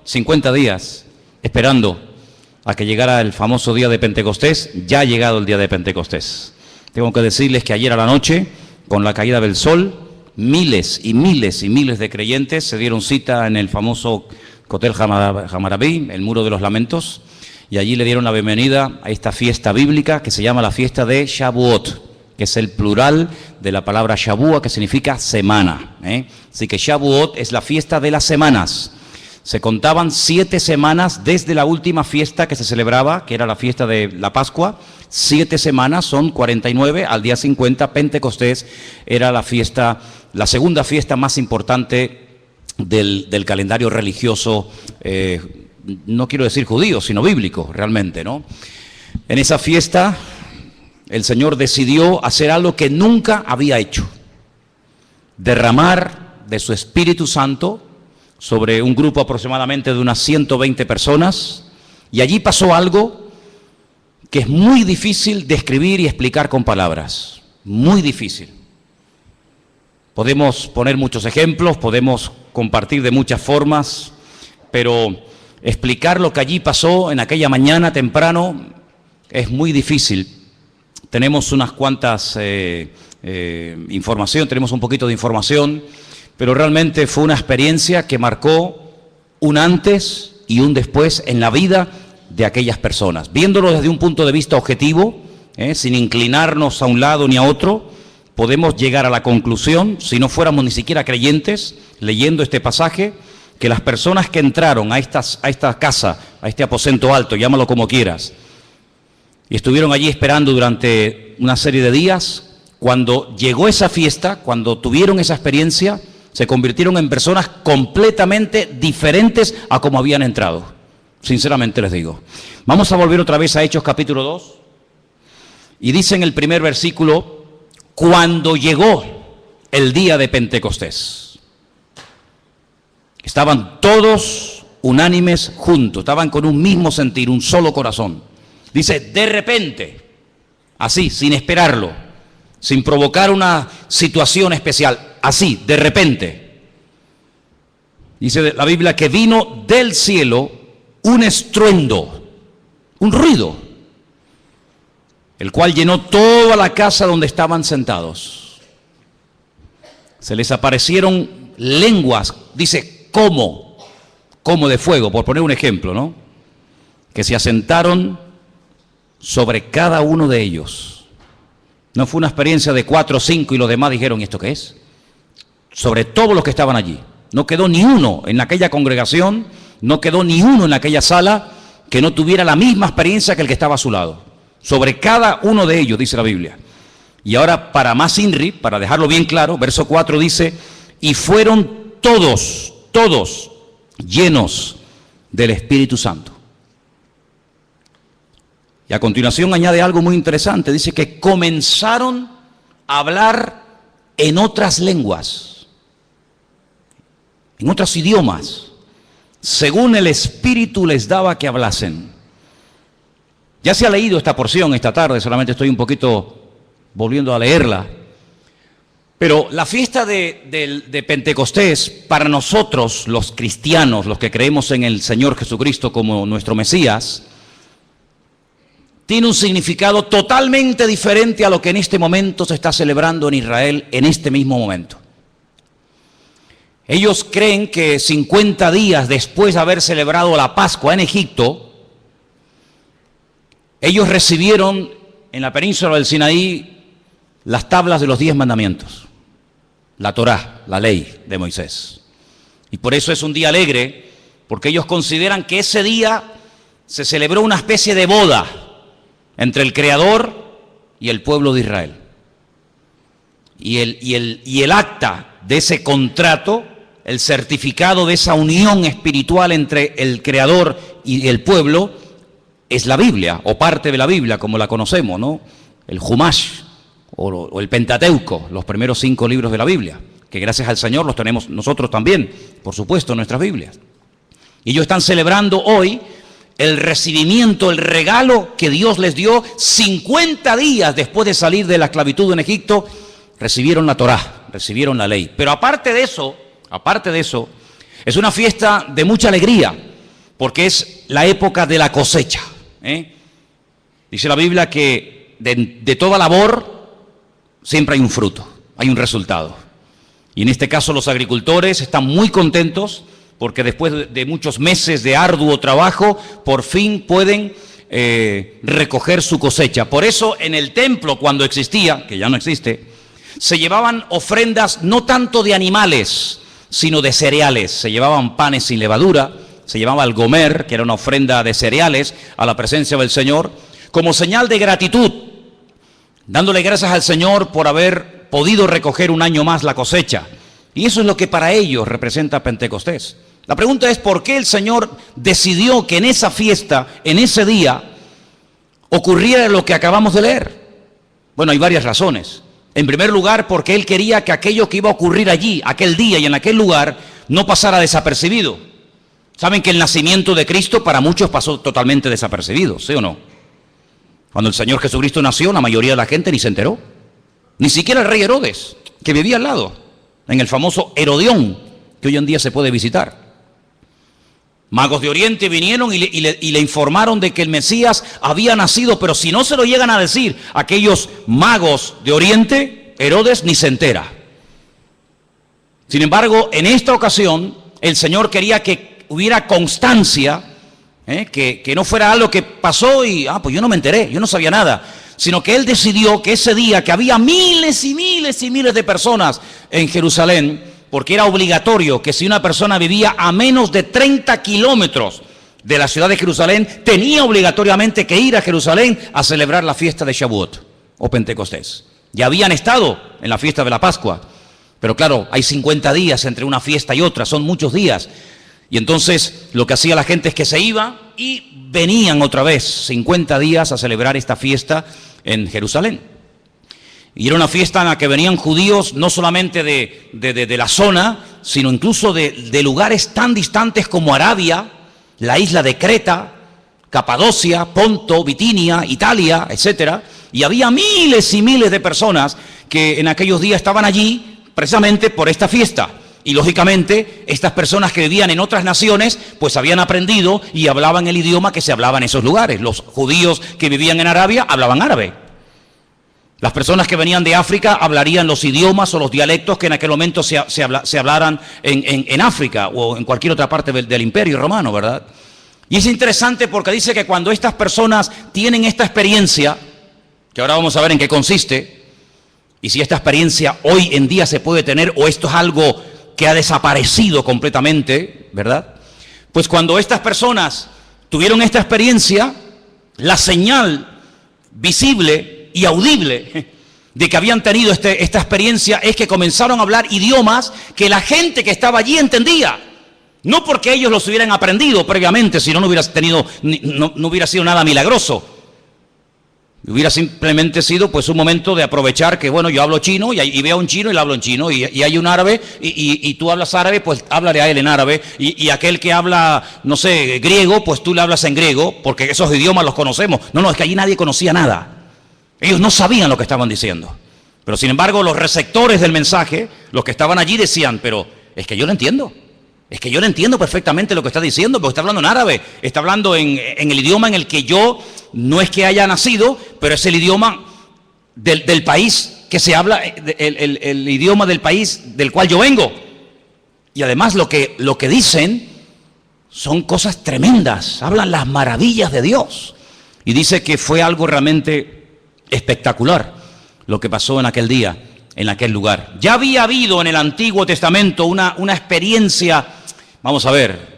50 días esperando a que llegara el famoso día de Pentecostés. Ya ha llegado el día de Pentecostés. Tengo que decirles que ayer a la noche, con la caída del sol, miles y miles y miles de creyentes se dieron cita en el famoso Hotel Hammurabi, el Muro de los Lamentos, y allí le dieron la bienvenida a esta fiesta bíblica que se llama la fiesta de Shavuot, que es el plural de la palabra Shavua, que significa semana. Así que Shavuot es la fiesta de las semanas. Se contaban 7 semanas desde la última fiesta que se celebraba, que era la fiesta de la Pascua. 7 semanas son 49, al día 50, Pentecostés era la fiesta, la segunda fiesta más importante del calendario religioso, no quiero decir judío, sino bíblico, realmente, ¿no? En esa fiesta el Señor decidió hacer algo que nunca había hecho: derramar de su Espíritu Santo sobre un grupo aproximadamente de unas 120 personas, y allí pasó algo que es muy difícil describir y explicar con palabras, muy difícil. Podemos poner muchos ejemplos, podemos compartir de muchas formas, pero explicar lo que allí pasó en aquella mañana temprano es muy difícil. Tenemos unas cuantas información, tenemos un poquito de información, pero realmente fue una experiencia que marcó un antes y un después en la vida de aquellas personas. Viéndolo desde un punto de vista objetivo, sin inclinarnos a un lado ni a otro, podemos llegar a la conclusión, si no fuéramos ni siquiera creyentes, leyendo este pasaje, que las personas que entraron a esta casa, a este aposento alto, llámalo como quieras, y estuvieron allí esperando durante una serie de días, cuando llegó esa fiesta, cuando tuvieron esa experiencia, se convirtieron en personas completamente diferentes a como habían entrado. Sinceramente les digo. Vamos a volver otra vez a Hechos capítulo 2. Y dice en el primer versículo: cuando llegó el día de Pentecostés. Estaban todos unánimes juntos, estaban con un mismo sentir, un solo corazón. Dice, de repente, así, sin esperarlo, sin provocar una situación especial, así, de repente. Dice la Biblia que vino del cielo un estruendo, un ruido, el cual llenó toda la casa donde estaban sentados. Se les aparecieron lenguas, dice, como de fuego, por poner un ejemplo, ¿no? Que se asentaron sobre cada uno de ellos. No fue una experiencia de 4 o 5 y los demás dijeron, ¿y esto qué es? Sobre todos los que estaban allí. No quedó ni uno en aquella congregación, no quedó ni uno en aquella sala que no tuviera la misma experiencia que el que estaba a su lado. Sobre cada uno de ellos, dice la Biblia. Y ahora, para más INRI, para dejarlo bien claro, verso 4 dice, y fueron todos llenos del Espíritu Santo. Y a continuación añade algo muy interesante, dice que comenzaron a hablar en otras lenguas, en otros idiomas, según el Espíritu les daba que hablasen. Ya se ha leído esta porción esta tarde, solamente estoy un poquito volviendo a leerla. Pero la fiesta de Pentecostés, para nosotros los cristianos, los que creemos en el Señor Jesucristo como nuestro Mesías, tiene un significado totalmente diferente a lo que en este momento se está celebrando en Israel, en este mismo momento. Ellos creen que 50 días después de haber celebrado la Pascua en Egipto, ellos recibieron en la península del Sinaí las tablas de los 10 mandamientos, la Torá, la ley de Moisés. Y por eso es un día alegre, porque ellos consideran que ese día se celebró una especie de boda entre el Creador y el pueblo de Israel. Y el acta de ese contrato, el certificado de esa unión espiritual entre el Creador y el pueblo, es la Biblia, o parte de la Biblia, como la conocemos, ¿no? El Humash, o el Pentateuco, los primeros 5 libros de la Biblia, que gracias al Señor los tenemos nosotros también, por supuesto, en nuestras Biblias. Y ellos están celebrando hoy el recibimiento, el regalo que Dios les dio 50 días después de salir de la esclavitud en Egipto. Recibieron la Torá, recibieron la ley. Pero aparte de eso, Es una fiesta de mucha alegría, porque es la época de la cosecha. Dice la Biblia que de toda labor siempre hay un fruto, hay un resultado. Y en este caso los agricultores están muy contentos porque después de muchos meses de arduo trabajo, por fin pueden recoger su cosecha. Por eso en el templo, cuando existía, que ya no existe, se llevaban ofrendas no tanto de animales, sino de cereales. Se llevaban panes sin levadura, se llevaba el gomer, que era una ofrenda de cereales a la presencia del Señor, como señal de gratitud, dándole gracias al Señor por haber podido recoger un año más la cosecha. Y eso es lo que para ellos representa Pentecostés. La pregunta es, ¿por qué el Señor decidió que en esa fiesta, en ese día, ocurriera lo que acabamos de leer? Bueno, hay varias razones. En primer lugar, porque Él quería que aquello que iba a ocurrir allí, aquel día y en aquel lugar, no pasara desapercibido. Saben que el nacimiento de Cristo para muchos pasó totalmente desapercibido, ¿sí o no? Cuando el Señor Jesucristo nació, la mayoría de la gente ni se enteró. Ni siquiera el rey Herodes, que vivía al lado, en el famoso Herodión, que hoy en día se puede visitar. Magos de Oriente vinieron y le informaron de que el Mesías había nacido, pero si no se lo llegan a decir aquellos magos de Oriente, Herodes ni se entera. Sin embargo, en esta ocasión, el Señor quería que hubiera constancia, que no fuera algo que pasó y, pues yo no me enteré, yo no sabía nada, sino que Él decidió que ese día, que había miles y miles y miles de personas en Jerusalén, porque era obligatorio que si una persona vivía a menos de 30 kilómetros de la ciudad de Jerusalén, tenía obligatoriamente que ir a Jerusalén a celebrar la fiesta de Shavuot o Pentecostés. Ya habían estado en la fiesta de la Pascua, pero claro, hay 50 días entre una fiesta y otra, son muchos días. Y entonces lo que hacía la gente es que se iba y venían otra vez 50 días a celebrar esta fiesta en Jerusalén. Y era una fiesta en la que venían judíos no solamente de la zona, sino incluso de lugares tan distantes como Arabia, la isla de Creta, Capadocia, Ponto, Bitinia, Italia, etc. Y había miles y miles de personas que en aquellos días estaban allí precisamente por esta fiesta. Y lógicamente estas personas que vivían en otras naciones pues habían aprendido y hablaban el idioma que se hablaba en esos lugares. Los judíos que vivían en Arabia hablaban árabe. Las personas que venían de África hablarían los idiomas o los dialectos que en aquel momento se hablaran en África o en cualquier otra parte del Imperio Romano, ¿verdad? Y es interesante porque dice que cuando estas personas tienen esta experiencia, que ahora vamos a ver en qué consiste, y si esta experiencia hoy en día se puede tener o esto es algo que ha desaparecido completamente, ¿verdad? Pues cuando estas personas tuvieron esta experiencia, la señal visible y audible de que habían tenido esta experiencia es que comenzaron a hablar idiomas que la gente que estaba allí entendía. No porque ellos los hubieran aprendido previamente, si no, no hubiera sido nada milagroso. Hubiera simplemente sido pues un momento de aprovechar que, bueno, yo hablo chino y veo a un chino y le hablo en chino, y hay un árabe y tú hablas árabe, pues háblale a él en árabe, y aquel que habla, no sé, griego, pues tú le hablas en griego, porque esos idiomas los conocemos. No, es que allí nadie conocía nada. Ellos no sabían lo que estaban diciendo. Pero sin embargo, los receptores del mensaje, los que estaban allí decían, pero es que yo lo entiendo. Es que yo le entiendo perfectamente lo que está diciendo, porque está hablando en árabe, está hablando en el idioma en el que yo no es que haya nacido, pero es el idioma del país que se habla, el idioma del país del cual yo vengo. Y además lo que dicen son cosas tremendas, hablan las maravillas de Dios. Y dice que fue algo realmente espectacular lo que pasó en aquel día, en aquel lugar. Ya había habido en el Antiguo Testamento una experiencia, vamos a ver,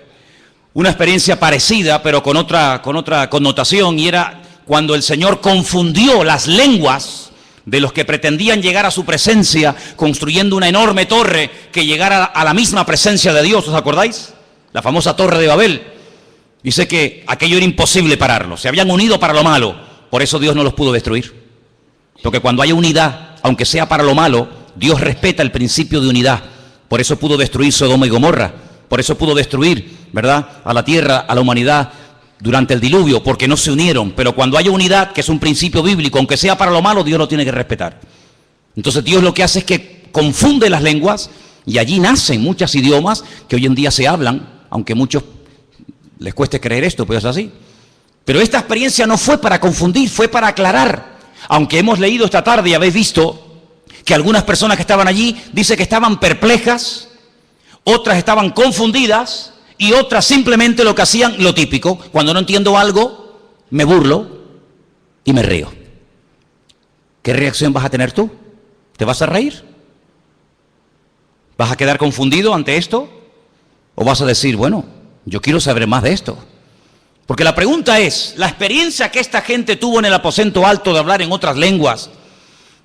una experiencia parecida, pero con otra connotación, y era cuando el Señor confundió las lenguas de los que pretendían llegar a su presencia, construyendo una enorme torre que llegara a la misma presencia de Dios. ¿Os acordáis? La famosa Torre de Babel. Dice que aquello era imposible pararlo, se habían unido para lo malo, por eso Dios no los pudo destruir. Porque cuando hay unidad, aunque sea para lo malo, Dios respeta el principio de unidad. Por eso pudo destruir Sodoma y Gomorra. Por eso pudo destruir, ¿verdad?, a la tierra, a la humanidad durante el diluvio, porque no se unieron. Pero cuando haya unidad, que es un principio bíblico, aunque sea para lo malo, Dios lo tiene que respetar. Entonces Dios lo que hace es que confunde las lenguas Y allí nacen muchos idiomas que hoy en día se hablan, aunque a muchos les cueste creer esto, pero es así. Pero esta experiencia no fue para confundir, fue para aclarar. Aunque hemos leído esta tarde y habéis visto que algunas personas que estaban allí dice que estaban perplejas, otras estaban confundidas y otras simplemente lo que hacían, lo típico, cuando no entiendo algo, me burlo y me río. ¿Qué reacción vas a tener tú? ¿Te vas a reír? ¿Vas a quedar confundido ante esto? ¿O vas a decir, bueno, yo quiero saber más de esto? Porque la pregunta es, la experiencia que esta gente tuvo en el aposento alto de hablar en otras lenguas,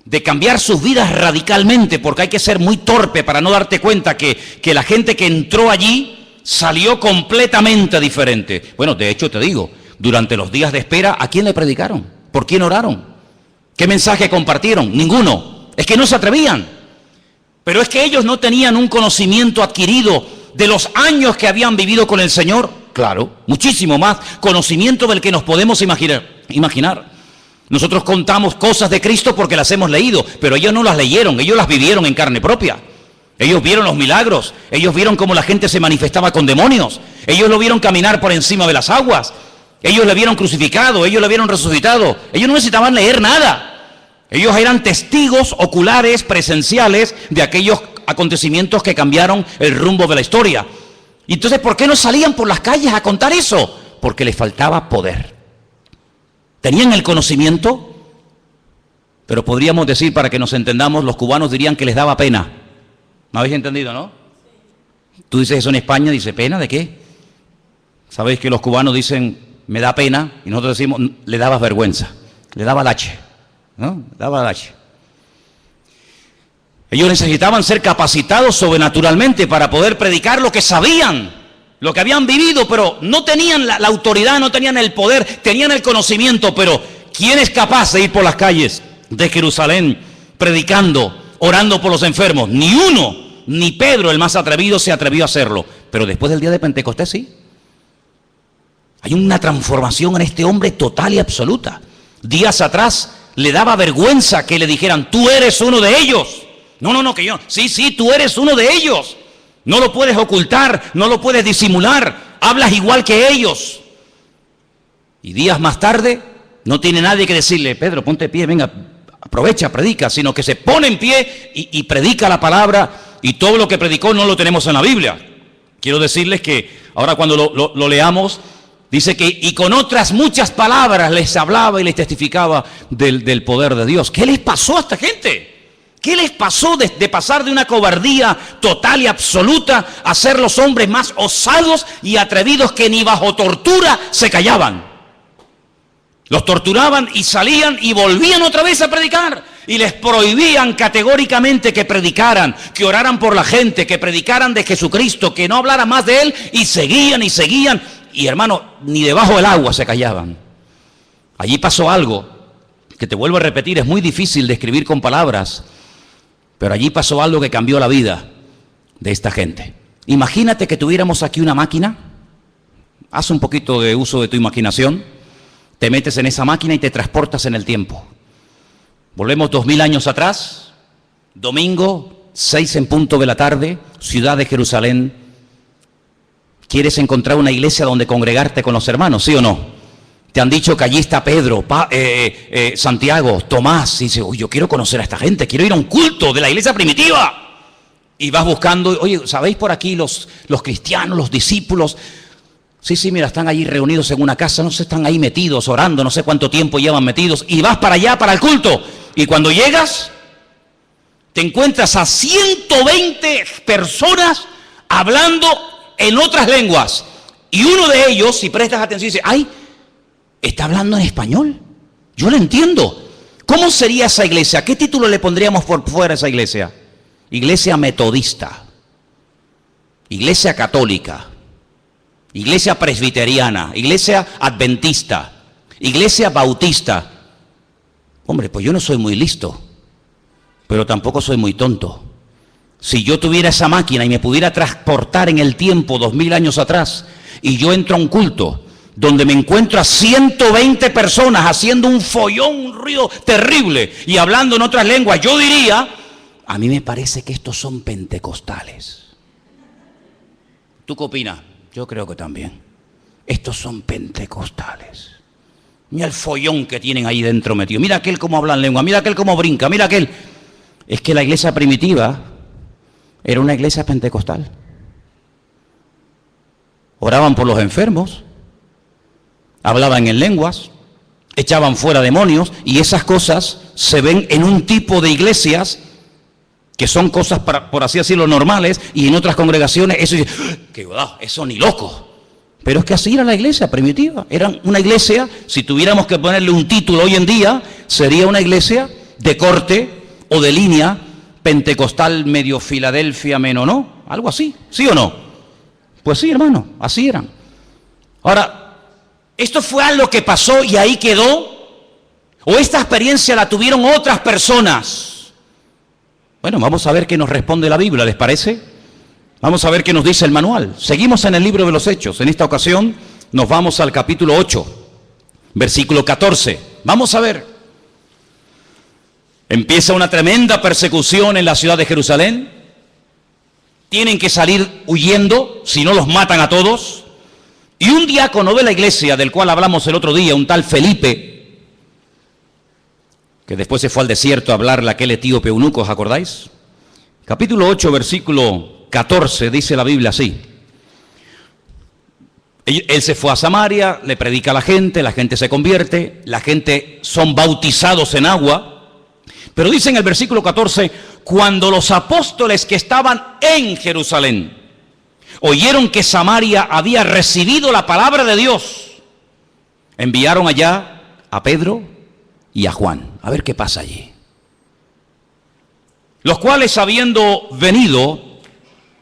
de cambiar sus vidas radicalmente, porque hay que ser muy torpe para no darte cuenta que la gente que entró allí salió completamente diferente. Bueno, de hecho te digo, durante los días de espera, ¿a quién le predicaron? ¿Por quién oraron? ¿Qué mensaje compartieron? Ninguno. Es que no se atrevían. Pero es que ellos no tenían un conocimiento adquirido de los años que habían vivido con el Señor. Claro, muchísimo más conocimiento del que nos podemos imaginar. Nosotros contamos cosas de Cristo porque las hemos leído, pero ellos no las leyeron, ellos las vivieron en carne propia. Ellos vieron los milagros, ellos vieron cómo la gente se manifestaba con demonios, ellos lo vieron caminar por encima de las aguas, ellos le vieron crucificado, ellos le vieron resucitado, ellos no necesitaban leer nada. Ellos eran testigos oculares, presenciales de aquellos acontecimientos que cambiaron el rumbo de la historia. Y entonces, ¿por qué no salían por las calles a contar eso? Porque les faltaba poder. Tenían el conocimiento, pero podríamos decir, para que nos entendamos, los cubanos dirían que les daba pena. ¿Me habéis entendido, no? Tú dices eso en España, dice, ¿pena de qué? Sabéis que los cubanos dicen, me da pena, y nosotros decimos, le dabas vergüenza, le daba lache, ¿no? Le daba lache. Ellos necesitaban ser capacitados sobrenaturalmente para poder predicar lo que sabían, lo que habían vivido, pero no tenían la autoridad, no tenían el poder, tenían el conocimiento. Pero ¿quién es capaz de ir por las calles de Jerusalén predicando, orando por los enfermos? Ni uno, ni Pedro, el más atrevido, se atrevió a hacerlo. Pero después del día de Pentecostés sí. Hay una transformación en este hombre total y absoluta. Días atrás le daba vergüenza que le dijeran, tú eres uno de ellos. No, que yo, sí, tú eres uno de ellos. No lo puedes ocultar, no lo puedes disimular. Hablas igual que ellos. Y días más tarde, no tiene nadie que decirle, Pedro, ponte de pie, venga, aprovecha, predica, sino que se pone en pie y predica la palabra, y todo lo que predicó no lo tenemos en la Biblia. Quiero decirles que ahora cuando lo leamos, dice que y con otras muchas palabras les hablaba y les testificaba del poder de Dios. ¿Qué les pasó a esta gente? ¿Qué les pasó de pasar de una cobardía total y absoluta a ser los hombres más osados y atrevidos que ni bajo tortura se callaban? Los torturaban y salían y volvían otra vez a predicar. Y les prohibían categóricamente que predicaran, que oraran por la gente, que predicaran de Jesucristo, que no hablaran más de Él. Y seguían y seguían. Y hermano, ni debajo del agua se callaban. Allí pasó algo que, te vuelvo a repetir, es muy difícil de escribir con palabras. Pero allí pasó algo que cambió la vida de esta gente. Imagínate que tuviéramos aquí una máquina. Haz un poquito de uso de tu imaginación. Te metes en esa máquina y te transportas en el tiempo. Volvemos 2000 años atrás. Domingo, 6 en punto de la tarde, ciudad de Jerusalén. ¿Quieres encontrar una iglesia donde congregarte con los hermanos, sí o no? Te han dicho que allí está Pedro, Santiago, Tomás, y dice, uy, yo quiero conocer a esta gente, quiero ir a un culto de la iglesia primitiva. Y vas buscando, oye, ¿sabéis por aquí los cristianos, los discípulos? Sí, mira, están allí reunidos en una casa, no sé, están ahí metidos, orando, no sé cuánto tiempo llevan metidos, y vas para allá, para el culto. Y cuando llegas, te encuentras a 120 personas hablando en otras lenguas. Y uno de ellos, si prestas atención, dice, ¡ay! Está hablando en español. Yo lo entiendo. ¿Cómo sería esa iglesia? ¿Qué título le pondríamos por fuera a esa iglesia? Iglesia metodista, iglesia católica, iglesia presbiteriana, iglesia adventista, iglesia bautista. Hombre, pues yo no soy muy listo, pero tampoco soy muy tonto. Si yo tuviera esa máquina y me pudiera transportar en el tiempo 2000 años atrás, y yo entro a un culto donde me encuentro a 120 personas haciendo un follón, un ruido terrible y hablando en otras lenguas, yo diría, A mí me parece que estos son pentecostales. ¿Tú qué opinas? Yo creo que también. Estos son pentecostales. Mira el follón que tienen ahí dentro metido. Mira aquel cómo habla en lengua, mira aquel cómo brinca, mira aquel. Es que la iglesia primitiva era una iglesia pentecostal. Oraban por los enfermos, hablaban en lenguas, echaban fuera demonios, y esas cosas se ven en un tipo de iglesias que son cosas, por así decirlo, normales, y en otras congregaciones eso ni loco. Pero es que así era la iglesia primitiva. Era una iglesia, si tuviéramos que ponerle un título hoy en día, sería una iglesia de corte o de línea pentecostal medio Filadelfia menos, ¿no? Algo así, ¿sí o no? Pues sí, hermano, así eran. Ahora, ¿esto fue algo que pasó y ahí quedó? ¿O esta experiencia la tuvieron otras personas? Bueno, vamos a ver qué nos responde la Biblia, ¿les parece? Vamos a ver qué nos dice el manual. Seguimos en el libro de los Hechos. En esta ocasión nos vamos al capítulo 8, versículo 14. Vamos a ver. Empieza una tremenda persecución en la ciudad de Jerusalén. Tienen que salir huyendo, si no los matan a todos. Y un diácono de la iglesia, del cual hablamos el otro día, un tal Felipe, que después se fue al desierto a hablarle a aquel etíope eunuco, ¿os acordáis? Capítulo 8, versículo 14, dice la Biblia así. Él se fue a Samaria, le predica a la gente se convierte, la gente son bautizados en agua. Pero dice en el versículo 14, cuando los apóstoles que estaban en Jerusalén oyeron que Samaria había recibido la palabra de Dios, enviaron allá a Pedro y a Juan, a ver qué pasa allí. Los cuales, habiendo venido,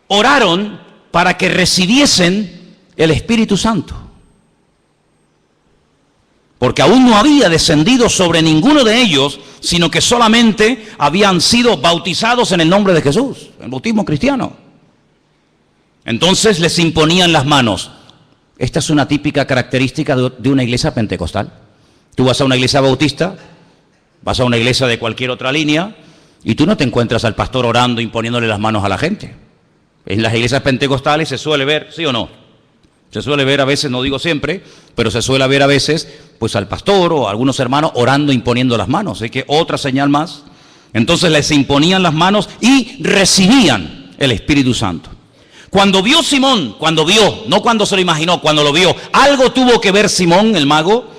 oraron para que recibiesen el Espíritu Santo, porque aún no había descendido sobre ninguno de ellos, sino que solamente habían sido bautizados en el nombre de Jesús, el bautismo cristiano. Entonces les imponían las manos. Esta es una típica característica de una iglesia pentecostal. Tú vas a una iglesia bautista, vas a una iglesia de cualquier otra línea, y tú no te encuentras al pastor orando, imponiéndole las manos a la gente. En las iglesias pentecostales se suele ver, ¿sí o no? Se suele ver a veces, no digo siempre, pero se suele ver a veces, pues al pastor o a algunos hermanos orando, imponiendo las manos. Así que otra señal más. Entonces les imponían las manos y recibían el Espíritu Santo. Cuando vio Simón, no cuando se lo imaginó, cuando lo vio, algo tuvo que ver Simón, el mago,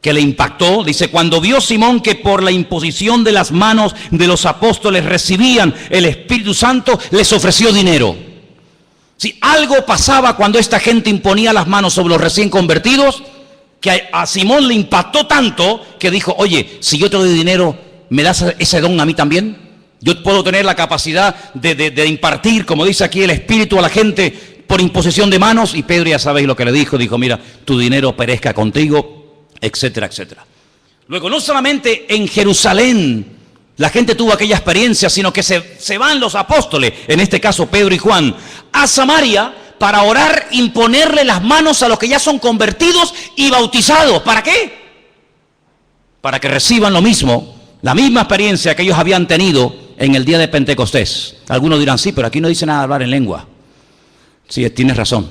que le impactó. Dice, cuando vio Simón que por la imposición de las manos de los apóstoles recibían el Espíritu Santo, les ofreció dinero. Si algo pasaba cuando esta gente imponía las manos sobre los recién convertidos, que a Simón le impactó tanto que dijo, oye, si yo te doy dinero, ¿me das ese don a mí también? Yo puedo tener la capacidad de impartir, como dice aquí, el Espíritu a la gente por imposición de manos. Y Pedro, ya sabéis lo que le dijo, mira, tu dinero perezca contigo, etcétera, etcétera. Luego, no solamente en Jerusalén la gente tuvo aquella experiencia, sino que se van los apóstoles, en este caso Pedro y Juan, a Samaria para orar, imponerle las manos a los que ya son convertidos y bautizados. ¿Para qué? Para que reciban lo mismo, la misma experiencia que ellos habían tenido en el día de Pentecostés. Algunos dirán, sí, pero aquí no dice nada de hablar en lengua. Sí, tienes razón.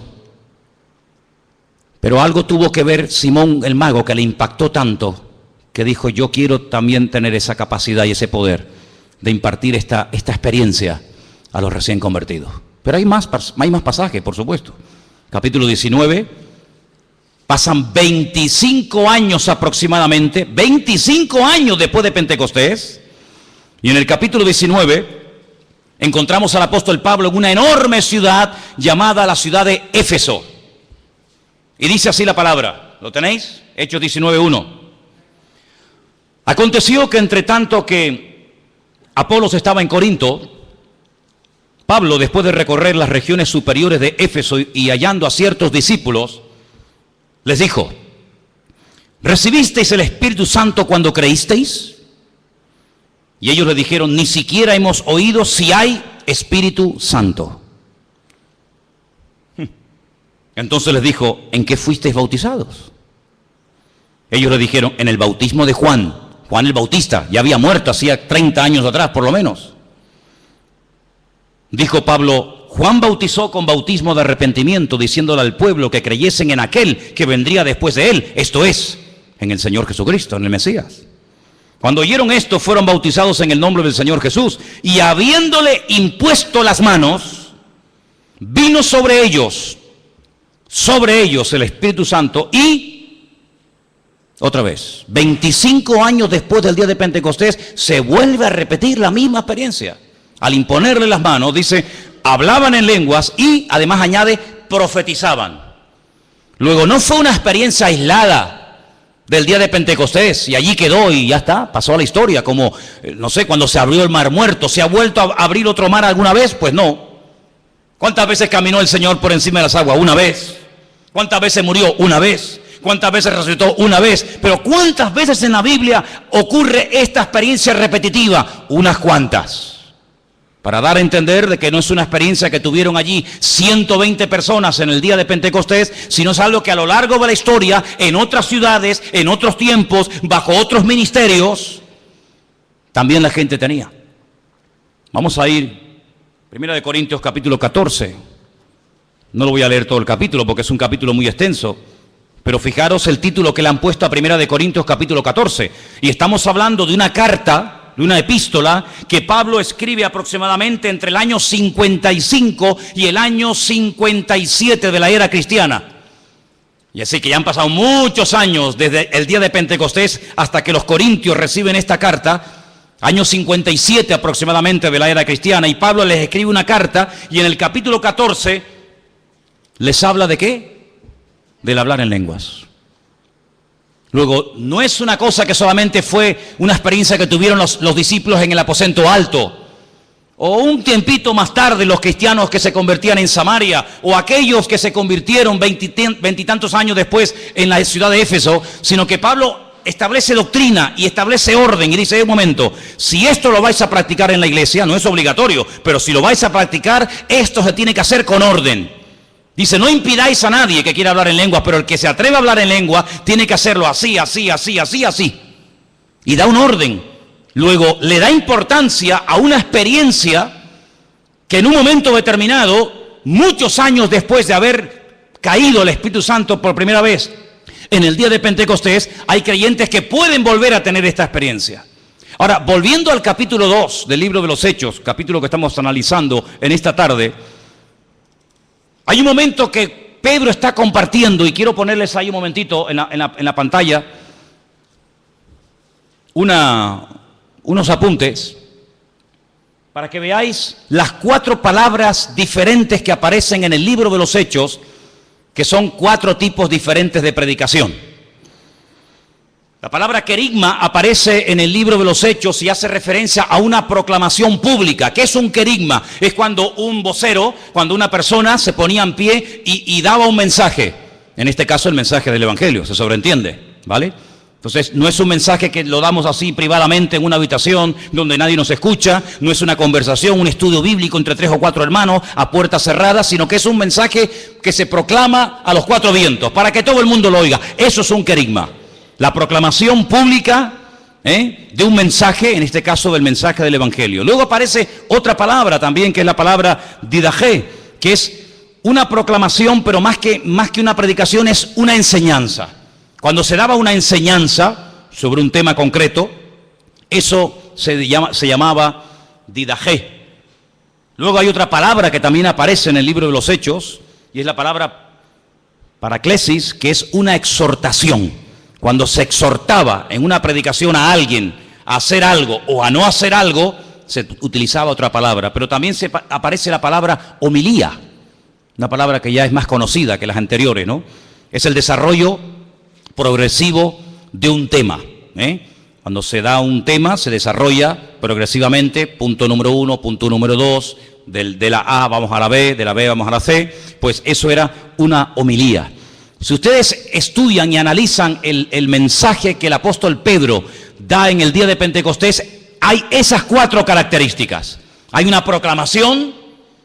Pero algo tuvo que ver Simón el mago que le impactó tanto, que dijo, yo quiero también tener esa capacidad y ese poder de impartir esta experiencia a los recién convertidos. Pero hay más pasajes, por supuesto. Capítulo 19, pasan 25 años aproximadamente, 25 años después de Pentecostés, y en el capítulo 19 encontramos al apóstol Pablo en una enorme ciudad llamada la ciudad de Éfeso. Y dice así la palabra, ¿lo tenéis? Hechos 19:1. Aconteció que entre tanto que Apolos estaba en Corinto, Pablo, después de recorrer las regiones superiores de Éfeso y hallando a ciertos discípulos, les dijo, ¿recibisteis el Espíritu Santo cuando creísteis? Y ellos le dijeron, ni siquiera hemos oído si hay Espíritu Santo. Entonces les dijo, ¿en qué fuisteis bautizados? Ellos le dijeron, en el bautismo de Juan. Juan el Bautista ya había muerto hacía 30 años atrás, por lo menos. Dijo Pablo: Juan bautizó con bautismo de arrepentimiento, diciéndole al pueblo que creyesen en aquel que vendría después de él, esto es, en el Señor Jesucristo, en el Mesías. Cuando oyeron esto, fueron bautizados en el nombre del Señor Jesús, y habiéndole impuesto las manos, vino sobre ellos el Espíritu Santo, y otra vez, 25 años después del día de Pentecostés, se vuelve a repetir la misma experiencia. Al imponerle las manos, dice, hablaban en lenguas y además añade, profetizaban. Luego, no fue una experiencia aislada del día de Pentecostés y allí quedó y ya está, pasó a la historia, como, no sé, cuando se abrió el mar muerto. ¿Se ha vuelto a abrir otro mar alguna vez? Pues no. ¿Cuántas veces caminó el Señor por encima de las aguas? Una vez. ¿Cuántas veces murió? Una vez. ¿Cuántas veces resucitó? Una vez. Pero ¿cuántas veces en la Biblia ocurre esta experiencia repetitiva? Unas cuantas. Para dar a entender de que no es una experiencia que tuvieron allí 120 personas en el día de Pentecostés, sino es algo que a lo largo de la historia, en otras ciudades, en otros tiempos, bajo otros ministerios, también la gente tenía. Vamos a ir, 1 Corintios capítulo 14. No lo voy a leer todo el capítulo porque es un capítulo muy extenso, pero fijaros el título que le han puesto a 1 Corintios capítulo 14. Y estamos hablando de una carta, de una epístola que Pablo escribe aproximadamente entre el año 55 y el año 57 de la era cristiana. Y así que ya han pasado muchos años desde el día de Pentecostés hasta que los corintios reciben esta carta, año 57 aproximadamente de la era cristiana, y Pablo les escribe una carta y en el capítulo 14 les habla ¿de qué? Del hablar en lenguas. Luego, no es una cosa que solamente fue una experiencia que tuvieron los discípulos en el aposento alto, o un tiempito más tarde los cristianos que se convertían en Samaria, o aquellos que se convirtieron veintitantos años después en la ciudad de Éfeso, sino que Pablo establece doctrina y establece orden y dice, un momento, si esto lo vais a practicar en la iglesia, no es obligatorio, pero si lo vais a practicar, esto se tiene que hacer con orden. Dice, no impidáis a nadie que quiera hablar en lengua, pero el que se atreva a hablar en lengua tiene que hacerlo así, así, así, así, así. Y da un orden. Luego le da importancia a una experiencia que en un momento determinado, muchos años después de haber caído el Espíritu Santo por primera vez en el día de Pentecostés, hay creyentes que pueden volver a tener esta experiencia. Ahora, volviendo al capítulo 2 del libro de los Hechos, capítulo que estamos analizando en esta tarde, hay un momento que Pedro está compartiendo, y quiero ponerles ahí un momentito en la pantalla unos apuntes para que veáis las 4 palabras diferentes que aparecen en el libro de los Hechos, que son 4 tipos diferentes de predicación. La palabra querigma aparece en el libro de los Hechos y hace referencia a una proclamación pública. ¿Qué es un querigma? Es cuando un vocero, cuando una persona se ponía en pie y daba un mensaje. En este caso el mensaje del Evangelio, se sobreentiende, ¿vale? Entonces no es un mensaje que lo damos así privadamente en una habitación donde nadie nos escucha, no es una conversación, un estudio bíblico entre 3 o 4 hermanos a puertas cerradas, sino que es un mensaje que se proclama a los 4 vientos, para que todo el mundo lo oiga. Eso es un querigma. La proclamación pública de un mensaje, en este caso del mensaje del Evangelio. Luego aparece otra palabra también, que es la palabra didaje, que es una proclamación, pero más que una predicación, es una enseñanza. Cuando se daba una enseñanza sobre un tema concreto, eso se llamaba didaje. Luego hay otra palabra que también aparece en el libro de los Hechos, y es la palabra paraclesis, que es una exhortación. Cuando se exhortaba en una predicación a alguien a hacer algo o a no hacer algo, se utilizaba otra palabra. Pero también aparece la palabra homilía, una palabra que ya es más conocida que las anteriores, ¿no? Es el desarrollo progresivo de un tema. Cuando se da un tema, se desarrolla progresivamente, punto número 1, punto número 2, de la A vamos a la B, de la B vamos a la C, pues eso era una homilía. Si ustedes estudian y analizan el mensaje que el apóstol Pedro da en el día de Pentecostés, hay esas 4 características. Hay una proclamación,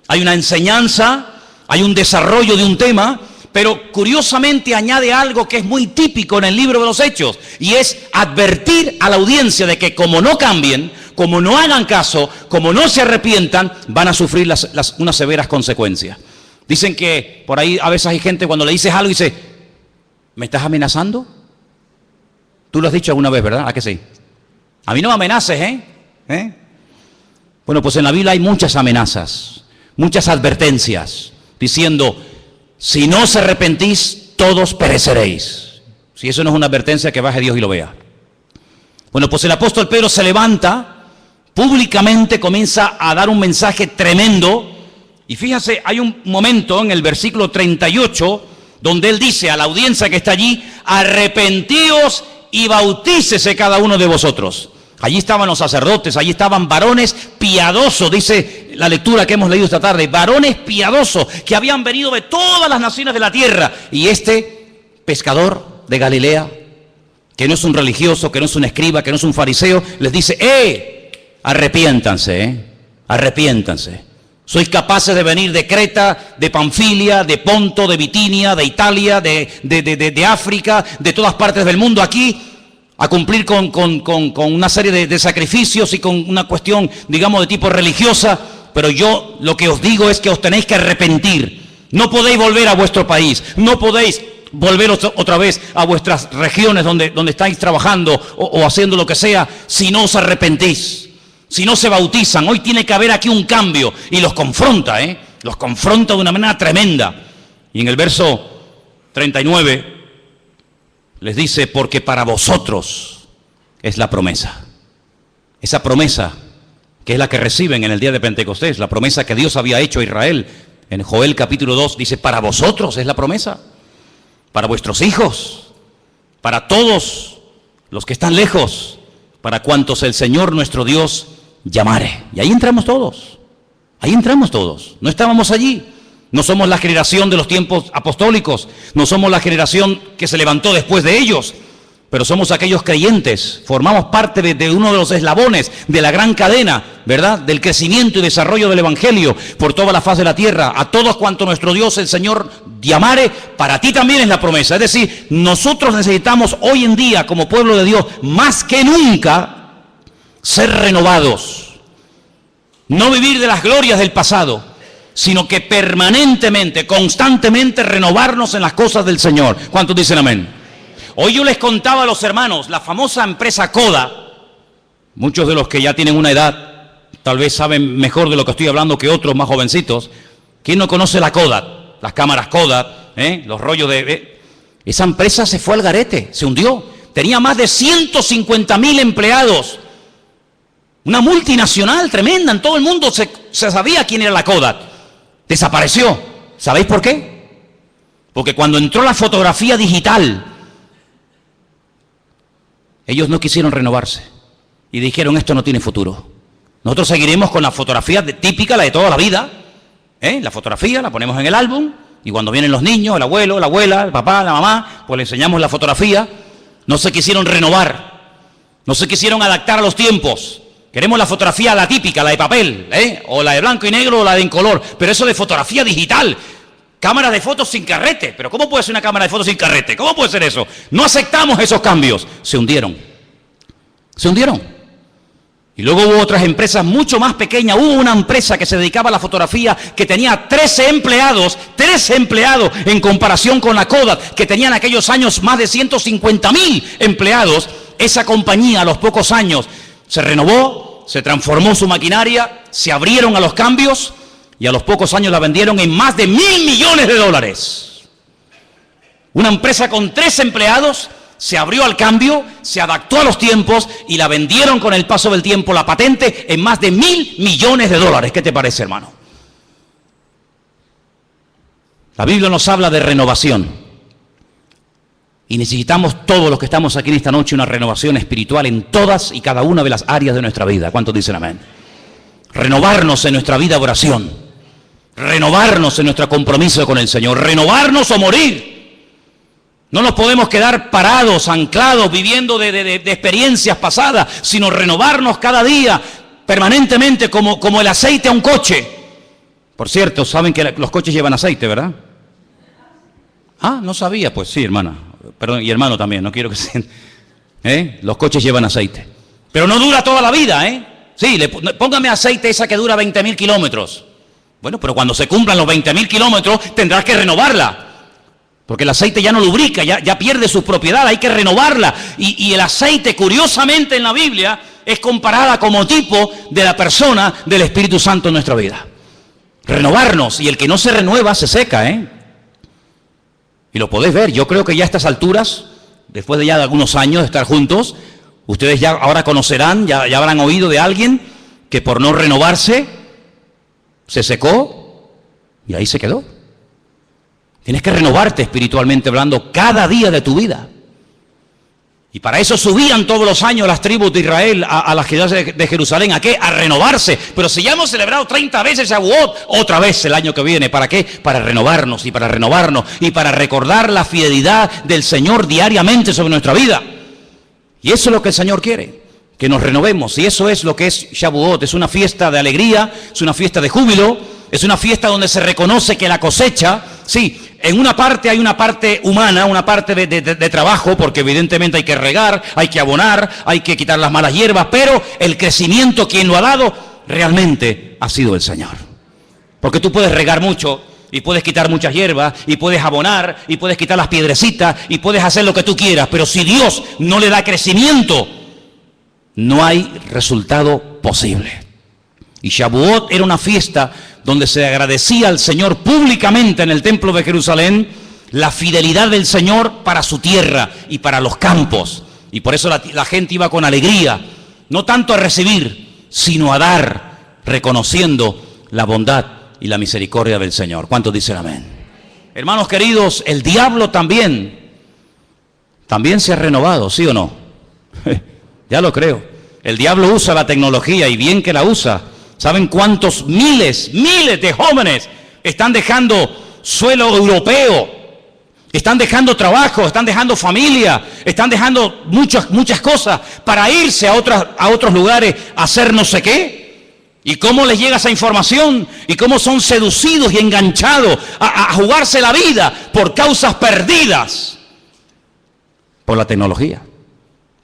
hay una enseñanza, hay un desarrollo de un tema, pero curiosamente añade algo que es muy típico en el libro de los Hechos, y es advertir a la audiencia de que como no cambien, como no hagan caso, como no se arrepientan, van a sufrir unas severas consecuencias. Dicen que por ahí a veces hay gente cuando le dices algo y dice, ¿me estás amenazando? Tú lo has dicho alguna vez, ¿verdad? ¿A que sí? A mí no me amenaces, ¿eh? Bueno, pues en la Biblia hay muchas amenazas, muchas advertencias, diciendo, si no os arrepentís, todos pereceréis. Si eso no es una advertencia, que baje Dios y lo vea. Bueno, pues el apóstol Pedro se levanta, públicamente comienza a dar un mensaje tremendo, y fíjase, hay un momento en el versículo 38, donde él dice a la audiencia que está allí, arrepentíos y bautícese cada uno de vosotros. Allí estaban los sacerdotes, allí estaban varones piadosos, dice la lectura que hemos leído esta tarde, varones piadosos que habían venido de todas las naciones de la tierra. Y este pescador de Galilea, que no es un religioso, que no es un escriba, que no es un fariseo, les dice, arrepiéntanse, arrepiéntanse. Sois capaces de venir de Creta, de Panfilia, de Ponto, de Bitinia, de Italia, de África, de todas partes del mundo aquí, a cumplir con una serie de sacrificios y con una cuestión, digamos, de tipo religiosa, pero yo lo que os digo es que os tenéis que arrepentir. No podéis volver a vuestro país, no podéis volver otra vez a vuestras regiones donde estáis trabajando o haciendo lo que sea, si no os arrepentís. Si no se bautizan, hoy tiene que haber aquí un cambio. Y los confronta, los confronta de una manera tremenda. Y en el verso 39 les dice, porque para vosotros es la promesa. Esa promesa que es la que reciben en el día de Pentecostés, la promesa que Dios había hecho a Israel. En Joel capítulo 2 dice, para vosotros es la promesa. Para vuestros hijos, para todos los que están lejos, para cuantos el Señor nuestro Dios llamare. Y ahí entramos todos, no estábamos allí, no somos la generación de los tiempos apostólicos, no somos la generación que se levantó después de ellos, pero somos aquellos creyentes, formamos parte de uno de los eslabones de la gran cadena, ¿verdad?, del crecimiento y desarrollo del Evangelio por toda la faz de la tierra. A todos cuanto nuestro Dios, el Señor, llamare, para ti también es la promesa. Es decir, nosotros necesitamos hoy en día, como pueblo de Dios, más que nunca, ser renovados. No vivir de las glorias del pasado, sino que permanentemente, constantemente renovarnos en las cosas del Señor. ¿Cuántos dicen amén? Hoy yo les contaba a los hermanos, la famosa empresa Kodak, muchos de los que ya tienen una edad, tal vez saben mejor de lo que estoy hablando que otros más jovencitos. ¿Quién no conoce la Kodak? Las cámaras Kodak, los rollos de... Esa empresa se fue al garete, se hundió. Tenía más de 150.000 empleados. Una multinacional tremenda, en todo el mundo se sabía quién era la Kodak. Desapareció. ¿Sabéis por qué? Porque cuando entró la fotografía digital, ellos no quisieron renovarse y dijeron, esto no tiene futuro. Nosotros seguiremos con la fotografía típica, la de toda la vida. La fotografía la ponemos en el álbum y cuando vienen los niños, el abuelo, la abuela, el papá, la mamá, pues le enseñamos la fotografía. No se quisieron renovar, no se quisieron adaptar a los tiempos. Queremos la fotografía, la típica, la de papel, o la de blanco y negro o la de en color, pero eso de fotografía digital. Cámara de fotos sin carrete. ¿Pero cómo puede ser una cámara de fotos sin carrete? ¿Cómo puede ser eso? No aceptamos esos cambios. Se hundieron. Se hundieron. Y luego hubo otras empresas mucho más pequeñas. Hubo una empresa que se dedicaba a la fotografía que tenía 13 empleados en comparación con la Kodak, que tenía en aquellos años más de 150.000 empleados. Esa compañía a los pocos años se renovó, se transformó su maquinaria, se abrieron a los cambios y a los pocos años la vendieron en más de $1.000 millones. Una empresa con 3 empleados se abrió al cambio, se adaptó a los tiempos y la vendieron con el paso del tiempo, la patente, en más de $1.000 millones. ¿Qué te parece, hermano? La Biblia nos habla de renovación. Y necesitamos todos los que estamos aquí en esta noche una renovación espiritual en todas y cada una de las áreas de nuestra vida. ¿Cuántos dicen amén? Renovarnos en nuestra vida de oración. Renovarnos en nuestro compromiso con el Señor. Renovarnos o morir. No nos podemos quedar parados, anclados, viviendo de experiencias pasadas, sino renovarnos cada día, permanentemente, como el aceite a un coche. Por cierto, saben que los coches llevan aceite, ¿verdad? Ah, no sabía, pues sí, hermana. Perdón, y hermano también, no quiero que se... Los coches llevan aceite. Pero no dura toda la vida, Sí, póngame aceite esa que dura 20.000 kilómetros. Bueno, pero cuando se cumplan los 20.000 kilómetros tendrás que renovarla. Porque el aceite ya no lubrica, ya pierde su propiedad, hay que renovarla. Y el aceite, curiosamente en la Biblia, es comparada como tipo de la persona del Espíritu Santo en nuestra vida. Renovarnos, y el que no se renueva se seca, ¿eh? Y lo podéis ver, yo creo que ya a estas alturas, después de ya de algunos años de estar juntos, ustedes ya ahora conocerán, ya habrán oído de alguien que por no renovarse, se secó y ahí se quedó. Tienes que renovarte espiritualmente hablando cada día de tu vida. Y para eso subían todos los años las tribus de Israel a las ciudades de Jerusalén. ¿A qué? A renovarse. Pero si ya hemos celebrado 30 veces Shavuot, otra vez el año que viene. ¿Para qué? Para renovarnos y para renovarnos y para recordar la fidelidad del Señor diariamente sobre nuestra vida. Y eso es lo que el Señor quiere, que nos renovemos. Y eso es lo que es Shavuot. Es una fiesta de alegría, es una fiesta de júbilo, es una fiesta donde se reconoce que la cosecha, sí, en una parte hay una parte humana, una parte de trabajo, porque evidentemente hay que regar, hay que abonar, hay que quitar las malas hierbas, pero el crecimiento, quien lo ha dado, realmente ha sido el Señor. Porque tú puedes regar mucho, y puedes quitar muchas hierbas, y puedes abonar, y puedes quitar las piedrecitas, y puedes hacer lo que tú quieras, pero si Dios no le da crecimiento, no hay resultado posible. Y Shavuot era una fiesta donde se agradecía al Señor públicamente en el templo de Jerusalén la fidelidad del Señor para su tierra y para los campos. Y por eso la gente iba con alegría, no tanto a recibir, sino a dar, reconociendo la bondad y la misericordia del Señor. ¿Cuántos dicen amén? Hermanos queridos, el diablo también se ha renovado, ¿sí o no? Ya lo creo. El diablo usa la tecnología y bien que la usa. ¿Saben cuántos miles de jóvenes están dejando suelo europeo? Están dejando trabajo, están dejando familia, están dejando muchas cosas para irse a otros lugares a hacer no sé qué. ¿Y cómo les llega esa información? ¿Y cómo son seducidos y enganchados a jugarse la vida por causas perdidas? Por la tecnología.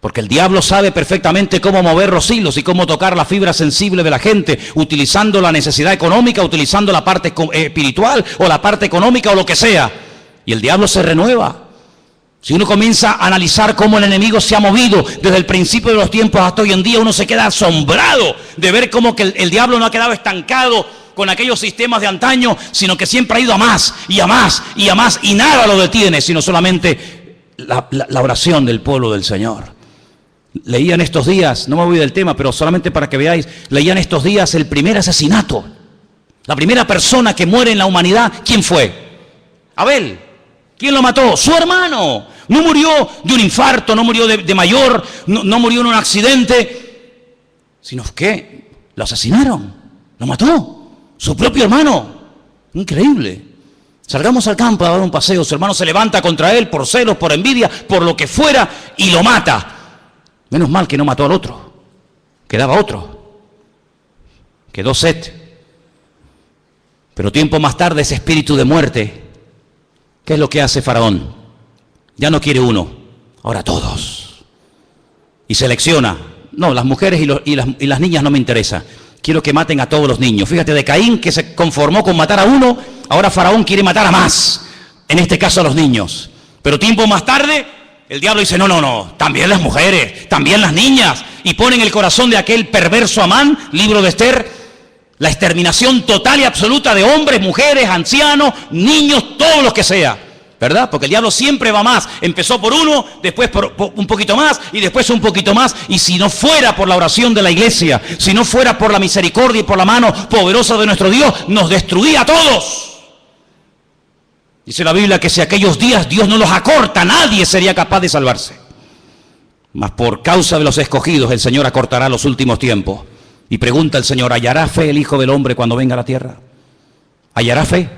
Porque el diablo sabe perfectamente cómo mover los hilos y cómo tocar la fibra sensible de la gente, utilizando la necesidad económica, utilizando la parte espiritual o la parte económica o lo que sea. Y el diablo se renueva. Si uno comienza a analizar cómo el enemigo se ha movido desde el principio de los tiempos hasta hoy en día, uno se queda asombrado de ver cómo que el diablo no ha quedado estancado con aquellos sistemas de antaño, sino que siempre ha ido a más y a más y a más, y nada lo detiene, sino solamente la oración del pueblo del Señor. Leían estos días, no me voy del tema, pero solamente para que veáis, leían estos días el primer asesinato. La primera persona que muere en la humanidad, ¿quién fue? Abel. ¿Quién lo mató? Su hermano. No murió de un infarto, no murió de mayor, no murió en un accidente, sino que lo asesinaron, lo mató, su propio hermano. Increíble. Salgamos al campo a dar un paseo, su hermano se levanta contra él por celos, por envidia, por lo que fuera, y lo mata. Menos mal que no mató al otro, quedaba otro, quedó Set. Pero tiempo más tarde ese espíritu de muerte, ¿qué es lo que hace Faraón? Ya no quiere uno, ahora todos. Y selecciona, no, las mujeres y las niñas no me interesa, quiero que maten a todos los niños. Fíjate, de Caín, que se conformó con matar a uno, ahora Faraón quiere matar a más, en este caso a los niños. Pero tiempo más tarde el diablo dice, no, también las mujeres, también las niñas. Y pone en el corazón de aquel perverso Amán, libro de Esther, la exterminación total y absoluta de hombres, mujeres, ancianos, niños, todos los que sea. ¿Verdad? Porque el diablo siempre va más. Empezó por uno, después por un poquito más, y después un poquito más. Y si no fuera por la oración de la iglesia, si no fuera por la misericordia y por la mano poderosa de nuestro Dios, nos destruía a todos. Dice la Biblia que si aquellos días Dios no los acorta, nadie sería capaz de salvarse. Mas por causa de los escogidos, el Señor acortará los últimos tiempos. Y pregunta el Señor, ¿hallará fe el Hijo del Hombre cuando venga a la tierra? ¿Hallará fe?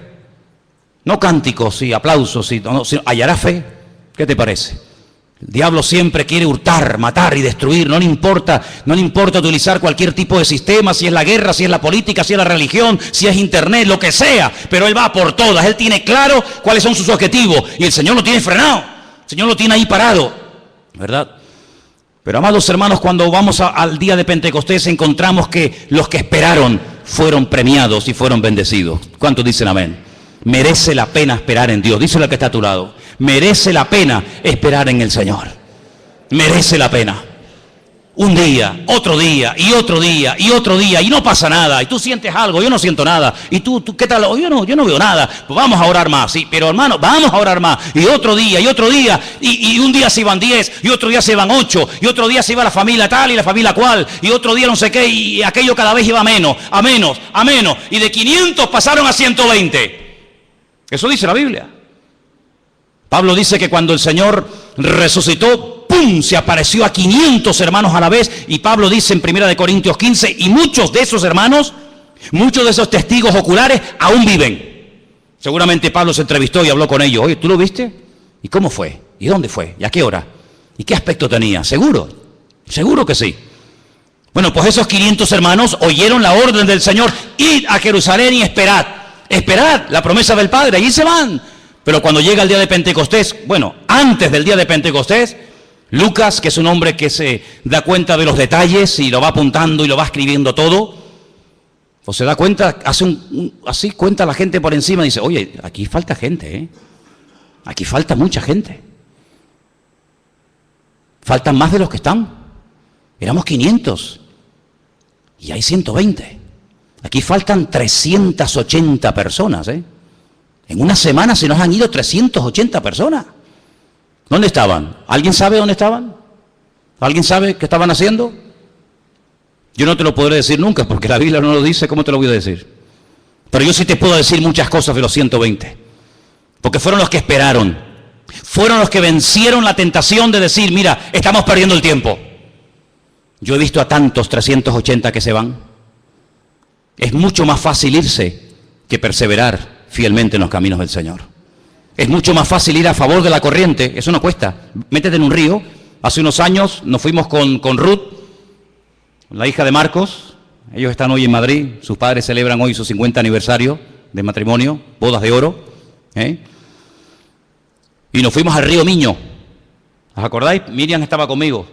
No cánticos y aplausos, sino ¿hallará fe? ¿Qué te parece? El diablo siempre quiere hurtar, matar y destruir. No le importa utilizar cualquier tipo de sistema, si es la guerra, si es la política, si es la religión, si es internet, lo que sea. Pero él va por todas. Él tiene claro cuáles son sus objetivos. Y el Señor lo tiene frenado. El Señor lo tiene ahí parado. ¿Verdad? Pero amados hermanos, cuando vamos al día de Pentecostés encontramos que los que esperaron fueron premiados y fueron bendecidos. ¿Cuántos dicen amén? Merece la pena esperar en Dios. Díselo al que está a tu lado. Merece la pena esperar en el Señor. Merece la pena. Un día, otro día, y otro día, y otro día, y no pasa nada, y tú sientes algo, yo no siento nada, y tú ¿qué tal? Yo no veo nada, pues vamos a orar más, sí, pero hermano, vamos a orar más, y otro día, y un día se iban 10, y otro día se iban 8, y otro día se iba la familia tal y la familia cual, y otro día no sé qué, y aquello cada vez iba a menos, y de 500 pasaron a 120. Eso dice la Biblia. Pablo dice que cuando el Señor resucitó, ¡pum!, se apareció a 500 hermanos a la vez. Y Pablo dice en 1 Corintios 15, y muchos de esos hermanos, muchos de esos testigos oculares aún viven. Seguramente Pablo se entrevistó y habló con ellos. Oye, ¿tú lo viste? ¿Y cómo fue? ¿Y dónde fue? ¿Y a qué hora? ¿Y qué aspecto tenía? ¿Seguro? Seguro que sí. Bueno, pues esos 500 hermanos oyeron la orden del Señor: id a Jerusalén y esperad. Esperad la promesa del Padre. Allí se van. Pero cuando llega el día de Pentecostés, bueno, antes del día de Pentecostés, Lucas, que es un hombre que se da cuenta de los detalles y lo va apuntando y lo va escribiendo todo, pues se da cuenta, así cuenta la gente por encima y dice: oye, aquí falta gente, ¿eh? Aquí falta mucha gente. Faltan más de los que están. Éramos 500 y hay 120. Aquí faltan 380 personas, ¿eh? En una semana se nos han ido 380 personas. ¿Dónde estaban? ¿Alguien sabe dónde estaban? ¿Alguien sabe qué estaban haciendo? Yo no te lo podré decir nunca porque la Biblia no lo dice. ¿Cómo te lo voy a decir? Pero yo sí te puedo decir muchas cosas de los 120. Porque fueron los que esperaron. Fueron los que vencieron la tentación de decir: mira, estamos perdiendo el tiempo. Yo he visto a tantos 380 que se van. Es mucho más fácil irse que perseverar fielmente en los caminos del Señor. Es mucho más fácil ir a favor de la corriente, eso no cuesta. Métete en un río. Hace unos años nos fuimos con Ruth, la hija de Marcos. Ellos están hoy en Madrid, sus padres celebran hoy su 50 aniversario de matrimonio, bodas de oro, y nos fuimos al río Miño. ¿Os acordáis? Miriam estaba conmigo.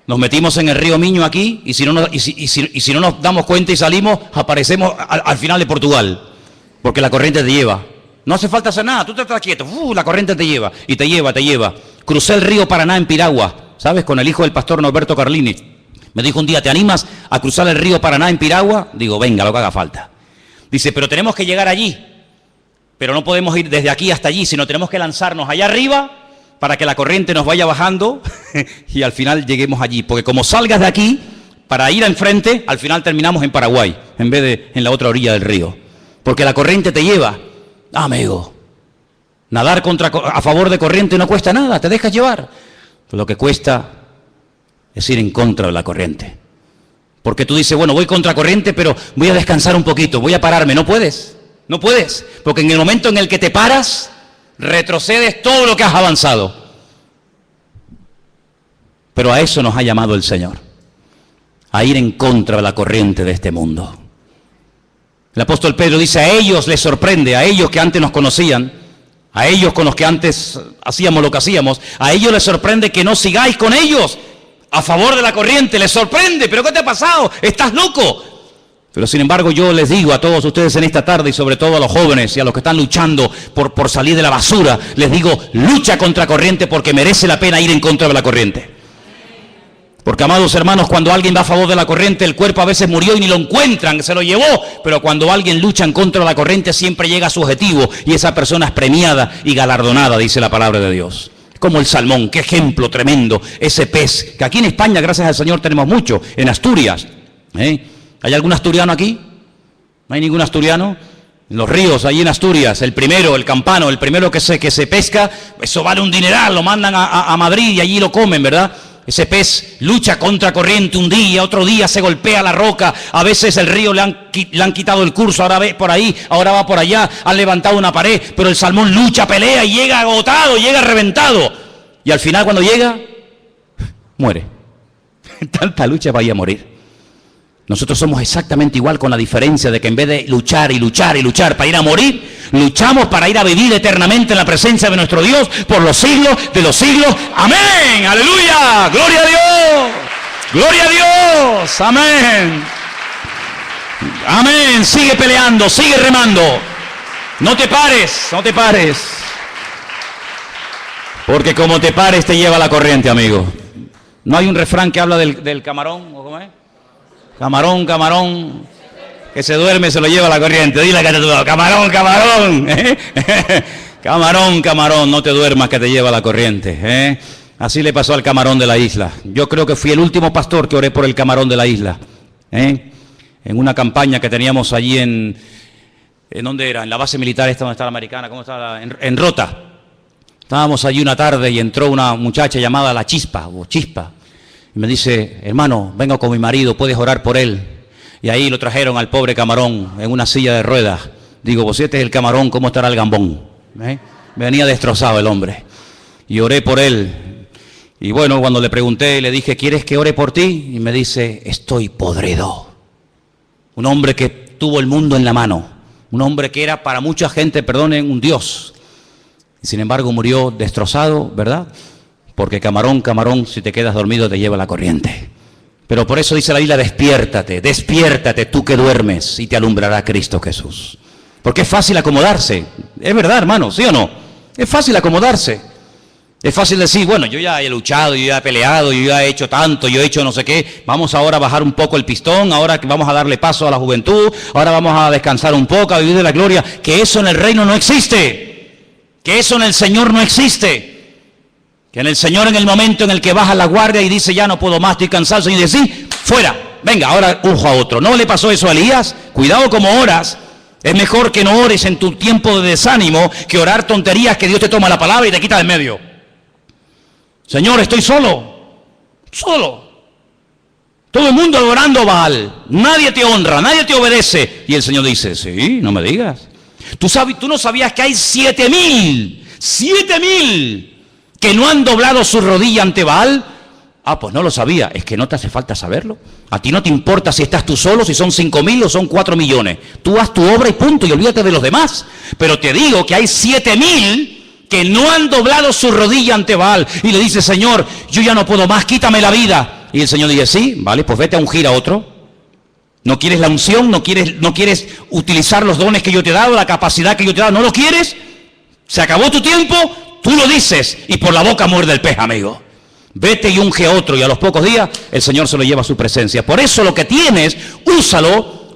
Nos metimos en el río Miño aquí, y si no nos damos cuenta y salimos, aparecemos al final de Portugal. Porque la corriente te lleva. No hace falta hacer nada, tú te estás quieto. La corriente te lleva, y te lleva. Crucé el río Paraná en Piragua, ¿sabes? Con el hijo del pastor Norberto Carlini. Me dijo un día: ¿te animas a cruzar el río Paraná en Piragua? Digo, venga, lo que haga falta. Dice: pero tenemos que llegar allí. Pero no podemos ir desde aquí hasta allí, sino tenemos que lanzarnos allá arriba para que la corriente nos vaya bajando y al final lleguemos allí. Porque como salgas de aquí, para ir enfrente, al final terminamos en Paraguay, en vez de en la otra orilla del río. Porque la corriente te lleva. Amigo, nadar a favor de corriente no cuesta nada, te dejas llevar. Pero lo que cuesta es ir en contra de la corriente. Porque tú dices: bueno, voy contra corriente, pero voy a descansar un poquito, voy a pararme. No puedes, porque en el momento en el que te paras, retrocedes todo lo que has avanzado. Pero a eso nos ha llamado el Señor, a ir en contra de la corriente de este mundo. El apóstol Pedro dice: a ellos les sorprende, a ellos que antes nos conocían, a ellos con los que antes hacíamos lo que hacíamos, a ellos les sorprende que no sigáis con ellos a favor de la corriente. Les sorprende. ¿Pero qué te ha pasado? ¿Estás loco? Pero sin embargo yo les digo a todos ustedes en esta tarde, y sobre todo a los jóvenes y a los que están luchando por salir de la basura, les digo: lucha contra corriente, porque merece la pena ir en contra de la corriente. Porque, amados hermanos, cuando alguien va a favor de la corriente, el cuerpo a veces murió y ni lo encuentran, se lo llevó. Pero cuando alguien lucha en contra de la corriente, siempre llega a su objetivo, y esa persona es premiada y galardonada, dice la palabra de Dios. Como el salmón, qué ejemplo tremendo, ese pez, que aquí en España, gracias al Señor, tenemos mucho, en Asturias. ¿Hay algún asturiano aquí? ¿No hay ningún asturiano? En los ríos, ahí en Asturias, el primero, el campano, el primero que se pesca, eso vale un dineral, lo mandan a Madrid y allí lo comen, ¿verdad? Ese pez lucha contra corriente un día, otro día se golpea la roca, a veces el río le han quitado el curso, ahora ve por ahí, ahora va por allá, han levantado una pared, pero el salmón lucha, pelea y llega agotado, llega reventado. Y al final, cuando llega, muere. Tanta lucha vaya a morir. Nosotros somos exactamente igual, con la diferencia de que en vez de luchar y luchar y luchar para ir a morir, luchamos para ir a vivir eternamente en la presencia de nuestro Dios por los siglos de los siglos. ¡Amén! ¡Aleluya! ¡Gloria a Dios! ¡Gloria a Dios! ¡Amén! ¡Amén! Sigue peleando, sigue remando. No te pares, no te pares. Porque como te pares te lleva la corriente, amigo. ¿No hay un refrán que habla del camarón? ¿O cómo es? Camarón, camarón, que se duerme se lo lleva la corriente. Dile que te duerma. Camarón, camarón. Camarón, camarón, no te duermas que te lleva la corriente. Así le pasó al camarón de la isla. Yo creo que fui el último pastor que oré por el camarón de la isla. En una campaña que teníamos allí ¿en dónde era? En la base militar esta donde está la americana. ¿Cómo estaba? En Rota. Estábamos allí una tarde y entró una muchacha llamada La Chispa, o Chispa. Y me dice, hermano, vengo con mi marido, ¿puedes orar por él? Y ahí lo trajeron al pobre camarón en una silla de ruedas. Digo, pues si este es el camarón, ¿cómo estará el gambón? Venía destrozado el hombre. Y oré por él. Y bueno, cuando le pregunté, le dije, ¿quieres que ore por ti? Y me dice, estoy podrido. Un hombre que tuvo el mundo en la mano. Un hombre que era para mucha gente, perdonen, un dios. Y sin embargo murió destrozado, ¿verdad? Porque camarón, camarón, si te quedas dormido te lleva la corriente. Pero por eso dice la Biblia, despiértate, despiértate tú que duermes y te alumbrará Cristo Jesús. Porque es fácil acomodarse. Es verdad, hermano, ¿sí o no? Es fácil acomodarse. Es fácil decir, bueno, yo ya he luchado, yo ya he peleado, yo ya he hecho tanto, yo he hecho no sé qué. Vamos ahora a bajar un poco el pistón, ahora vamos a darle paso a la juventud, ahora vamos a descansar un poco, a vivir de la gloria. Que eso en el reino no existe. Que eso en el Señor no existe. Que en el Señor, en el momento en el que baja la guardia y dice, ya no puedo más, estoy cansado, y dice, sí, fuera, venga, ahora unjo a otro. ¿No le pasó eso a Elías? Cuidado como oras. Es mejor que no ores en tu tiempo de desánimo que orar tonterías que Dios te toma la palabra y te quita de en medio. Señor, estoy solo. Solo. Todo el mundo adorando a Baal. Nadie te honra, nadie te obedece. Y el Señor dice, sí, no me digas. Tú no sabías que hay 7,000 que no han doblado su rodilla ante Baal. Ah, pues no lo sabía. Es que no te hace falta saberlo. A ti no te importa si estás tú solo, si son 5,000 o son 4 millones. Tú haz tu obra y punto, y olvídate de los demás. Pero te digo que hay 7,000 que no han doblado su rodilla ante Baal. Y le dice, Señor, yo ya no puedo más, quítame la vida. Y el Señor dice, sí, vale, pues vete a ungir a otro. ¿No quieres la unción? ¿No quieres utilizar los dones que yo te he dado, la capacidad que yo te he dado? ¿No lo quieres? ¿Se acabó tu tiempo? Tú lo dices y por la boca muerde el pez, amigo. Vete y unge a otro y a los pocos días el Señor se lo lleva a su presencia. Por eso lo que tienes, úsalo,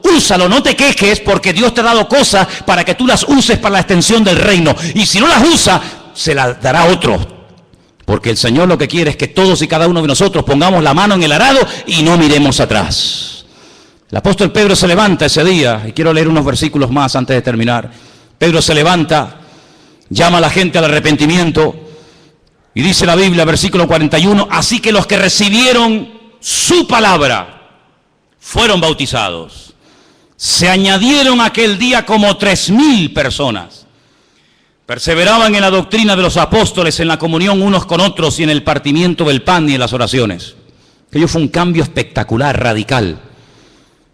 no te quejes porque Dios te ha dado cosas para que tú las uses para la extensión del reino. Y si no las usa, se las dará otro. Porque el Señor lo que quiere es que todos y cada uno de nosotros pongamos la mano en el arado y no miremos atrás. El apóstol Pedro se levanta ese día, y quiero leer unos versículos más antes de terminar. Pedro se levanta, llama a la gente al arrepentimiento, y dice la Biblia, versículo 41, así que los que recibieron su palabra fueron bautizados. Se añadieron aquel día como 3,000 personas. Perseveraban en la doctrina de los apóstoles, en la comunión unos con otros y en el partimiento del pan y en las oraciones. Aquello fue un cambio espectacular, radical.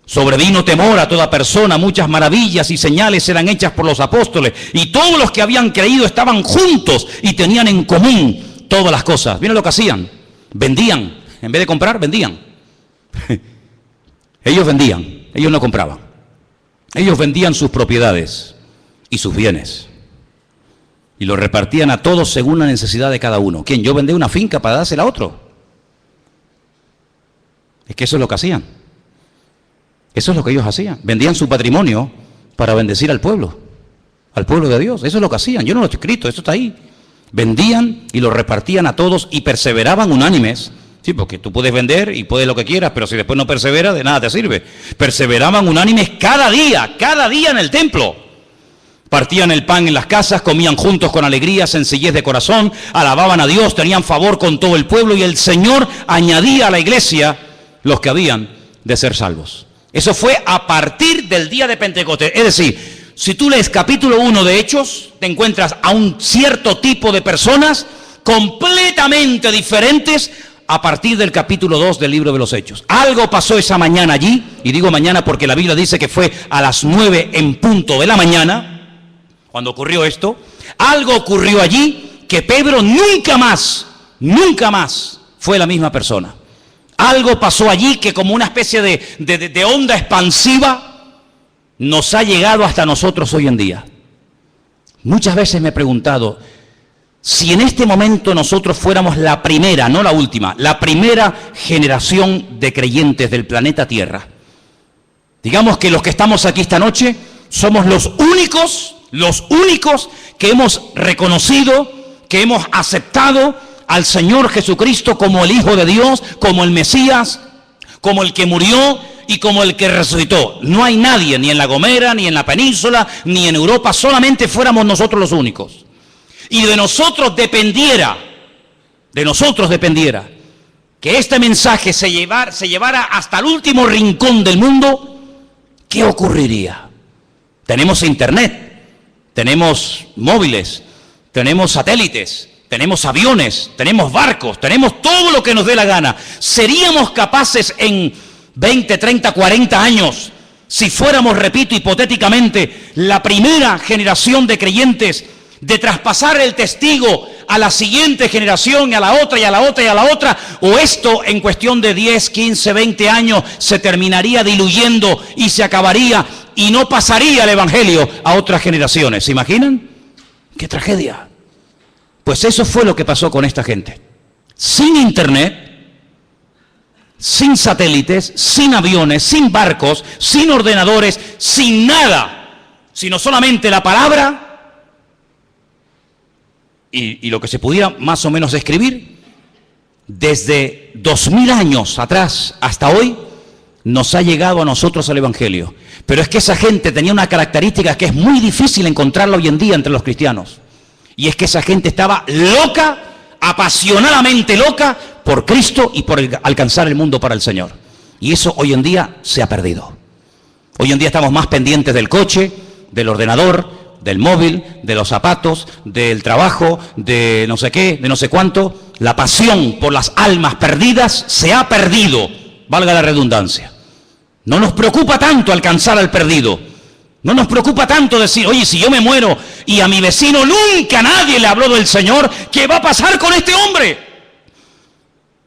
Sobrevino temor a toda persona, muchas maravillas y señales eran hechas por los apóstoles, y todos los que habían creído estaban juntos y tenían en común todas las cosas. ¿Vieron lo que hacían? Vendían, en vez de comprar, vendían. Ellos vendían, ellos no compraban. Ellos vendían sus propiedades y sus bienes, y los repartían a todos según la necesidad de cada uno. ¿Quién? Yo vendí una finca para dársela a otro. Es que eso es lo que hacían. Eso es lo que ellos hacían. Vendían su patrimonio para bendecir al pueblo de Dios. Eso es lo que hacían. Yo no lo he escrito, eso está ahí. Vendían y lo repartían a todos y perseveraban unánimes. Sí, porque tú puedes vender y puedes lo que quieras, pero si después no perseveras, de nada te sirve. Perseveraban unánimes cada día en el templo. Partían el pan en las casas, comían juntos con alegría, sencillez de corazón, alababan a Dios, tenían favor con todo el pueblo, y el Señor añadía a la iglesia los que habían de ser salvos. Eso fue a partir del día de Pentecostés. Es decir, si tú lees capítulo 1 de Hechos, te encuentras a un cierto tipo de personas completamente diferentes a partir del capítulo 2 del libro de los Hechos. Algo pasó esa mañana allí, y digo mañana porque la Biblia dice que fue a las 9 en punto de la mañana, cuando ocurrió esto. Algo ocurrió allí que Pedro nunca más fue la misma persona. Algo pasó allí que como una especie de onda expansiva nos ha llegado hasta nosotros hoy en día. Muchas veces me he preguntado, si en este momento nosotros fuéramos la primera, no la última, la primera generación de creyentes del planeta Tierra, digamos que los que estamos aquí esta noche somos los únicos que hemos reconocido, que hemos aceptado al Señor Jesucristo como el Hijo de Dios, como el Mesías, como el que murió y como el que resucitó. No hay nadie, ni en La Gomera, ni en la península, ni en Europa, solamente fuéramos nosotros los únicos. Y de nosotros dependiera que este mensaje se llevara hasta el último rincón del mundo, ¿qué ocurriría? Tenemos internet, tenemos móviles, tenemos satélites, tenemos aviones, tenemos barcos, tenemos todo lo que nos dé la gana. ¿Seríamos capaces en 20, 30, 40 años, si fuéramos, repito, hipotéticamente, la primera generación de creyentes, de traspasar el testigo a la siguiente generación, y a la otra, y a la otra, y a la otra? ¿O esto en cuestión de 10, 15, 20 años se terminaría diluyendo y se acabaría y no pasaría el Evangelio a otras generaciones? ¿Se imaginan? ¡Qué tragedia! Pues eso fue lo que pasó con esta gente. Sin internet, sin satélites, sin aviones, sin barcos, sin ordenadores, sin nada, sino solamente la palabra y lo que se pudiera más o menos escribir. Desde 2000 años atrás hasta hoy nos ha llegado a nosotros el Evangelio. Pero es que esa gente tenía una característica que es muy difícil encontrarla hoy en día entre los cristianos. Y es que esa gente estaba loca, apasionadamente loca por Cristo y por alcanzar el mundo para el Señor. Y eso hoy en día se ha perdido. Hoy en día estamos más pendientes del coche, del ordenador, del móvil, de los zapatos, del trabajo, de no sé qué, de no sé cuánto. La pasión por las almas perdidas se ha perdido, valga la redundancia. No nos preocupa tanto alcanzar al perdido. No nos preocupa tanto decir, oye, si yo me muero y a mi vecino nunca nadie le habló del Señor, ¿qué va a pasar con este hombre?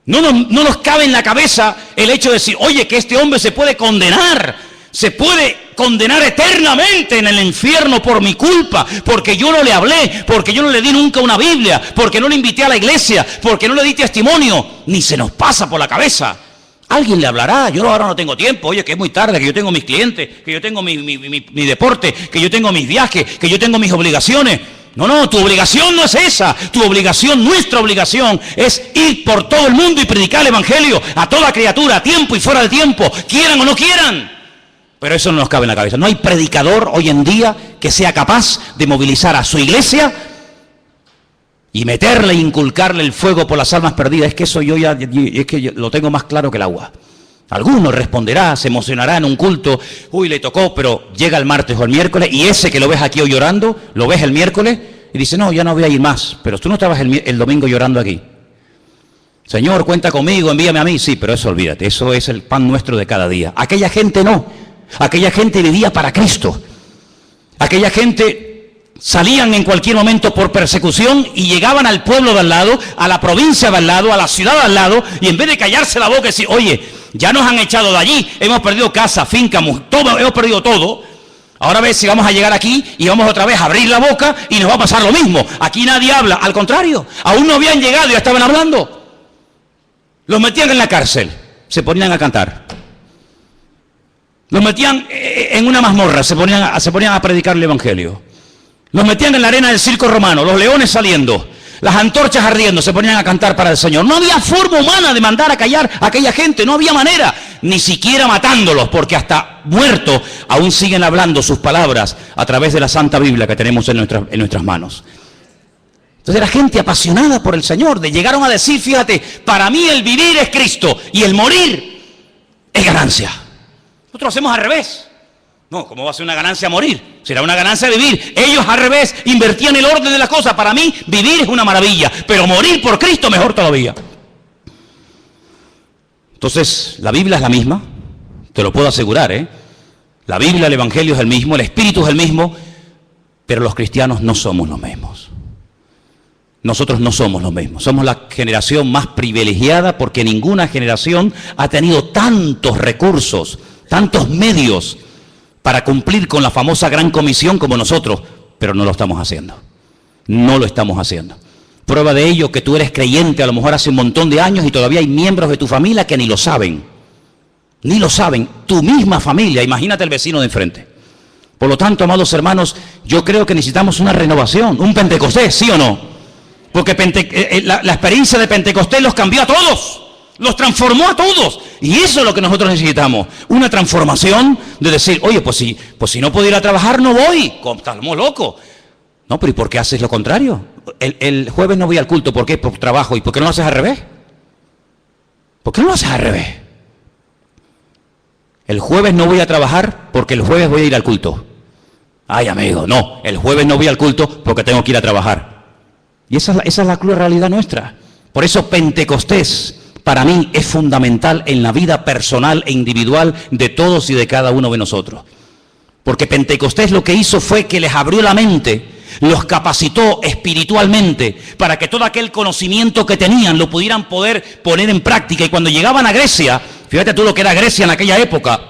No nos cabe en la cabeza el hecho de decir, oye, que este hombre se puede condenar eternamente en el infierno por mi culpa, porque yo no le hablé, porque yo no le di nunca una Biblia, porque no le invité a la iglesia, porque no le di testimonio. Ni se nos pasa por la cabeza. Alguien le hablará, yo ahora no tengo tiempo, oye, que es muy tarde, que yo tengo mis clientes, que yo tengo mi deporte, que yo tengo mis viajes, que yo tengo mis obligaciones. No, tu obligación no es esa. Tu obligación, nuestra obligación, es ir por todo el mundo y predicar el Evangelio a toda criatura, a tiempo y fuera de tiempo, quieran o no quieran. Pero eso no nos cabe en la cabeza. No hay predicador hoy en día que sea capaz de movilizar a su iglesia y meterle e inculcarle el fuego por las almas perdidas. Es que eso yo lo tengo más claro que el agua. Alguno responderá, se emocionará en un culto, uy, le tocó, pero llega el martes o el miércoles, y ese que lo ves aquí hoy llorando, lo ves el miércoles, y dice, no, ya no voy a ir más. Pero tú no estabas el domingo llorando aquí. Señor, cuenta conmigo, envíame a mí. Sí, pero eso olvídate, eso es el pan nuestro de cada día. Aquella gente no. Aquella gente vivía para Cristo. Aquella gente salían en cualquier momento por persecución y llegaban al pueblo de al lado, a la provincia de al lado, a la ciudad de al lado, y en vez de callarse la boca y decir, oye, ya nos han echado de allí, hemos perdido casa, finca, todo, hemos perdido todo. Ahora a ver si vamos a llegar aquí y vamos otra vez a abrir la boca y nos va a pasar lo mismo. Aquí nadie habla, al contrario, aún no habían llegado y ya estaban hablando. Los metían en la cárcel, se ponían a cantar. Los metían en una mazmorra, se ponían a predicar el Evangelio. Los metían en la arena del circo romano, los leones saliendo, las antorchas ardiendo, se ponían a cantar para el Señor. No había forma humana de mandar a callar a aquella gente, no había manera, ni siquiera matándolos, porque hasta muertos aún siguen hablando sus palabras a través de la Santa Biblia que tenemos en nuestras manos. Entonces era gente apasionada por el Señor, llegaron a decir, fíjate, para mí el vivir es Cristo y el morir es ganancia. Nosotros lo hacemos al revés. No, ¿cómo va a ser una ganancia morir? Será una ganancia vivir. Ellos al revés invertían el orden de las cosas. Para mí vivir es una maravilla, pero morir por Cristo mejor todavía. Entonces, la Biblia es la misma, te lo puedo asegurar, ¿eh? La Biblia, el Evangelio es el mismo, el Espíritu es el mismo, pero los cristianos no somos los mismos. Nosotros no somos los mismos. Somos la generación más privilegiada porque ninguna generación ha tenido tantos recursos, tantos medios para cumplir con la famosa gran comisión como nosotros, pero no lo estamos haciendo. No lo estamos haciendo. Prueba de ello que tú eres creyente a lo mejor hace un montón de años y todavía hay miembros de tu familia que ni lo saben. Ni lo saben. Tu misma familia, imagínate el vecino de enfrente. Por lo tanto, amados hermanos, yo creo que necesitamos una renovación, un Pentecostés, ¿sí o no? Porque la experiencia de Pentecostés los cambió a todos, los transformó a todos. Y eso es lo que nosotros necesitamos, una transformación de decir, oye, pues si no puedo ir a trabajar, no voy, estamos locos. No, pero ¿y por qué haces lo contrario? El jueves no voy al culto, ¿por qué? Por trabajo. ¿Y por qué no lo haces al revés? ¿Por qué no lo haces al revés? El jueves no voy a trabajar porque el jueves voy a ir al culto. Ay, amigo, no, el jueves no voy al culto porque tengo que ir a trabajar. Y esa es la cruel realidad nuestra. Por eso Pentecostés para mí es fundamental en la vida personal e individual de todos y de cada uno de nosotros. Porque Pentecostés lo que hizo fue que les abrió la mente, los capacitó espiritualmente para que todo aquel conocimiento que tenían lo pudieran poder poner en práctica. Y cuando llegaban a Grecia, fíjate tú lo que era Grecia en aquella época,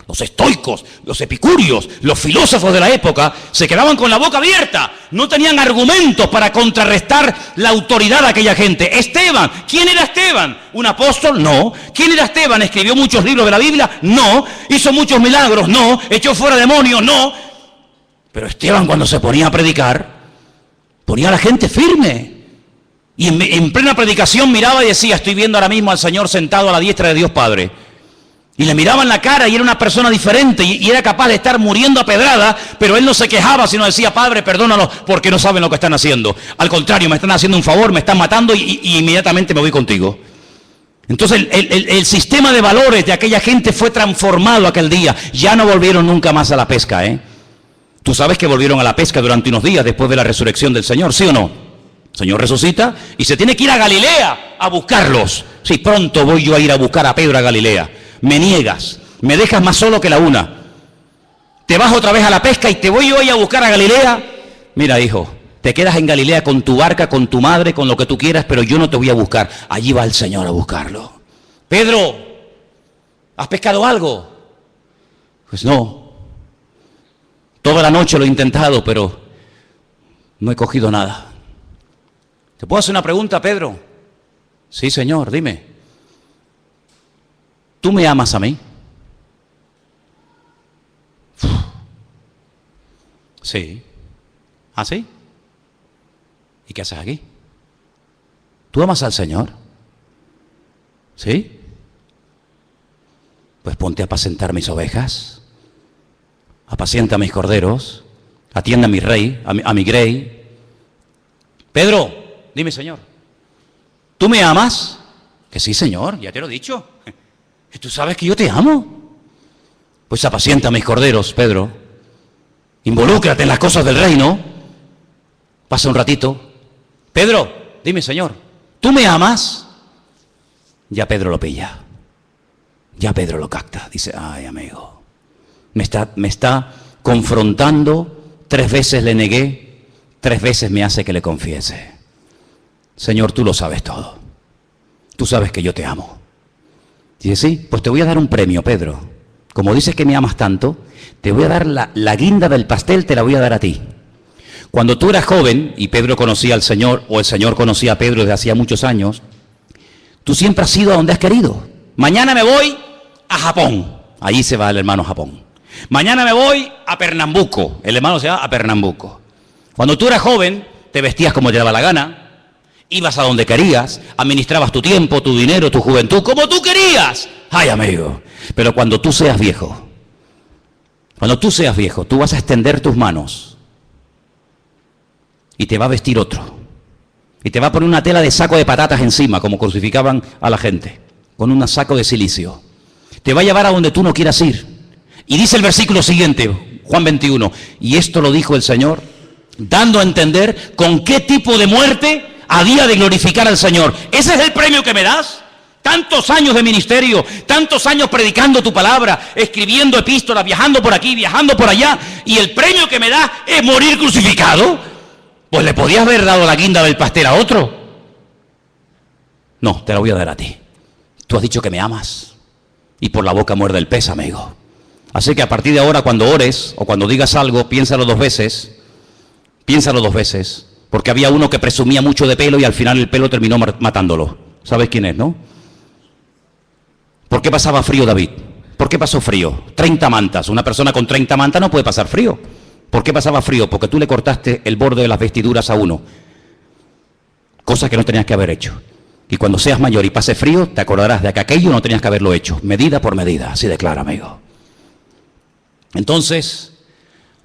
los estoicos, los epicúreos, los filósofos de la época se quedaban con la boca abierta, no tenían argumentos para contrarrestar la autoridad de aquella gente. Esteban, ¿quién era Esteban? ¿Un apóstol? No. ¿Quién era Esteban? ¿Escribió muchos libros de la Biblia? No. ¿Hizo muchos milagros? No. ¿Echó fuera demonios? No. Pero Esteban, cuando se ponía a predicar, ponía a la gente firme. Y en plena predicación miraba y decía, estoy viendo ahora mismo al Señor sentado a la diestra de Dios Padre. Y le miraba en la cara y era una persona diferente y era capaz de estar muriendo a pedrada, pero él no se quejaba, sino decía, Padre, perdónalos porque no saben lo que están haciendo. Al contrario, me están haciendo un favor, me están matando y inmediatamente me voy contigo. Entonces el sistema de valores de aquella gente fue transformado aquel día. Ya no volvieron nunca más a la pesca, ¿eh? Tú sabes que volvieron a la pesca durante unos días después de la resurrección del Señor, ¿sí o no? El Señor resucita y se tiene que ir a Galilea a buscarlos. Sí, pronto voy yo a ir a buscar a Pedro a Galilea. Me niegas, me dejas más solo que la una. Te vas otra vez a la pesca y te voy yo a buscar a Galilea. Mira, hijo, te quedas en Galilea con tu barca, con tu madre, con lo que tú quieras, pero yo no te voy a buscar. Allí va el Señor a buscarlo. Pedro, ¿has pescado algo? Pues no. Toda la noche lo he intentado, pero no he cogido nada. ¿Te puedo hacer una pregunta, Pedro? Sí, Señor, dime. ¿Tú me amas a mí? Sí. ¿Ah, sí? ¿Y qué haces aquí? ¿Tú amas al Señor? ¿Sí? Pues ponte a apacentar mis ovejas, apacienta mis corderos, atiende a mi rey, a mi grey. Pedro, dime, Señor, ¿tú me amas? Que sí, Señor, ya te lo he dicho. ¿Tú sabes que yo te amo? Pues apacienta mis corderos, Pedro. Involúcrate en las cosas del reino. Pasa un ratito. Pedro, dime, Señor, ¿tú me amas? Ya Pedro lo pilla. Ya Pedro lo capta. Dice, ay, amigo, me está confrontando. 3 veces le negué. 3 veces me hace que le confiese. Señor, tú lo sabes todo. Tú sabes que yo te amo. Dice, sí, pues te voy a dar un premio, Pedro. Como dices que me amas tanto, te voy a dar la guinda del pastel, te la voy a dar a ti. Cuando tú eras joven, y Pedro conocía al Señor, o el Señor conocía a Pedro desde hacía muchos años, tú siempre has ido a donde has querido. Mañana me voy a Japón. Ahí se va el hermano a Japón. Mañana me voy a Pernambuco. El hermano se va a Pernambuco. Cuando tú eras joven, te vestías como te daba la gana. Ibas a donde querías, administrabas tu tiempo, tu dinero, tu juventud, como tú querías. Ay, amigo, pero cuando tú seas viejo, tú vas a extender tus manos y te va a vestir otro. Y te va a poner una tela de saco de patatas encima, como crucificaban a la gente, con un saco de silicio. Te va a llevar a donde tú no quieras ir. Y dice el versículo siguiente, Juan 21, y esto lo dijo el Señor, dando a entender con qué tipo de muerte había de glorificar al Señor. ¿Ese es el premio que me das? Tantos años de ministerio, tantos años predicando tu palabra, escribiendo epístolas, viajando por aquí, viajando por allá, y el premio que me das es morir crucificado. Pues le podías haber dado la guinda del pastel a otro. No, te la voy a dar a ti. Tú has dicho que me amas, y por la boca muerde el pez, amigo. Así que a partir de ahora, cuando ores o cuando digas algo, piénsalo dos veces, porque había uno que presumía mucho de pelo y al final el pelo terminó matándolo. ¿Sabes quién es, no? ¿Por qué pasaba frío David? ¿Por qué pasó frío? 30 mantas. Una persona con 30 mantas no puede pasar frío. ¿Por qué pasaba frío? Porque tú le cortaste el borde de las vestiduras a uno. Cosa que no tenías que haber hecho. Y cuando seas mayor y pase frío, te acordarás de que aquello no tenías que haberlo hecho. Medida por medida, así de claro, amigo. Entonces,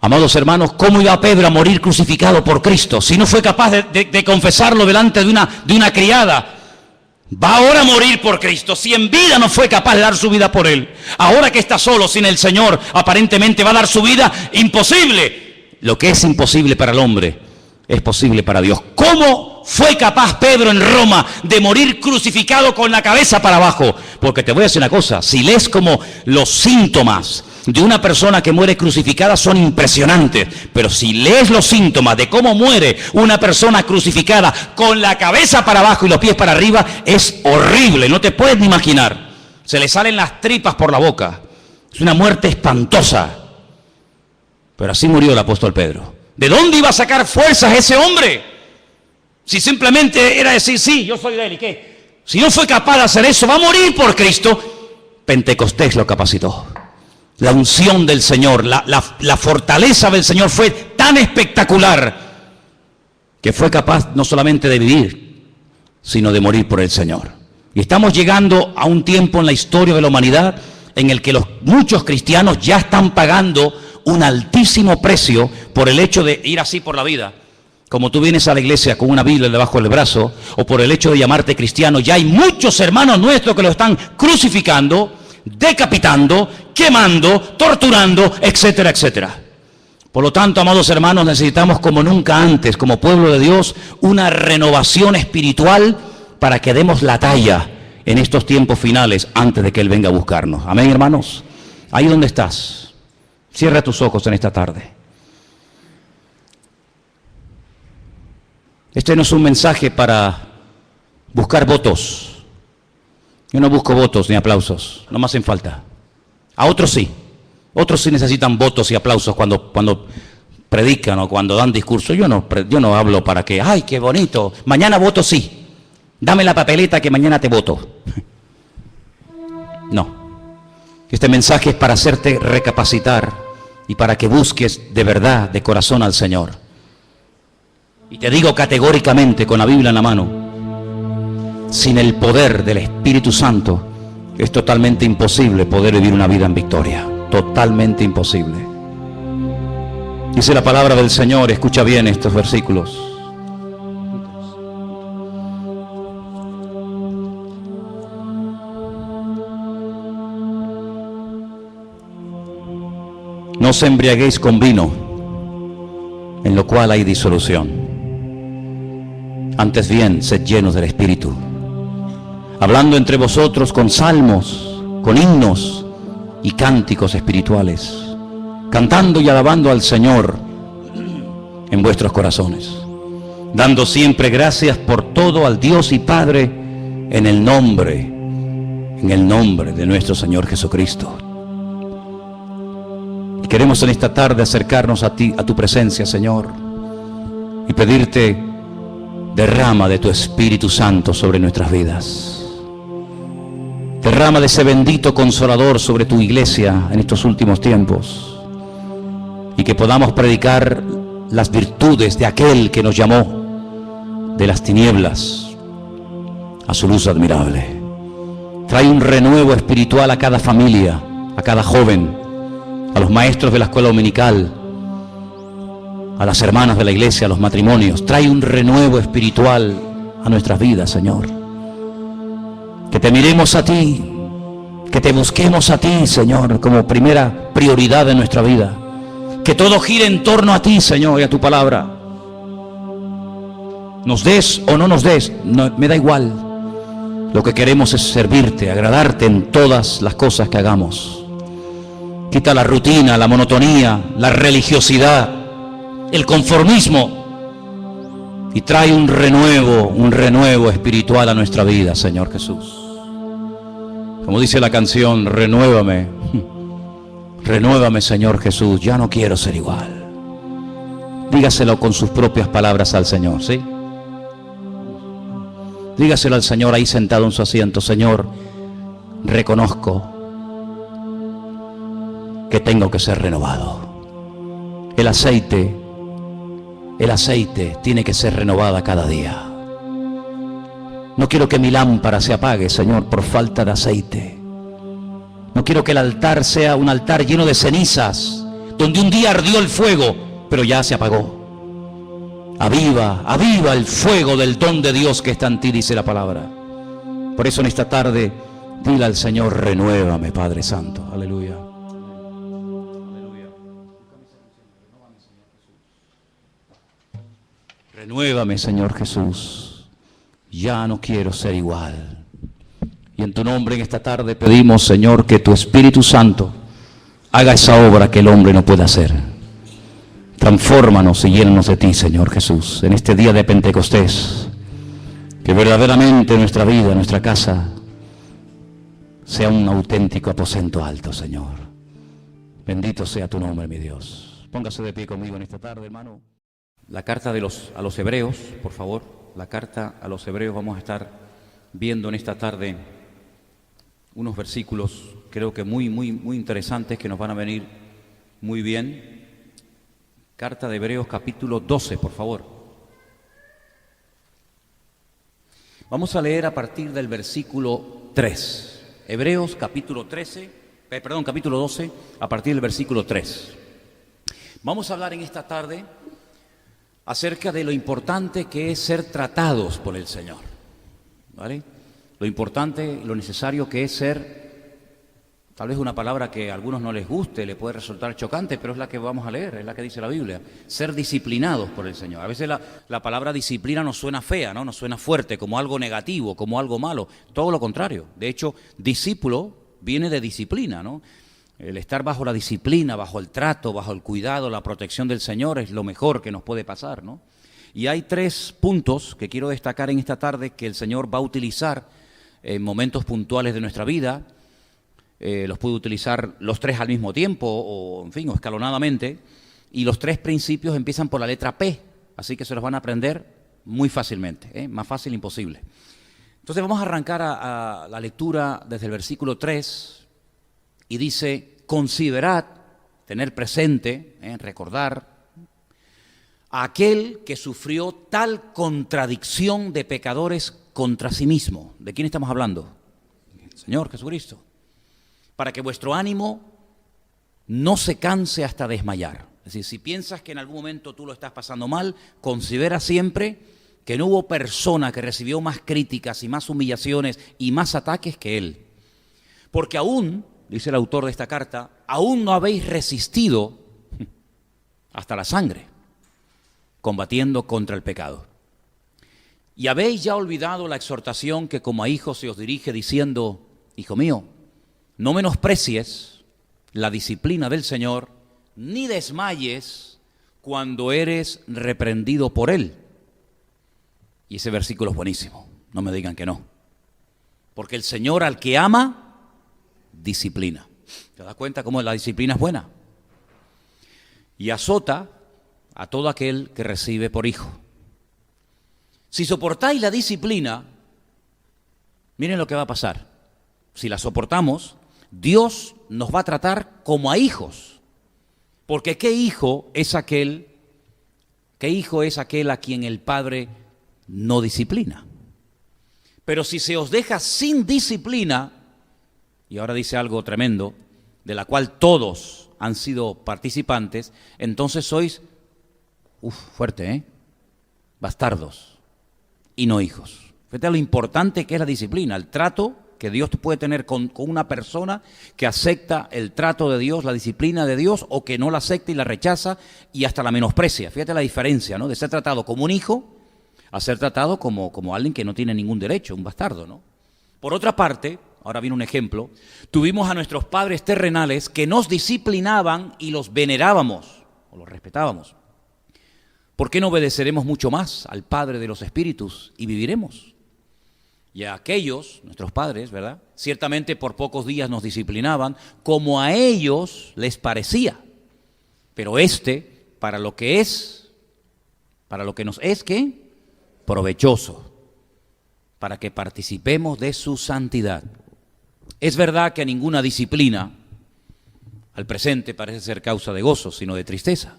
amados hermanos, ¿cómo iba Pedro a morir crucificado por Cristo si no fue capaz de confesarlo delante de una criada? Va ahora a morir por Cristo. Si en vida no fue capaz de dar su vida por Él, ahora que está solo, sin el Señor, aparentemente va a dar su vida. Imposible. Lo que es imposible para el hombre es posible para Dios. ¿Cómo fue capaz Pedro en Roma de morir crucificado con la cabeza para abajo? Porque te voy a decir una cosa, si lees como los síntomas de una persona que muere crucificada son impresionantes, pero si lees los síntomas de cómo muere una persona crucificada con la cabeza para abajo y los pies para arriba, es horrible, no te puedes ni imaginar. Se le salen las tripas por la boca, es una muerte espantosa. Pero así murió el apóstol Pedro. ¿De dónde iba a sacar fuerzas ese hombre? Si simplemente era decir, sí, yo soy de él, ¿y qué? Si no fue capaz de hacer eso, va a morir por Cristo. Pentecostés lo capacitó. La unción del Señor, la fortaleza del Señor fue tan espectacular que fue capaz no solamente de vivir, sino de morir por el Señor. Y estamos llegando a un tiempo en la historia de la humanidad en el que muchos cristianos ya están pagando un altísimo precio por el hecho de ir así por la vida. Como tú vienes a la iglesia con una Biblia debajo del brazo, o por el hecho de llamarte cristiano, ya hay muchos hermanos nuestros que lo están crucificando, decapitando, quemando, torturando, etcétera, etcétera. Por lo tanto, amados hermanos, necesitamos como nunca antes, como pueblo de Dios, una renovación espiritual para que demos la talla en estos tiempos finales antes de que Él venga a buscarnos. Amén, hermanos. Ahí donde estás, cierra tus ojos en esta tarde. Este no es un mensaje para buscar votos. Yo no busco votos ni aplausos, no me hacen falta. A otros sí necesitan votos y aplausos cuando predican o cuando dan discursos. Yo no hablo para que, ay, qué bonito, mañana voto sí. Dame la papeleta que mañana te voto. No. Este mensaje es para hacerte recapacitar y para que busques de verdad, de corazón al Señor. Y te digo categóricamente con la Biblia en la mano, sin el poder del Espíritu Santo es totalmente imposible poder vivir una vida en victoria. Totalmente imposible. Dice la palabra del Señor, escucha bien estos versículos. No os embriaguéis con vino, en lo cual hay disolución. Antes bien, sed llenos del Espíritu, hablando entre vosotros con salmos, con himnos y cánticos espirituales, cantando y alabando al Señor en vuestros corazones, dando siempre gracias por todo al Dios y Padre en el nombre de nuestro Señor Jesucristo. Y queremos en esta tarde acercarnos a ti, a tu presencia, Señor, y pedirte, derrama de tu Espíritu Santo sobre nuestras vidas. Derrama de ese bendito consolador sobre tu iglesia en estos últimos tiempos, y que podamos predicar las virtudes de aquel que nos llamó de las tinieblas a su luz admirable. Trae un renuevo espiritual a cada familia, a cada joven, a los maestros de la escuela dominical, a las hermanas de la iglesia, a los matrimonios. Trae un renuevo espiritual a nuestras vidas, Señor. Que te miremos a ti, que te busquemos a ti, Señor, como primera prioridad de nuestra vida. Que todo gire en torno a ti, Señor, y a tu palabra. Nos des o no nos des, no, me da igual. Lo que queremos es servirte, agradarte en todas las cosas que hagamos. Quita la rutina, la monotonía, la religiosidad, el conformismo y trae un renuevo espiritual a nuestra vida, Señor Jesús. Como dice la canción, renuévame, renuévame, Señor Jesús, ya no quiero ser igual. Dígaselo con sus propias palabras al Señor, ¿sí? Dígaselo al Señor ahí sentado en su asiento. Señor, reconozco que tengo que ser renovado. El aceite tiene que ser renovada cada día. No quiero que mi lámpara se apague, Señor, por falta de aceite. No quiero que el altar sea un altar lleno de cenizas, donde un día ardió el fuego, pero ya se apagó. Aviva, aviva el fuego del don de Dios que está en ti, dice la palabra. Por eso en esta tarde, dile al Señor, renuévame, Padre Santo. Aleluya. Renuévame, Señor Jesús. Ya no quiero ser igual. Y en tu nombre en esta tarde pedimos, Señor, que tu Espíritu Santo haga esa obra que el hombre no puede hacer. Transfórmanos y llénanos de ti, Señor Jesús, en este día de Pentecostés. Que verdaderamente nuestra vida, nuestra casa, sea un auténtico aposento alto, Señor. Bendito sea tu nombre, mi Dios. Póngase de pie conmigo en esta tarde, hermano. La carta a los Hebreos, por favor. La carta a los Hebreos, vamos a estar viendo en esta tarde unos versículos, creo que muy interesantes, que nos van a venir muy bien. Carta de Hebreos capítulo 12, por favor. Vamos a leer a partir del versículo 3. Hebreos capítulo 12, a partir del versículo 3. Vamos a hablar en esta tarde acerca de lo importante que es ser tratados por el Señor, ¿vale? Lo importante, lo necesario que es ser, tal vez una palabra que a algunos no les guste, le puede resultar chocante, pero es la que vamos a leer, es la que dice la Biblia, ser disciplinados por el Señor. A veces la palabra disciplina nos suena fea, ¿no? Nos suena fuerte, como algo negativo, como algo malo, todo lo contrario. De hecho, discípulo viene de disciplina, ¿no? El estar bajo la disciplina, bajo el trato, bajo el cuidado, la protección del Señor es lo mejor que nos puede pasar, ¿no? Y hay 3 puntos que quiero destacar en esta tarde que el Señor va a utilizar en momentos puntuales de nuestra vida. Los puede utilizar los 3 al mismo tiempo o, en fin, o escalonadamente. Y los 3 principios empiezan por la letra P, así que se los van a aprender muy fácilmente, más fácil imposible. Entonces vamos a arrancar a la lectura desde el versículo 3 y dice, considerad, tener presente, recordar, a aquel que sufrió tal contradicción de pecadores contra sí mismo. ¿De quién estamos hablando? Señor Jesucristo. Para que vuestro ánimo no se canse hasta desmayar. Es decir, si piensas que en algún momento tú lo estás pasando mal, considera siempre que no hubo persona que recibió más críticas y más humillaciones y más ataques que él. Porque aún, dice el autor de esta carta, aún no habéis resistido hasta la sangre, combatiendo contra el pecado. Y habéis ya olvidado la exhortación que como a hijos se os dirige diciendo, hijo mío, no menosprecies la disciplina del Señor, ni desmayes cuando eres reprendido por Él. Y ese versículo es buenísimo, no me digan que no. Porque el Señor al que ama, disciplina. ¿Te das cuenta cómo la disciplina es buena? Y azota a todo aquel que recibe por hijo. Si soportáis la disciplina, miren lo que va a pasar. Si la soportamos, Dios nos va a tratar como a hijos. Porque ¿qué hijo es aquel a quien el Padre no disciplina? Pero si se os deja sin disciplina, y ahora dice algo tremendo, de la cual todos han sido participantes, entonces sois, fuerte, bastardos y no hijos. Fíjate lo importante que es la disciplina, el trato que Dios puede tener con una persona que acepta el trato de Dios, la disciplina de Dios, o que no la acepta y la rechaza y hasta la menosprecia. Fíjate la diferencia, ¿no? De ser tratado como un hijo a ser tratado como alguien que no tiene ningún derecho, un bastardo, ¿no? Por otra parte, ahora viene un ejemplo, tuvimos a nuestros padres terrenales que nos disciplinaban y los venerábamos o los respetábamos. ¿Por qué no obedeceremos mucho más al Padre de los Espíritus y viviremos? Y a aquellos, nuestros padres, ¿verdad? Ciertamente por pocos días nos disciplinaban como a ellos les parecía. Pero para lo que nos es, ¿qué? Provechoso, para que participemos de su santidad. Es verdad que ninguna disciplina al presente parece ser causa de gozo, sino de tristeza.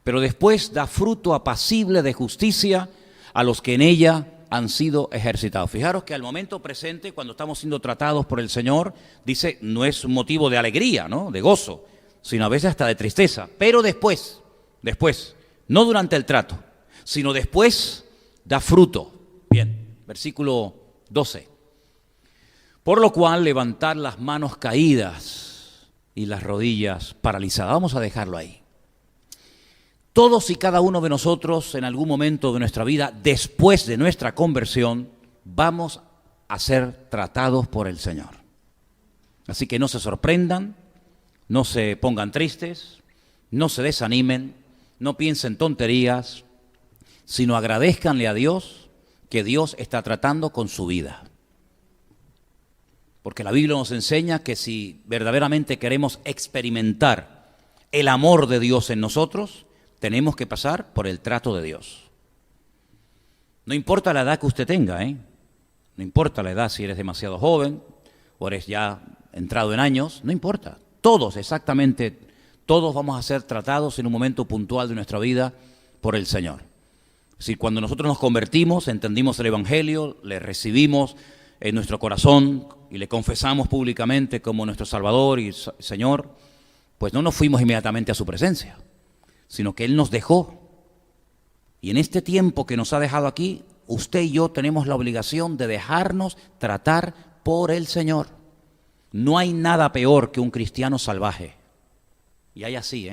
Pero después da fruto apacible de justicia a los que en ella han sido ejercitados. Fijaros que al momento presente, cuando estamos siendo tratados por el Señor, dice, no es un motivo de alegría, ¿no? De gozo, sino a veces hasta de tristeza. Pero después, no durante el trato, sino después da fruto. Bien, versículo 12. Por lo cual, levantar las manos caídas y las rodillas paralizadas. Vamos a dejarlo ahí. Todos y cada uno de nosotros en algún momento de nuestra vida, después de nuestra conversión, vamos a ser tratados por el Señor. Así que no se sorprendan, no se pongan tristes, no se desanimen, no piensen tonterías, sino agradézcanle a Dios que Dios está tratando con su vida. Porque la Biblia nos enseña que si verdaderamente queremos experimentar el amor de Dios en nosotros, tenemos que pasar por el trato de Dios. No importa la edad que usted tenga, no importa la edad, si eres demasiado joven o eres ya entrado en años, no importa. Todos, exactamente, todos vamos a ser tratados en un momento puntual de nuestra vida por el Señor. Si cuando nosotros nos convertimos, entendimos el Evangelio, le recibimos en nuestro corazón y le confesamos públicamente como nuestro Salvador y Señor, pues no nos fuimos inmediatamente a su presencia, sino que Él nos dejó. Y en este tiempo que nos ha dejado aquí, usted y yo tenemos la obligación de dejarnos tratar por el Señor. No hay nada peor que un cristiano salvaje. Y hay así,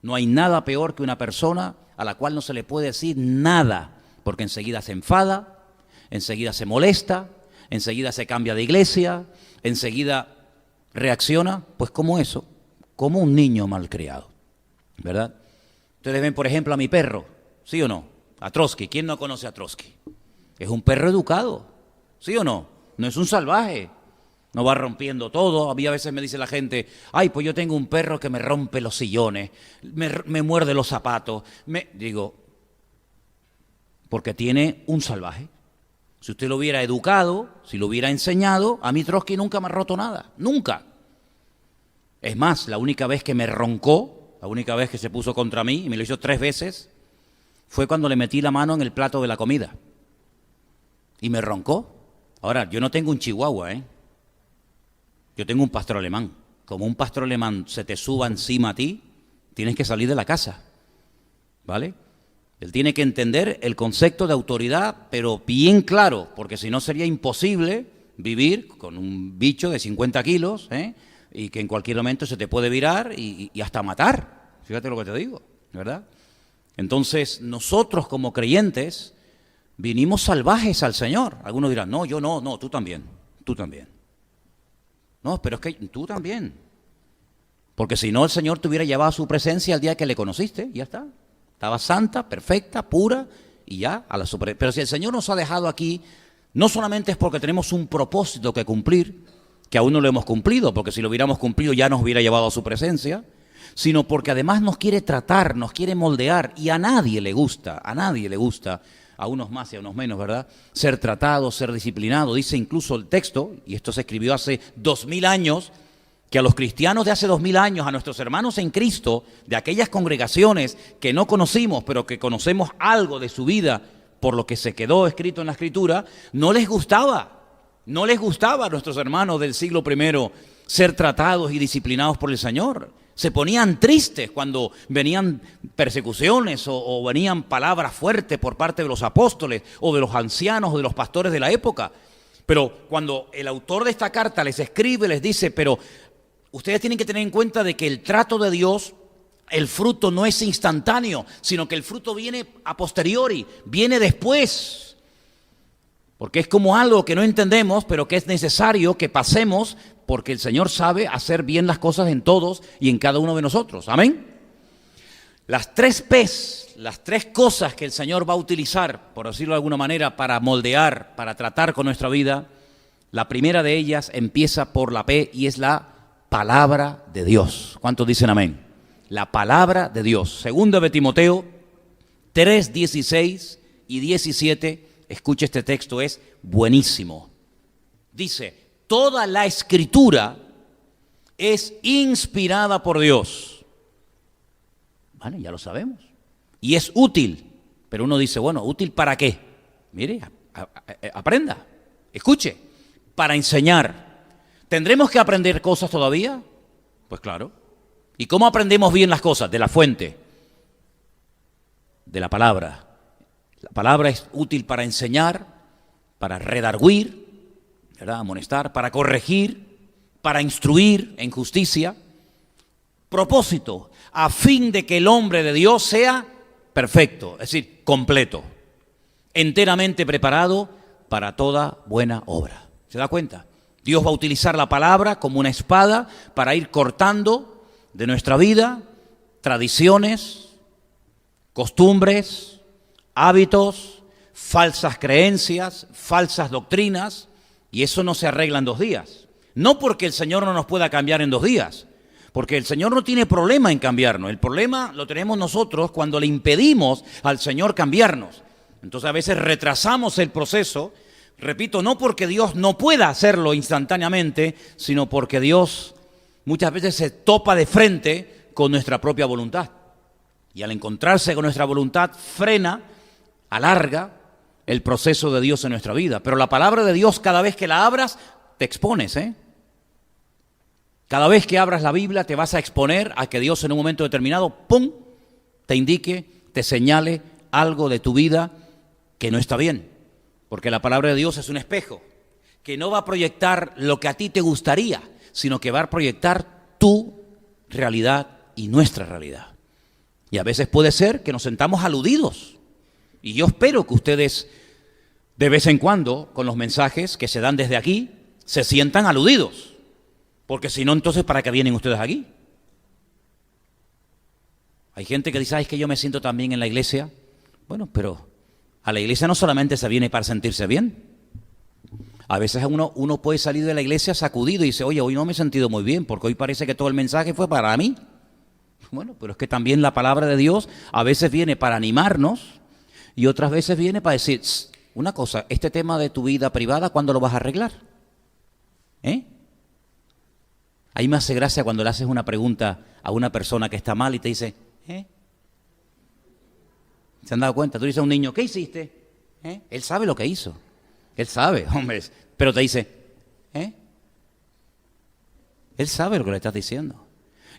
No hay nada peor que una persona a la cual no se le puede decir nada, porque enseguida se enfada, enseguida se molesta, enseguida se cambia de iglesia, enseguida reacciona, pues como eso, como un niño malcriado. ¿Verdad? Ustedes ven, por ejemplo, a mi perro, ¿sí o no? A Trotsky. ¿Quién no conoce a Trotsky? Es un perro educado, ¿sí o no? No es un salvaje, no va rompiendo todo. A mí a veces me dice la gente, ay, pues yo tengo un perro que me rompe los sillones, me muerde los zapatos. Digo, porque tiene un salvaje. Si usted lo hubiera educado, si lo hubiera enseñado, a mí Trotsky nunca me ha roto nada, nunca. Es más, la única vez que me roncó, la única vez que se puso contra mí, y me lo hizo 3 veces, fue cuando le metí la mano en el plato de la comida. Y me roncó. Ahora, yo no tengo un chihuahua, Yo tengo un pastor alemán. Como un pastor alemán se te suba encima a ti, tienes que salir de la casa. ¿Vale? Él tiene que entender el concepto de autoridad, pero bien claro, porque si no sería imposible vivir con un bicho de 50 kilos, y que en cualquier momento se te puede virar y hasta matar. Fíjate lo que te digo, ¿verdad? Entonces, nosotros como creyentes vinimos salvajes al Señor. Algunos dirán, no, yo no, tú también. No, pero es que tú también. Porque si no, el Señor te hubiera llevado a su presencia el día que le conociste, y ya está. Estaba santa, perfecta, pura, y ya a la superficie. Pero si el Señor nos ha dejado aquí, no solamente es porque tenemos un propósito que cumplir, que aún no lo hemos cumplido, porque si lo hubiéramos cumplido ya nos hubiera llevado a su presencia, sino porque además nos quiere tratar, nos quiere moldear, y a nadie le gusta, a unos más y a unos menos, ¿verdad? Ser tratado, ser disciplinado. Dice incluso el texto, y esto se escribió hace 2000 años, que a los cristianos de hace 2000 años, a nuestros hermanos en Cristo, de aquellas congregaciones que no conocimos, pero que conocemos algo de su vida, por lo que se quedó escrito en la Escritura, no les gustaba a nuestros hermanos del siglo I ser tratados y disciplinados por el Señor. Se ponían tristes cuando venían persecuciones o venían palabras fuertes por parte de los apóstoles o de los ancianos o de los pastores de la época. Pero cuando el autor de esta carta les escribe, les dice, pero ustedes tienen que tener en cuenta de que el trato de Dios, el fruto no es instantáneo, sino que el fruto viene a posteriori, viene después. Porque es como algo que no entendemos, pero que es necesario que pasemos, porque el Señor sabe hacer bien las cosas en todos y en cada uno de nosotros. Amén. Las 3 P's, las 3 cosas que el Señor va a utilizar, por decirlo de alguna manera, para moldear, para tratar con nuestra vida, la primera de ellas empieza por la P y es la palabra de Dios. ¿Cuántos dicen amén? La palabra de Dios. Segundo de Timoteo 3, 16 y 17, escuche este texto, es buenísimo. Dice, toda la escritura es inspirada por Dios. Vale, ya lo sabemos. Y es útil. Pero uno dice, bueno, ¿útil para qué? Mire, aprenda, escuche, para enseñar. ¿Tendremos que aprender cosas todavía? Pues claro. ¿Y cómo aprendemos bien las cosas? De la fuente, de la palabra. La palabra es útil para enseñar, para redarguir, ¿verdad? Amonestar, para corregir, para instruir en justicia. Propósito, a fin de que el hombre de Dios sea perfecto, es decir, completo, enteramente preparado para toda buena obra. ¿Se da cuenta? Dios va a utilizar la palabra como una espada para ir cortando de nuestra vida tradiciones, costumbres, hábitos, falsas creencias, falsas doctrinas, y eso no se arregla en 2 días. No porque el Señor no nos pueda cambiar en 2 días, porque el Señor no tiene problema en cambiarnos. El problema lo tenemos nosotros cuando le impedimos al Señor cambiarnos. Entonces a veces retrasamos el proceso, repito, no porque Dios no pueda hacerlo instantáneamente, sino porque Dios muchas veces se topa de frente con nuestra propia voluntad. Y al encontrarse con nuestra voluntad, frena, alarga el proceso de Dios en nuestra vida. Pero la palabra de Dios, cada vez que la abras, te expones, Cada vez que abras la Biblia, te vas a exponer a que Dios en un momento determinado, ¡pum!, te indique, te señale algo de tu vida que no está bien. Porque la palabra de Dios es un espejo que no va a proyectar lo que a ti te gustaría, sino que va a proyectar tu realidad y nuestra realidad. Y a veces puede ser que nos sentamos aludidos. Y yo espero que ustedes, de vez en cuando, con los mensajes que se dan desde aquí, se sientan aludidos. Porque si no, entonces, ¿para qué vienen ustedes aquí? Hay gente que dice, es que yo me siento tan bien en la iglesia. Bueno, pero a la iglesia no solamente se viene para sentirse bien. A veces uno puede salir de la iglesia sacudido y dice, oye, hoy no me he sentido muy bien, porque hoy parece que todo el mensaje fue para mí. Bueno, pero es que también la palabra de Dios a veces viene para animarnos y otras veces viene para decir, una cosa, este tema de tu vida privada, ¿cuándo lo vas a arreglar? A mí me hace gracia cuando le haces una pregunta a una persona que está mal y te dice, ¿Se han dado cuenta? Tú dices a un niño, ¿qué hiciste? Él sabe lo que hizo. Él sabe, hombre, pero te dice, Él sabe lo que le estás diciendo.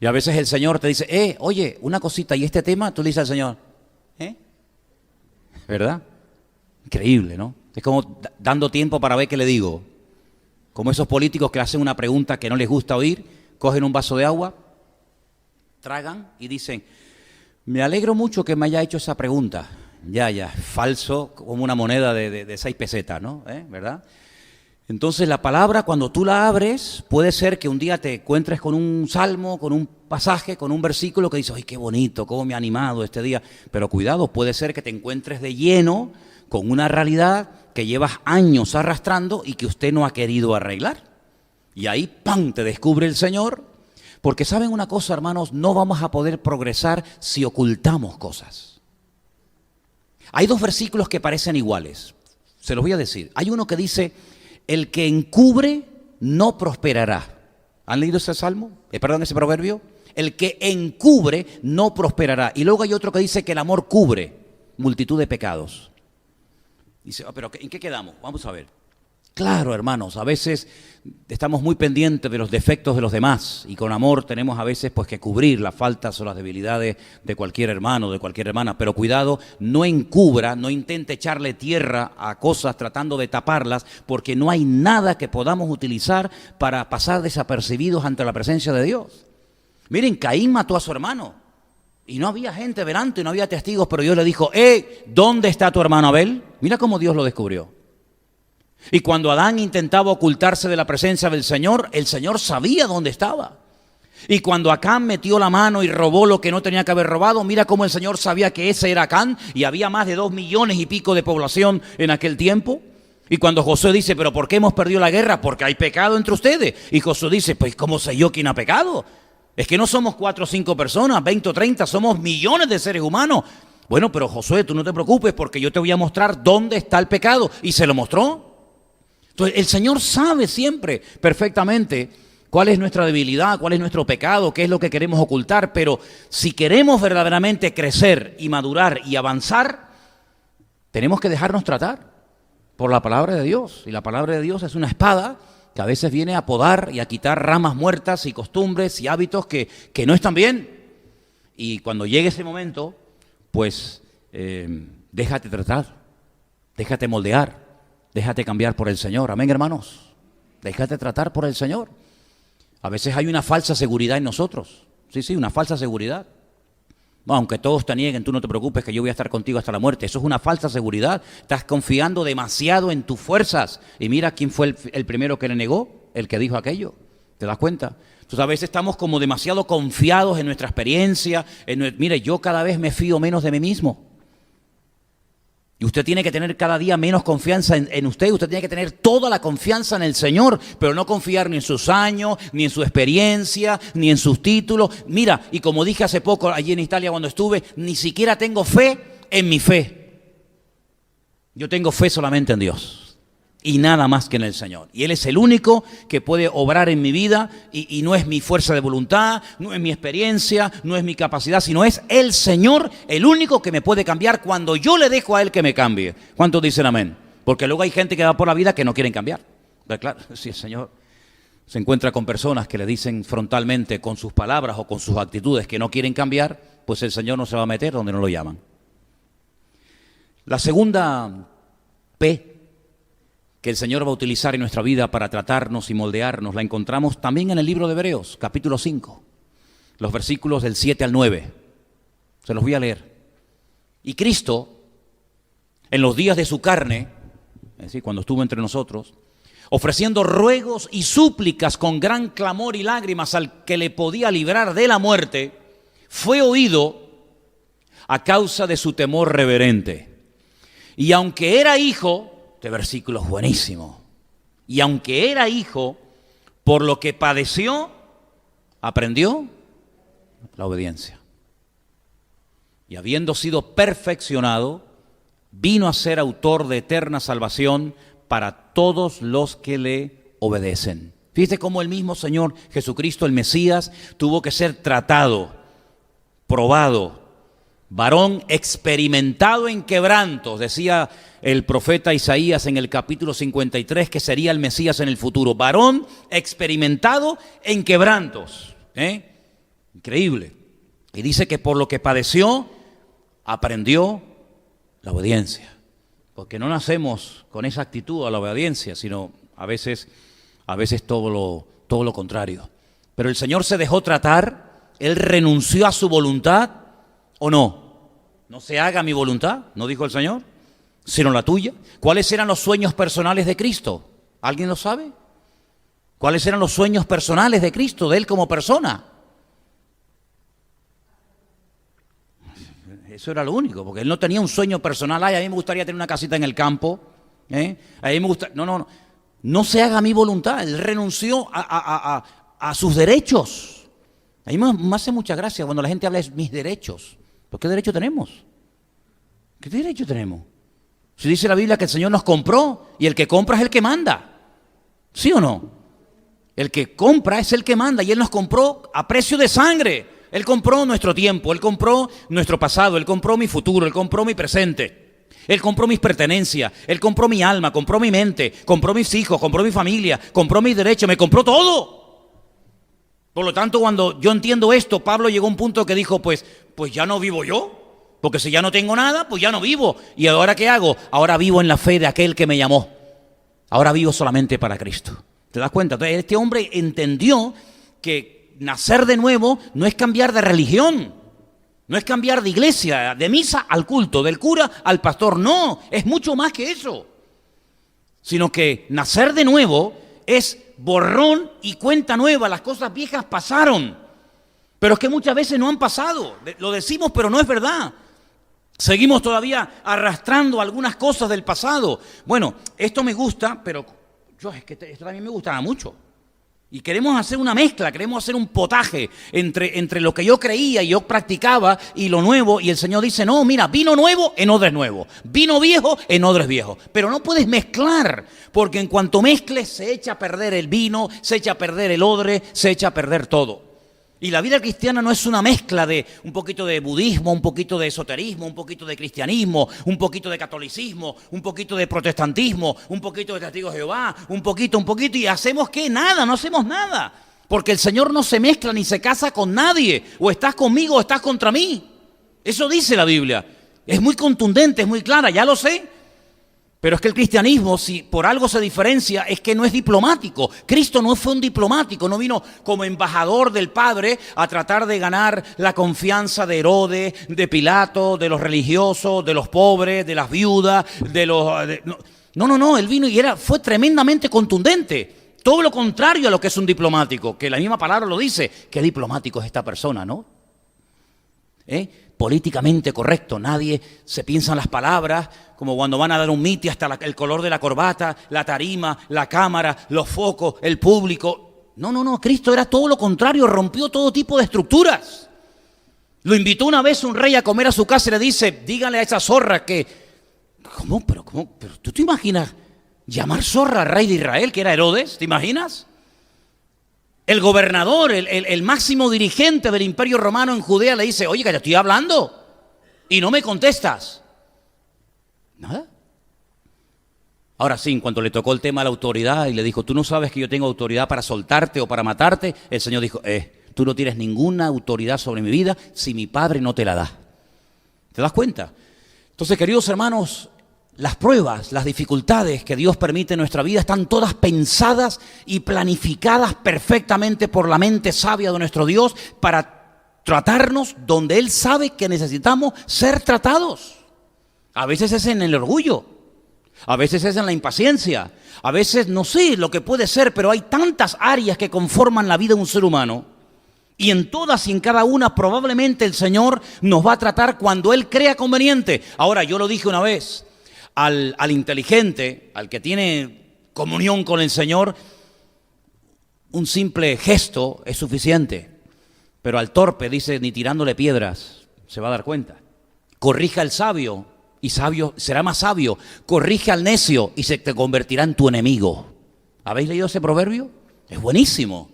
Y a veces el Señor te dice, oye, una cosita, ¿y este tema? Tú le dices al Señor, ¿verdad? Increíble, ¿no? Es como dando tiempo para ver qué le digo. Como esos políticos que hacen una pregunta que no les gusta oír, cogen un vaso de agua, tragan y dicen, me alegro mucho que me haya hecho esa pregunta. Ya, falso como una moneda de 6 pesetas, ¿no? ¿Verdad? Entonces la palabra, cuando tú la abres, puede ser que un día te encuentres con un salmo, con un pasaje, con un versículo que dices, ¡ay, qué bonito, cómo me ha animado este día! Pero cuidado, puede ser que te encuentres de lleno con una realidad que llevas años arrastrando y que usted no ha querido arreglar. Y ahí, ¡pam!, te descubre el Señor. Porque ¿saben una cosa, hermanos? No vamos a poder progresar si ocultamos cosas. Hay 2 versículos que parecen iguales. Se los voy a decir. Hay uno que dice, el que encubre no prosperará. ¿Han leído ese salmo? Ese proverbio. El que encubre no prosperará. Y luego hay otro que dice que el amor cubre multitud de pecados. Dice, pero ¿en qué quedamos? Vamos a ver. Claro, hermanos, a veces estamos muy pendientes de los defectos de los demás y con amor tenemos a veces pues que cubrir las faltas o las debilidades de cualquier hermano, de cualquier hermana, pero cuidado, no encubra, no intente echarle tierra a cosas tratando de taparlas, porque no hay nada que podamos utilizar para pasar desapercibidos ante la presencia de Dios. Miren, Caín mató a su hermano y no había gente delante, no había testigos, pero Dios le dijo, ¿dónde está tu hermano Abel? Mira cómo Dios lo descubrió. Y cuando Adán intentaba ocultarse de la presencia del Señor, el Señor sabía dónde estaba. Y cuando Acán metió la mano y robó lo que no tenía que haber robado, mira cómo el Señor sabía que ese era Acán, y había más de 2 millones y pico de población en aquel tiempo. Y cuando Josué dice, ¿pero por qué hemos perdido la guerra? Porque hay pecado entre ustedes. Y Josué dice, pues ¿cómo sé yo quién ha pecado? Es que no somos 4 o 5 personas, 20 o 30, somos millones de seres humanos. Bueno, pero Josué, tú no te preocupes porque yo te voy a mostrar dónde está el pecado. Y se lo mostró. Entonces, el Señor sabe siempre perfectamente cuál es nuestra debilidad, cuál es nuestro pecado, qué es lo que queremos ocultar. Pero si queremos verdaderamente crecer y madurar y avanzar, tenemos que dejarnos tratar por la palabra de Dios. Y la palabra de Dios es una espada que a veces viene a podar y a quitar ramas muertas y costumbres y hábitos que no están bien. Y cuando llegue ese momento, pues déjate tratar, déjate moldear, déjate cambiar por el Señor. Amén, hermanos. Déjate tratar por el Señor. A veces hay una falsa seguridad en nosotros. Sí, una falsa seguridad. Bueno, aunque todos te nieguen, tú no te preocupes que yo voy a estar contigo hasta la muerte. Eso es una falsa seguridad. Estás confiando demasiado en tus fuerzas. Y mira quién fue el primero que le negó, el que dijo aquello. ¿Te das cuenta? Entonces a veces estamos como demasiado confiados en nuestra experiencia. Mire, yo cada vez me fío menos de mí mismo. Y usted tiene que tener cada día menos confianza en usted. Usted tiene que tener toda la confianza en el Señor, pero no confiar ni en sus años, ni en su experiencia, ni en sus títulos. Mira, y como dije hace poco allí en Italia cuando estuve, ni siquiera tengo fe en mi fe. Yo tengo fe solamente en Dios y nada más que en el Señor. Y Él es el único que puede obrar en mi vida y no es mi fuerza de voluntad, no es mi experiencia, no es mi capacidad, sino es el Señor el único que me puede cambiar cuando yo le dejo a Él que me cambie. ¿Cuántos dicen amén? Porque luego hay gente que va por la vida que no quieren cambiar. Pero claro, si el Señor se encuentra con personas que le dicen frontalmente con sus palabras o con sus actitudes que no quieren cambiar, pues el Señor no se va a meter donde no lo llaman. La segunda P que el Señor va a utilizar en nuestra vida para tratarnos y moldearnos, la encontramos también en el libro de Hebreos, capítulo 5, los versículos del 7 al 9. Se los voy a leer. Y Cristo, en los días de su carne, es decir, cuando estuvo entre nosotros, ofreciendo ruegos y súplicas con gran clamor y lágrimas al que le podía librar de la muerte, fue oído a causa de su temor reverente. Y aunque era hijo, este versículo es buenísimo. Y aunque era hijo, por lo que padeció, aprendió la obediencia. Y habiendo sido perfeccionado, vino a ser autor de eterna salvación para todos los que le obedecen. Fíjate cómo el mismo Señor Jesucristo, el Mesías, tuvo que ser tratado, probado, varón experimentado en quebrantos, decía el profeta Isaías en el capítulo 53 que sería el Mesías en el futuro. Varón experimentado en quebrantos. Increíble. Y dice que por lo que padeció, aprendió la obediencia. Porque no nacemos con esa actitud a la obediencia, sino a veces todo lo contrario. Pero el Señor se dejó tratar, Él renunció a su voluntad, ¿o no? No se haga mi voluntad, ¿no dijo el Señor? Sino la tuya. ¿Cuáles eran los sueños personales de Cristo? ¿Alguien lo sabe? ¿Cuáles eran los sueños personales de Cristo, de Él como persona? Eso era lo único, porque Él no tenía un sueño personal. Ay, a mí me gustaría tener una casita en el campo. A mí me gusta. No se haga mi voluntad. Él renunció a sus derechos. A mí me hace mucha gracia cuando la gente habla de mis derechos. ¿Pero qué derecho tenemos? ¿Qué derecho tenemos? Si dice la Biblia que el Señor nos compró y el que compra es el que manda. ¿Sí o no? El que compra es el que manda y Él nos compró a precio de sangre. Él compró nuestro tiempo, Él compró nuestro pasado, Él compró mi futuro, Él compró mi presente. Él compró mis pertenencias, Él compró mi alma, compró mi mente, compró mis hijos, compró mi familia, compró mis derechos, me compró todo. Por lo tanto, cuando yo entiendo esto, Pablo llegó a un punto que dijo, pues ya no vivo yo, porque si ya no tengo nada, pues ya no vivo. ¿Y ahora qué hago? Ahora vivo en la fe de aquel que me llamó. Ahora vivo solamente para Cristo. ¿Te das cuenta? Entonces, este hombre entendió que nacer de nuevo no es cambiar de religión, no es cambiar de iglesia, de misa al culto, del cura al pastor. No, es mucho más que eso. sino que nacer de nuevo es borrón y cuenta nueva. Las cosas viejas pasaron, pero es que muchas veces no han pasado. Lo decimos, pero no es verdad. Seguimos todavía arrastrando algunas cosas del pasado. Bueno, esto me gusta, pero es que esto también me gustaba mucho. Y queremos hacer una mezcla, queremos hacer un potaje entre lo que yo creía y yo practicaba y lo nuevo. Y el Señor dice, no, mira, vino nuevo en odres nuevos, vino viejo en odres viejos. Pero no puedes mezclar, porque en cuanto mezcles se echa a perder el vino, se echa a perder el odre, se echa a perder todo. Y la vida cristiana no es una mezcla de un poquito de budismo, un poquito de esoterismo, un poquito de cristianismo, un poquito de catolicismo, un poquito de protestantismo, un poquito de testigos de Jehová, un poquito, y hacemos ¿qué? Nada, no hacemos nada. Porque el Señor no se mezcla ni se casa con nadie. O estás conmigo o estás contra mí. Eso dice la Biblia. Es muy contundente, es muy clara, ya lo sé. Pero es que el cristianismo, si por algo se diferencia, es que no es diplomático. Cristo no fue un diplomático, no vino como embajador del Padre a tratar de ganar la confianza de Herodes, de Pilato, de los religiosos, de los pobres, de las viudas, No, él vino y fue tremendamente contundente. Todo lo contrario a lo que es un diplomático, que la misma palabra lo dice. Qué diplomático es esta persona, ¿no? Políticamente correcto, nadie se piensa en las palabras, como cuando van a dar un mitin, hasta el color de la corbata, la tarima, la cámara, los focos, el público. No, Cristo era todo lo contrario, rompió todo tipo de estructuras. Lo invitó una vez un rey a comer a su casa y le dice, díganle a esa zorra que... ¿Cómo? ¿Pero tú te imaginas llamar zorra al rey de Israel, que era Herodes? ¿Te imaginas? El gobernador, el máximo dirigente del Imperio Romano en Judea le dice, oye, que te estoy hablando y no me contestas. Nada. Ahora sí, en cuanto le tocó el tema a la autoridad y le dijo, tú no sabes que yo tengo autoridad para soltarte o para matarte, el Señor dijo, tú no tienes ninguna autoridad sobre mi vida si mi Padre no te la da. ¿Te das cuenta? Entonces, queridos hermanos, las pruebas, las dificultades que Dios permite en nuestra vida están todas pensadas y planificadas perfectamente por la mente sabia de nuestro Dios para tratarnos donde Él sabe que necesitamos ser tratados. A veces es en el orgullo, a veces es en la impaciencia, a veces no sé lo que puede ser, pero hay tantas áreas que conforman la vida de un ser humano. Y en todas y en cada una probablemente el Señor nos va a tratar cuando Él crea conveniente. Ahora, yo lo dije una vez. Al inteligente, al que tiene comunión con el Señor, un simple gesto es suficiente. Pero al torpe, dice, ni tirándole piedras se va a dar cuenta. Corrija al sabio y sabio será más sabio. Corrige al necio y se te convertirá en tu enemigo. ¿Habéis leído ese proverbio? Es buenísimo.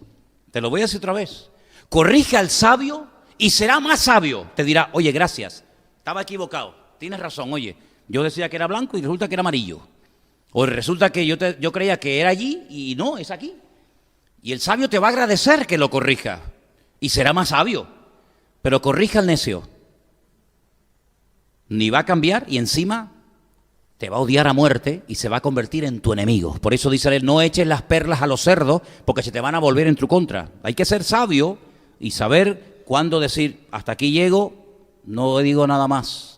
Te lo voy a decir otra vez. Corrige al sabio y será más sabio. Te dirá, oye, gracias, estaba equivocado. Tienes razón, oye. Yo decía que era blanco y resulta que era amarillo. O resulta que yo creía que era allí y no, es aquí. Y el sabio te va a agradecer que lo corrija. Y será más sabio. Pero corrija al necio. Ni va a cambiar y encima te va a odiar a muerte y se va a convertir en tu enemigo. Por eso dice él, no eches las perlas a los cerdos porque se te van a volver en tu contra. Hay que ser sabio y saber cuándo decir, hasta aquí llego, no digo nada más.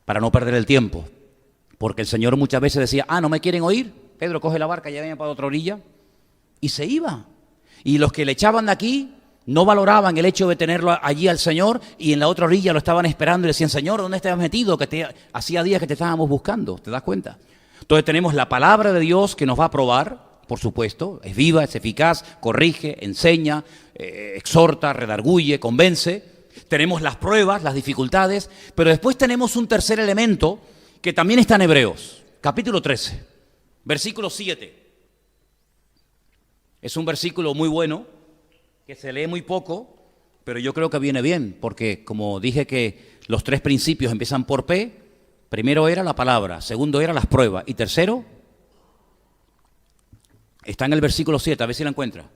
Para no perder el tiempo. Porque el Señor muchas veces decía, no me quieren oír, Pedro coge la barca y ya viene para otra orilla. Y se iba. Y los que le echaban de aquí no valoraban el hecho de tenerlo allí al Señor y en la otra orilla lo estaban esperando y le decían, Señor, ¿dónde te has metido? Que hacía días que te estábamos buscando, ¿te das cuenta? Entonces tenemos la palabra de Dios que nos va a probar, por supuesto, es viva, es eficaz, corrige, enseña, exhorta, redarguye, convence. Tenemos las pruebas, las dificultades, pero después tenemos un tercer elemento que también está en Hebreos, capítulo 13, versículo 7. Es un versículo muy bueno, que se lee muy poco, pero yo creo que viene bien, porque como dije que los tres principios empiezan por P, primero era la palabra, segundo era las pruebas, y tercero está en el versículo 7, a ver si la encuentra.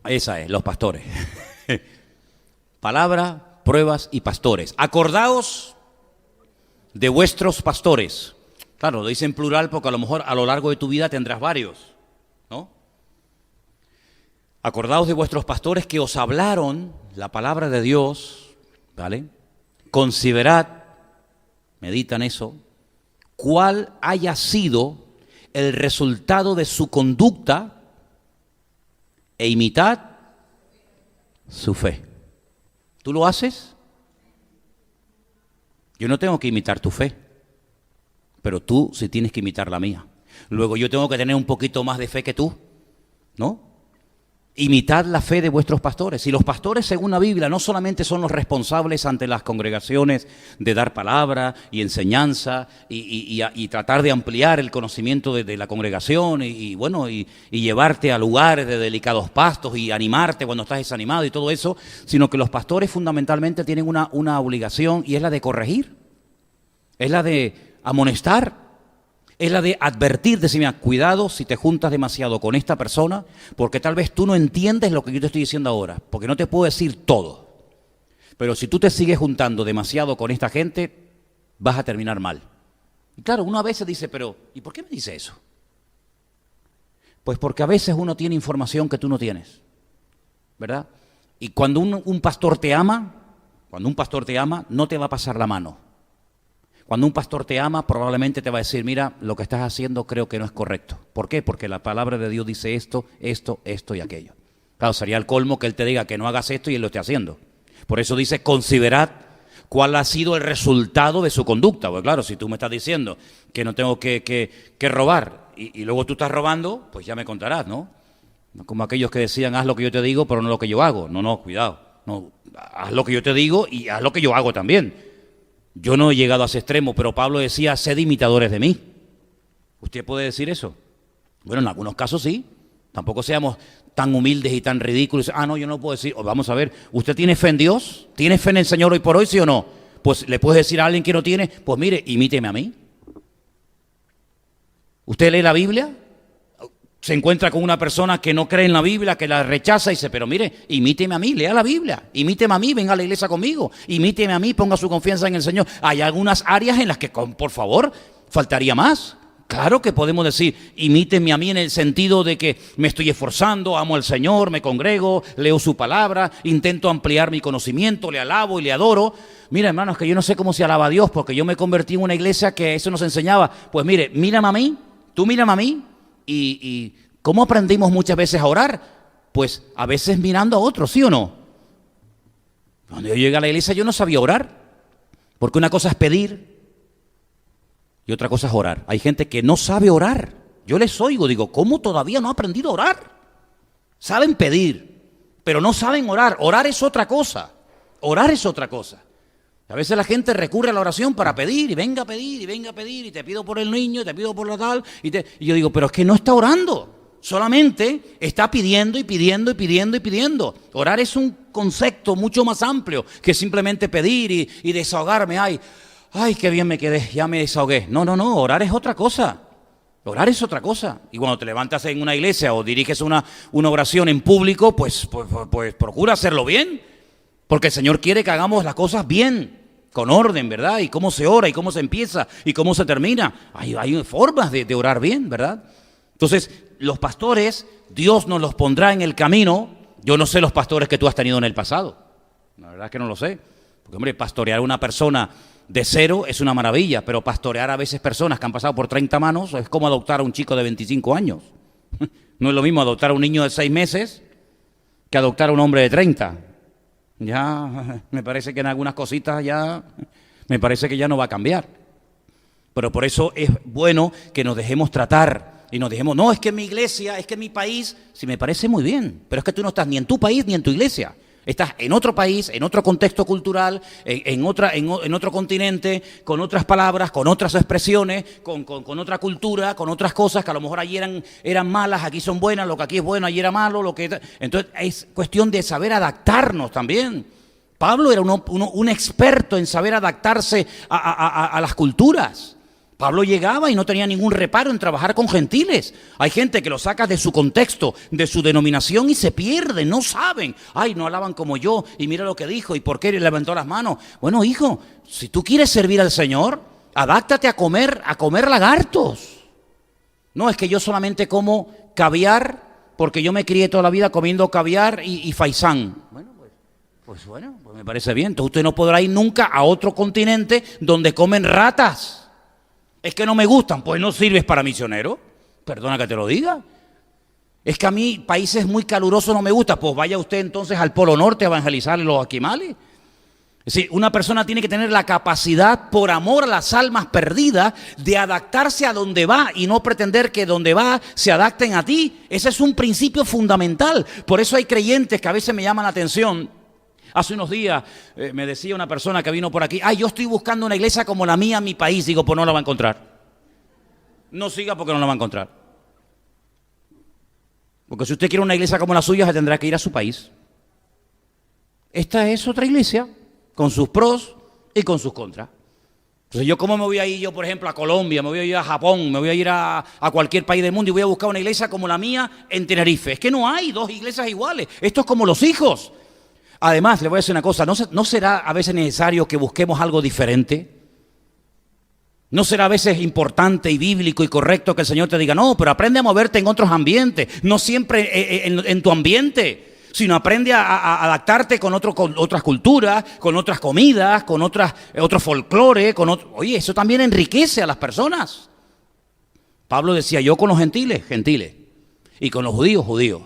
Esa es, los pastores. Palabra, pruebas y pastores. Acordaos de vuestros pastores. Claro, lo dice en plural porque a lo mejor a lo largo de tu vida tendrás varios, ¿no? Acordaos de vuestros pastores que os hablaron la palabra de Dios, ¿vale? Considerad, meditan eso, cuál haya sido el resultado de su conducta e imitad su fe. ¿Tú lo haces? Yo no tengo que imitar tu fe, pero tú sí tienes que imitar la mía. Luego yo tengo que tener un poquito más de fe que tú, ¿no? Imitad la fe de vuestros pastores. Y los pastores, según la Biblia, no solamente son los responsables ante las congregaciones de dar palabra y enseñanza y tratar de ampliar el conocimiento de la congregación y llevarte a lugares de delicados pastos y animarte cuando estás desanimado y todo eso, sino que los pastores fundamentalmente tienen una obligación, y es la de corregir, es la de amonestar, es la de advertir, decir, mira, cuidado si te juntas demasiado con esta persona, porque tal vez tú no entiendes lo que yo te estoy diciendo ahora, porque no te puedo decir todo. Pero si tú te sigues juntando demasiado con esta gente, vas a terminar mal. Y claro, uno a veces dice, pero ¿y por qué me dice eso? Pues porque a veces uno tiene información que tú no tienes, ¿verdad? Y cuando un pastor te ama, no te va a pasar la mano. Cuando un pastor te ama, probablemente te va a decir, mira, lo que estás haciendo creo que no es correcto. ¿Por qué? Porque la palabra de Dios dice esto, esto, esto y aquello. Claro, sería el colmo que él te diga que no hagas esto y él lo esté haciendo. Por eso dice, considerad cuál ha sido el resultado de su conducta. Porque claro, si tú me estás diciendo que no tengo que robar y luego tú estás robando, pues ya me contarás, ¿no? Como aquellos que decían, haz lo que yo te digo, pero no lo que yo hago. No, cuidado. No, haz lo que yo te digo y haz lo que yo hago también. Yo no he llegado a ese extremo, pero Pablo decía, sed imitadores de mí. ¿Usted puede decir eso? Bueno, en algunos casos sí. Tampoco seamos tan humildes y tan ridículos. No, yo no puedo decir. Vamos a ver, ¿usted tiene fe en Dios? ¿Tiene fe en el Señor hoy por hoy, sí o no? Pues le puedes decir a alguien que no tiene, pues mire, imíteme a mí. ¿Usted lee la Biblia? Se encuentra con una persona que no cree en la Biblia, que la rechaza y dice, pero mire, imíteme a mí, lea la Biblia, imíteme a mí, venga a la iglesia conmigo, imíteme a mí, ponga su confianza en el Señor. Hay algunas áreas en las que, por favor, faltaría más. Claro que podemos decir, imíteme a mí en el sentido de que me estoy esforzando, amo al Señor, me congrego, leo su palabra, intento ampliar mi conocimiento, le alabo y le adoro. Mira, hermanos, que yo no sé cómo se alaba a Dios, porque yo me convertí en una iglesia que eso nos enseñaba. Pues mire, mírame a mí, tú mírame a mí. ¿Y cómo aprendimos muchas veces a orar? Pues a veces mirando a otros, ¿sí o no? Cuando yo llegué a la iglesia yo no sabía orar, porque una cosa es pedir y otra cosa es orar. Hay gente que no sabe orar. Yo les oigo, digo, ¿cómo todavía no ha aprendido a orar? Saben pedir, pero no saben orar. Orar es otra cosa. Orar es otra cosa. A veces la gente recurre a la oración para pedir, y venga a pedir, y venga a pedir, y te pido por el niño, y te pido por la tal, y yo digo, pero es que no está orando, solamente está pidiendo y pidiendo y pidiendo y pidiendo. Orar es un concepto mucho más amplio que simplemente pedir y desahogarme. Ay, qué bien me quedé, ya me desahogué. No, orar es otra cosa. Orar es otra cosa. Y cuando te levantas en una iglesia o diriges una oración en público, pues procura hacerlo bien, porque el Señor quiere que hagamos las cosas bien, con orden, ¿verdad? Y cómo se ora, y cómo se empieza, y cómo se termina. Hay formas de orar bien, ¿verdad? Entonces, los pastores, Dios nos los pondrá en el camino. Yo no sé los pastores que tú has tenido en el pasado. La verdad es que no lo sé. Porque, hombre, pastorear a una persona de cero es una maravilla, pero pastorear a veces personas que han pasado por 30 manos es como adoptar a un chico de 25 años. No es lo mismo adoptar a un niño de 6 meses que adoptar a un hombre de 30. Ya me parece que en algunas cositas me parece que ya no va a cambiar. Pero por eso es bueno que nos dejemos tratar y nos dejemos, no, es que mi iglesia, es que mi país, sí me parece muy bien, pero es que tú no estás ni en tu país ni en tu iglesia. Estás en otro país, en otro contexto cultural, en otro continente, con otras palabras, con otras expresiones, con otra cultura, con otras cosas que a lo mejor allí eran malas, aquí son buenas, lo que aquí es bueno, allí era malo. Entonces es cuestión de saber adaptarnos también. Pablo era un experto en saber adaptarse a las culturas. Pablo llegaba y no tenía ningún reparo en trabajar con gentiles. Hay gente que lo saca de su contexto, de su denominación y se pierde, no saben. No alaban como yo y mira lo que dijo y por qué levantó las manos. Bueno, hijo, si tú quieres servir al Señor, adáptate a comer lagartos. No, es que yo solamente como caviar porque yo me crié toda la vida comiendo caviar y faisán. Pues me parece bien. Entonces usted no podrá ir nunca a otro continente donde comen ratas. Es que no me gustan, pues no sirves para misionero. Perdona que te lo diga. Es que a mí países muy calurosos no me gustan, pues vaya usted entonces al Polo Norte a evangelizar los esquimales. Es decir, una persona tiene que tener la capacidad, por amor a las almas perdidas, de adaptarse a donde va y no pretender que donde va se adapten a ti. Ese es un principio fundamental. Por eso hay creyentes que a veces me llaman la atención. Hace unos días me decía una persona que vino por aquí, yo estoy buscando una iglesia como la mía en mi país. Digo, pues no la va a encontrar. No siga porque no la va a encontrar. Porque si usted quiere una iglesia como la suya, se tendrá que ir a su país. Esta es otra iglesia, con sus pros y con sus contras. Entonces, ¿yo cómo me voy a ir yo, por ejemplo, a Colombia, me voy a ir a Japón, me voy a ir a cualquier país del mundo y voy a buscar una iglesia como la mía en Tenerife? Es que no hay dos iglesias iguales. Esto es como los hijos. Además, le voy a decir una cosa, ¿no será a veces necesario que busquemos algo diferente? ¿No será a veces importante y bíblico y correcto que el Señor te diga, no, pero aprende a moverte en otros ambientes, no siempre en tu ambiente, sino aprende a adaptarte con otras culturas, con otras comidas, con otro folclore, oye, eso también enriquece a las personas. Pablo decía, yo con los gentiles, y con los judíos, judíos.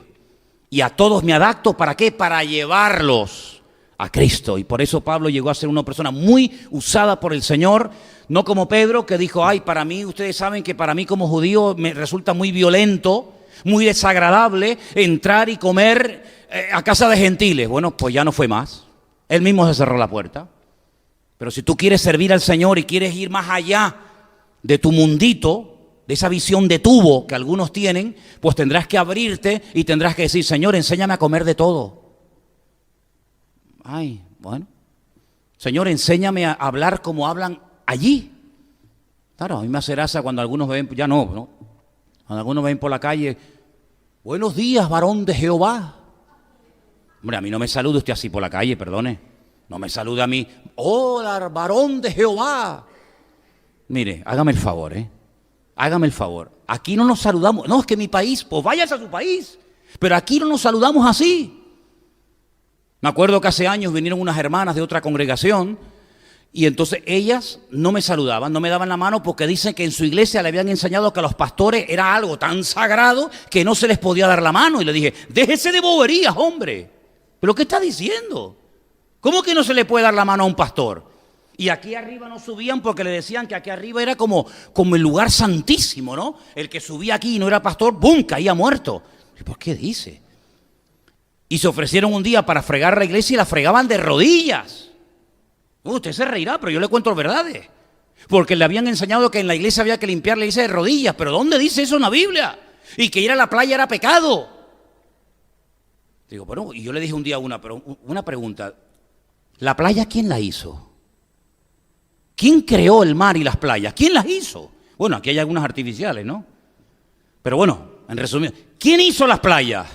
Y a todos me adapto, ¿para qué? Para llevarlos a Cristo. Y por eso Pablo llegó a ser una persona muy usada por el Señor, no como Pedro, que dijo, para mí, ustedes saben que para mí como judío me resulta muy violento, muy desagradable entrar y comer a casa de gentiles. Bueno, pues ya no fue más. Él mismo se cerró la puerta. Pero si tú quieres servir al Señor y quieres ir más allá de tu mundito, de esa visión de tubo que algunos tienen, pues tendrás que abrirte y tendrás que decir, Señor, enséñame a comer de todo. Bueno. Señor, enséñame a hablar como hablan allí. Claro, a mí me hace gracia cuando algunos me ven, ya no. Cuando algunos me ven por la calle, buenos días, varón de Jehová. Hombre, a mí no me salude usted así por la calle, perdone. No me salude a mí, hola, varón de Jehová. Mire, hágame el favor, Hágame el favor. Aquí no nos saludamos. No, es que mi país, pues váyase a su país. Pero aquí no nos saludamos así. Me acuerdo que hace años vinieron unas hermanas de otra congregación y entonces ellas no me saludaban, no me daban la mano porque dicen que en su iglesia le habían enseñado que a los pastores era algo tan sagrado que no se les podía dar la mano. Y le dije, déjese de boberías, hombre. ¿Pero qué está diciendo? ¿Cómo que no se le puede dar la mano a un pastor? Y aquí arriba no subían porque le decían que aquí arriba era como el lugar santísimo, ¿no? El que subía aquí y no era pastor, ¡bum!, caía muerto. ¿Por qué dice? Y se ofrecieron un día para fregar la iglesia y la fregaban de rodillas. Usted se reirá, pero yo le cuento verdades. Porque le habían enseñado que en la iglesia había que limpiar la iglesia de rodillas. ¿Pero dónde dice eso en la Biblia? Y que ir a la playa era pecado. Digo, bueno, y yo le dije un día una pregunta. ¿La playa quién la hizo? ¿Quién creó el mar y las playas? ¿Quién las hizo? Bueno, aquí hay algunas artificiales, ¿no? Pero bueno, en resumen, ¿quién hizo las playas?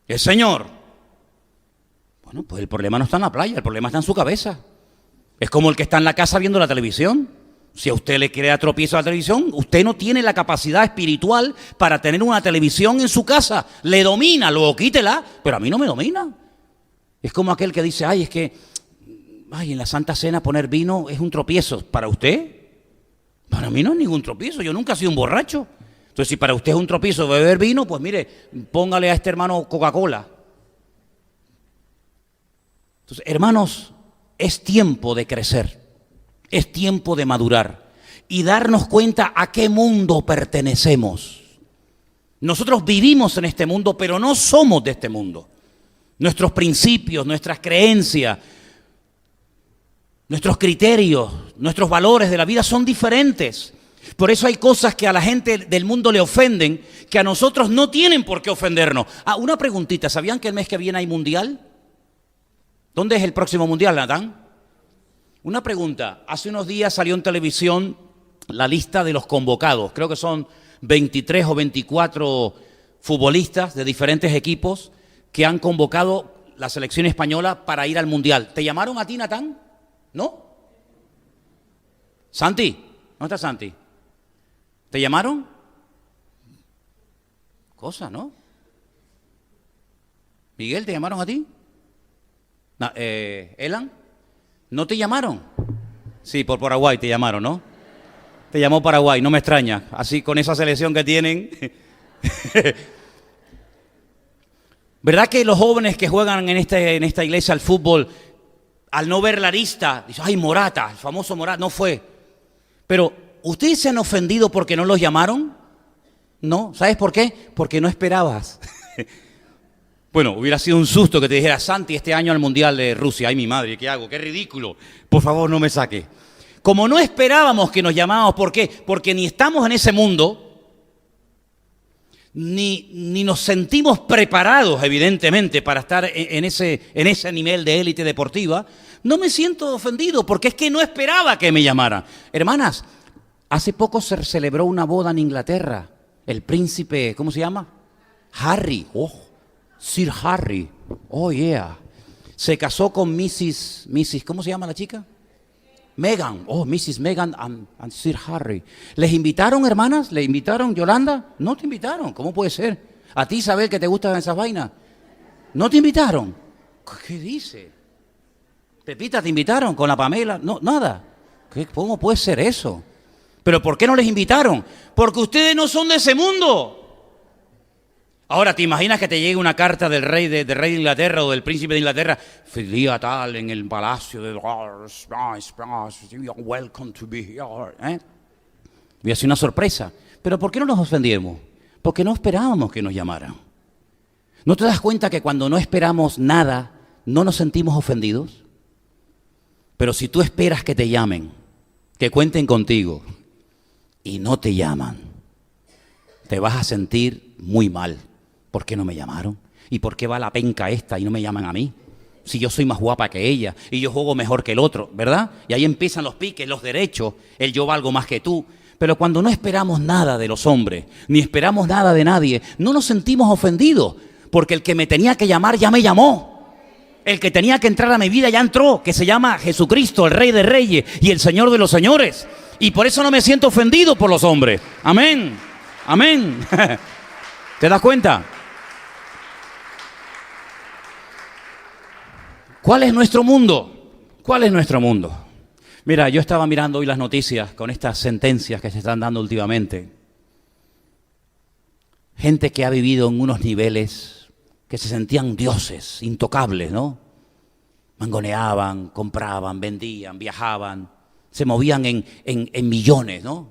El Señor. Bueno, pues el problema no está en la playa, el problema está en su cabeza. Es como el que está en la casa viendo la televisión. Si a usted le crea tropiezo a la televisión, usted no tiene la capacidad espiritual para tener una televisión en su casa. Le domina, luego quítela, pero a mí no me domina. Es como aquel que dice, es que en la Santa Cena poner vino es un tropiezo. ¿Para usted? Para mí no es ningún tropiezo, yo nunca he sido un borracho. Entonces, si para usted es un tropiezo beber vino, pues mire, póngale a este hermano Coca-Cola. Entonces, hermanos, es tiempo de crecer, es tiempo de madurar y darnos cuenta a qué mundo pertenecemos. Nosotros vivimos en este mundo, pero no somos de este mundo. Nuestros principios, nuestras creencias, nuestros criterios, nuestros valores de la vida son diferentes. Por eso hay cosas que a la gente del mundo le ofenden, que a nosotros no tienen por qué ofendernos. Una preguntita, ¿sabían que el mes que viene hay mundial? ¿Dónde es el próximo mundial, Natán? Una pregunta, hace unos días salió en televisión la lista de los convocados. Creo que son 23 o 24 futbolistas de diferentes equipos que han convocado la selección española para ir al mundial. ¿Te llamaron a ti, Natán? ¿No? ¿Santi? ¿Dónde está Santi? ¿Te llamaron? Cosa, ¿no? Miguel, ¿te llamaron a ti? ¿Elan? ¿No te llamaron? Sí, por Paraguay te llamaron, ¿no? Te llamó Paraguay, no me extraña. Así con esa selección que tienen. ¿Verdad que los jóvenes que juegan en esta iglesia al fútbol, al no ver la lista, dicen, ay, Morata, el famoso Morata, no fue? Pero, ¿ustedes se han ofendido porque no los llamaron? No, ¿sabes por qué? Porque no esperabas. Bueno, hubiera sido un susto que te dijera, Santi, este año al Mundial de Rusia. Ay, mi madre, ¿qué hago? ¡Qué ridículo! Por favor, no me saque. Como no esperábamos que nos llamábamos, ¿por qué? Porque ni estamos en ese mundo, ni nos sentimos preparados, evidentemente, para estar en ese nivel de élite deportiva. No me siento ofendido, porque es que no esperaba que me llamaran. Hermanas, hace poco se celebró una boda en Inglaterra. El príncipe, ¿cómo se llama? Harry. Oh, Sir Harry. Oh, yeah. Se casó con Mrs. ¿Cómo se llama la chica? Meghan. Oh, Mrs. Meghan and Sir Harry. ¿Les invitaron, hermanas? ¿Les invitaron, Yolanda? No te invitaron. ¿Cómo puede ser? ¿A ti, Isabel, que te gustan esas vainas? ¿No te invitaron? ¿Qué dice? Pepita, ¿te invitaron con la Pamela? No, nada. ¿Cómo puede ser eso? ¿Pero por qué no les invitaron? Porque ustedes no son de ese mundo. Ahora, ¿te imaginas que te llegue una carta del rey de Inglaterra o del príncipe de Inglaterra? Día tal, en el palacio de... Welcome to be here. Voy a hacer una sorpresa. ¿Pero por qué no nos ofendimos? Porque no esperábamos que nos llamaran. ¿No te das cuenta que cuando no esperamos nada, no nos sentimos ofendidos? Pero si tú esperas que te llamen, que cuenten contigo, y no te llaman, te vas a sentir muy mal. ¿Por qué no me llamaron? ¿Y por qué va la penca esta y no me llaman a mí? Si yo soy más guapa que ella y yo juego mejor que el otro, ¿verdad? Y ahí empiezan los piques, los derechos, el yo valgo más que tú. Pero cuando no esperamos nada de los hombres, ni esperamos nada de nadie, no nos sentimos ofendidos, porque el que me tenía que llamar ya me llamó. El que tenía que entrar a mi vida ya entró, que se llama Jesucristo, el Rey de Reyes y el Señor de los Señores. Y por eso no me siento ofendido por los hombres. Amén. Amén. ¿Te das cuenta? ¿Cuál es nuestro mundo? ¿Cuál es nuestro mundo? Mira, yo estaba mirando hoy las noticias con estas sentencias que se están dando últimamente. Gente que ha vivido en unos niveles que se sentían dioses, intocables, ¿no? Mangoneaban, compraban, vendían, viajaban, se movían en millones, ¿no?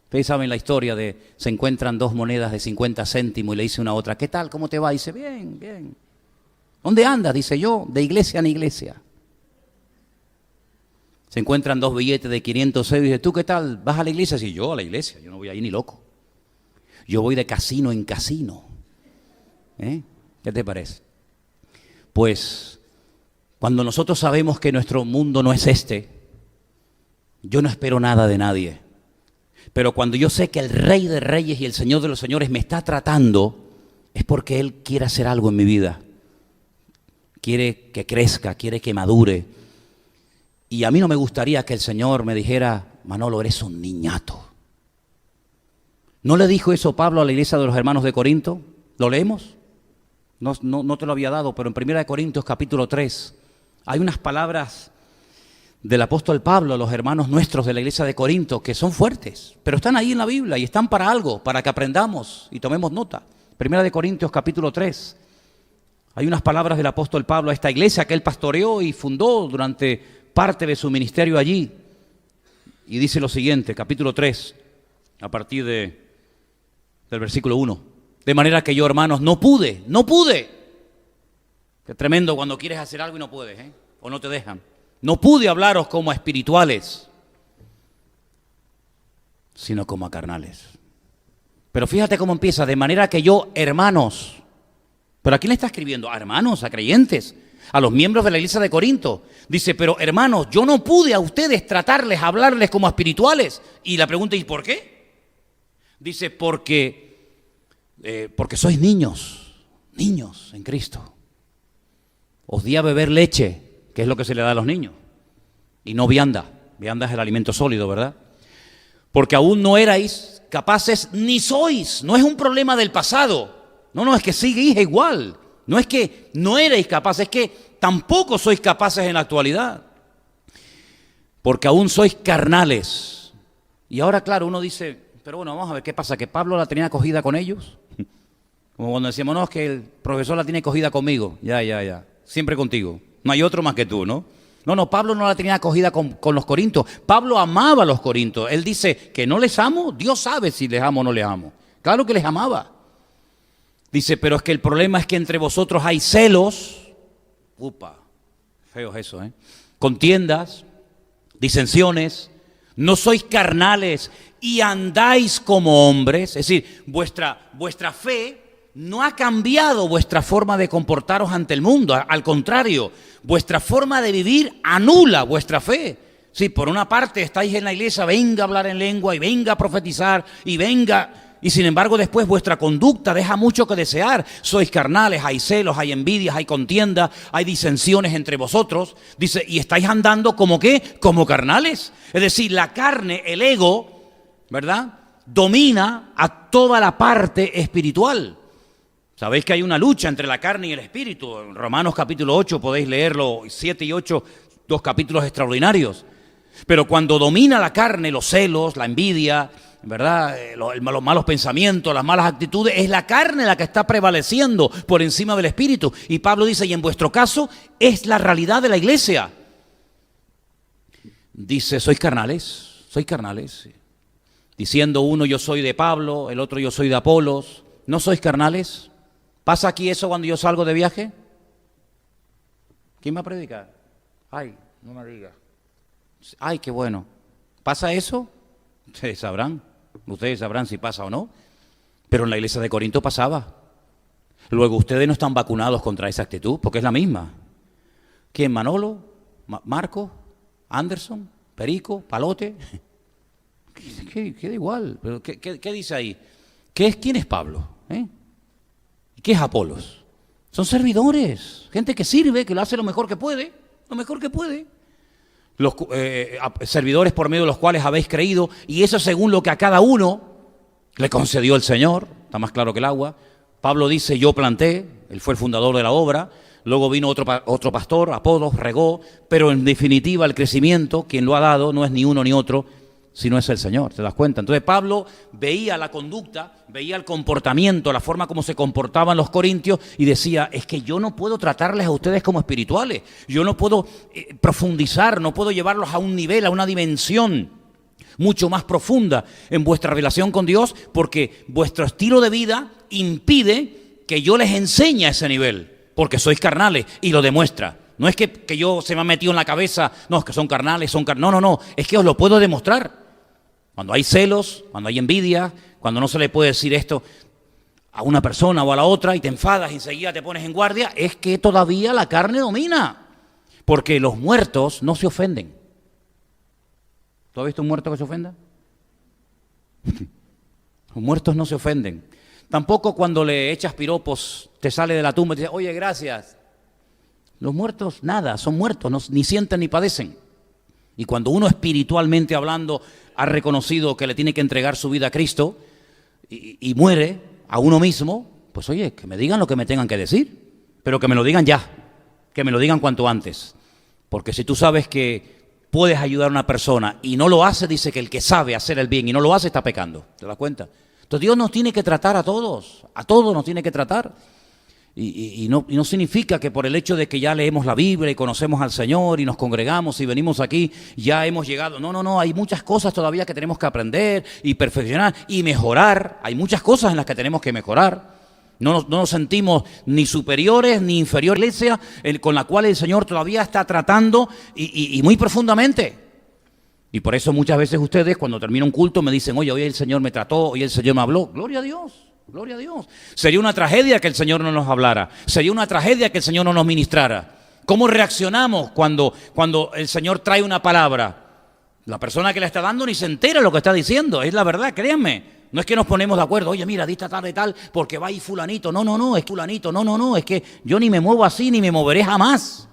Ustedes saben la historia de, se encuentran dos monedas de 50 céntimos y le dice una a otra, ¿qué tal? ¿Cómo te va? Y dice, bien, bien. ¿Dónde andas? Dice yo, de iglesia en iglesia. Se encuentran dos billetes de 500 euros y dice, ¿tú qué tal? ¿Vas a la iglesia? Sí, yo a la iglesia, yo no voy ahí ni loco. Yo voy de casino en casino. ¿Qué te parece? Pues, cuando nosotros sabemos que nuestro mundo no es este, yo no espero nada de nadie. Pero cuando yo sé que el Rey de Reyes y el Señor de los Señores me está tratando, es porque Él quiere hacer algo en mi vida. Quiere que crezca, quiere que madure. Y a mí no me gustaría que el Señor me dijera, Manolo, eres un niñato. ¿No le dijo eso Pablo a la iglesia de los hermanos de Corinto? ¿Lo leemos? No te lo había dado, pero en 1 Corintios capítulo 3 hay unas palabras del apóstol Pablo a los hermanos nuestros de la iglesia de Corinto que son fuertes, pero están ahí en la Biblia y están para algo, para que aprendamos y tomemos nota. 1 Corintios capítulo 3. Hay unas palabras del apóstol Pablo a esta iglesia que él pastoreó y fundó durante parte de su ministerio allí. Y dice lo siguiente, capítulo 3, a partir del versículo 1. De manera que yo, hermanos, no pude. Qué tremendo cuando quieres hacer algo y no puedes, o no te dejan. No pude hablaros como a espirituales, sino como a carnales. Pero fíjate cómo empieza, de manera que yo, hermanos. ¿Pero a quién le está escribiendo? A hermanos, a creyentes, a los miembros de la iglesia de Corinto. Dice, pero hermanos, yo no pude a ustedes tratarles, hablarles como a espirituales. Y la pregunta, ¿y por qué? Dice, porque sois niños en Cristo. Os di a beber leche, que es lo que se le da a los niños, y no vianda. Vianda es el alimento sólido, ¿verdad? Porque aún no erais capaces, ni sois. No es un problema del pasado. No, es que seguís igual. No es que no erais capaces, es que tampoco sois capaces en la actualidad. Porque aún sois carnales. Y ahora, claro, uno dice, pero bueno, vamos a ver qué pasa, que Pablo la tenía cogida con ellos. Como cuando decíamos, no, es que el profesor la tiene cogida conmigo. Ya, siempre contigo. No hay otro más que tú, ¿no? No, Pablo no la tenía acogida con los corintios. Pablo amaba a los corintios. Él dice que no les amo. Dios sabe si les amo o no les amo. Claro que les amaba. Dice, pero es que el problema es que entre vosotros hay celos. Upa, feo es eso, ¿eh? Contiendas, disensiones. No sois carnales y andáis como hombres. Es decir, vuestra fe no ha cambiado vuestra forma de comportaros ante el mundo. Al contrario, vuestra forma de vivir anula vuestra fe. Sí, por una parte estáis en la iglesia, venga a hablar en lengua y venga a profetizar y venga. Y sin embargo después vuestra conducta deja mucho que desear. Sois carnales, hay celos, hay envidias, hay contiendas, hay disensiones entre vosotros. Dice, y estáis andando como ¿qué? Como carnales. Es decir, la carne, el ego, ¿verdad?, domina a toda la parte espiritual. Sabéis que hay una lucha entre la carne y el espíritu. En Romanos capítulo 8 podéis leerlo, 7 y 8, 2 capítulos extraordinarios. Pero cuando domina la carne, los celos, la envidia, ¿verdad?, los malos pensamientos, las malas actitudes, es la carne la que está prevaleciendo por encima del espíritu. Y Pablo dice, y en vuestro caso es la realidad de la iglesia. Dice, sois carnales. Diciendo uno, yo soy de Pablo, el otro, yo soy de Apolos. ¿No sois carnales? ¿Pasa aquí eso cuando yo salgo de viaje? ¿Quién va a predicar? Ay, no me diga. Ay, qué bueno. ¿Pasa eso? Ustedes sabrán si pasa o no. Pero en la iglesia de Corinto pasaba. Luego ustedes no están vacunados contra esa actitud, porque es la misma. ¿Quién? ¿Manolo? ¿Marco? ¿Anderson? ¿Perico? ¿Palote? Queda igual. ¿Pero qué dice ahí? ¿Quién es Pablo? ¿Y qué es Apolos? Son servidores, gente que sirve, que lo hace lo mejor que puede. Los servidores por medio de los cuales habéis creído, y eso según lo que a cada uno le concedió el Señor. Está más claro que el agua. Pablo dice, yo planté, él fue el fundador de la obra. Luego vino otro pastor, Apolos, regó, pero en definitiva el crecimiento, quien lo ha dado, no es ni uno ni otro, sino es el Señor, ¿te das cuenta? Entonces Pablo veía la conducta, veía el comportamiento, la forma como se comportaban los corintios y decía, es que yo no puedo tratarles a ustedes como espirituales, yo no puedo profundizar, no puedo llevarlos a un nivel, a una dimensión mucho más profunda en vuestra relación con Dios, porque vuestro estilo de vida impide que yo les enseñe a ese nivel, porque sois carnales y lo demuestra. No es que yo se me ha metido en la cabeza, no, es que son carnales, no, es que os lo puedo demostrar. Cuando hay celos, cuando hay envidia, cuando no se le puede decir esto a una persona o a la otra y te enfadas y enseguida te pones en guardia, es que todavía la carne domina. Porque los muertos no se ofenden. ¿Tú has visto un muerto que se ofenda? Los muertos no se ofenden. Tampoco cuando le echas piropos, te sale de la tumba y te dice, oye, gracias. Los muertos, nada, son muertos, ni sienten ni padecen. Y cuando uno espiritualmente hablando ha reconocido que le tiene que entregar su vida a Cristo y muere a uno mismo, pues oye, que me digan lo que me tengan que decir, pero que me lo digan ya, que me lo digan cuanto antes. Porque si tú sabes que puedes ayudar a una persona y no lo hace, dice que el que sabe hacer el bien y no lo hace está pecando, ¿te das cuenta? Entonces Dios nos tiene que tratar a todos nos tiene que tratar. Y no significa que por el hecho de que ya leemos la Biblia y conocemos al Señor y nos congregamos y venimos aquí, ya hemos llegado. No, hay muchas cosas todavía que tenemos que aprender y perfeccionar y mejorar. Hay muchas cosas en las que tenemos que mejorar. No nos sentimos ni superiores ni inferiores a la iglesia con la cual el Señor todavía está tratando y muy profundamente. Y por eso muchas veces ustedes cuando termina un culto me dicen, oye, hoy el Señor me trató, hoy el Señor me habló. Gloria a Dios. Gloria a Dios. Sería una tragedia que el Señor no nos hablara. Sería una tragedia que el Señor no nos ministrara. ¿Cómo reaccionamos cuando el Señor trae una palabra? La persona que la está dando ni se entera lo que está diciendo. Es la verdad, créanme. No es que nos ponemos de acuerdo. Oye, mira, dista tarde tal porque va ahí fulanito. No, es fulanito. No, es que yo ni me muevo así ni me moveré jamás.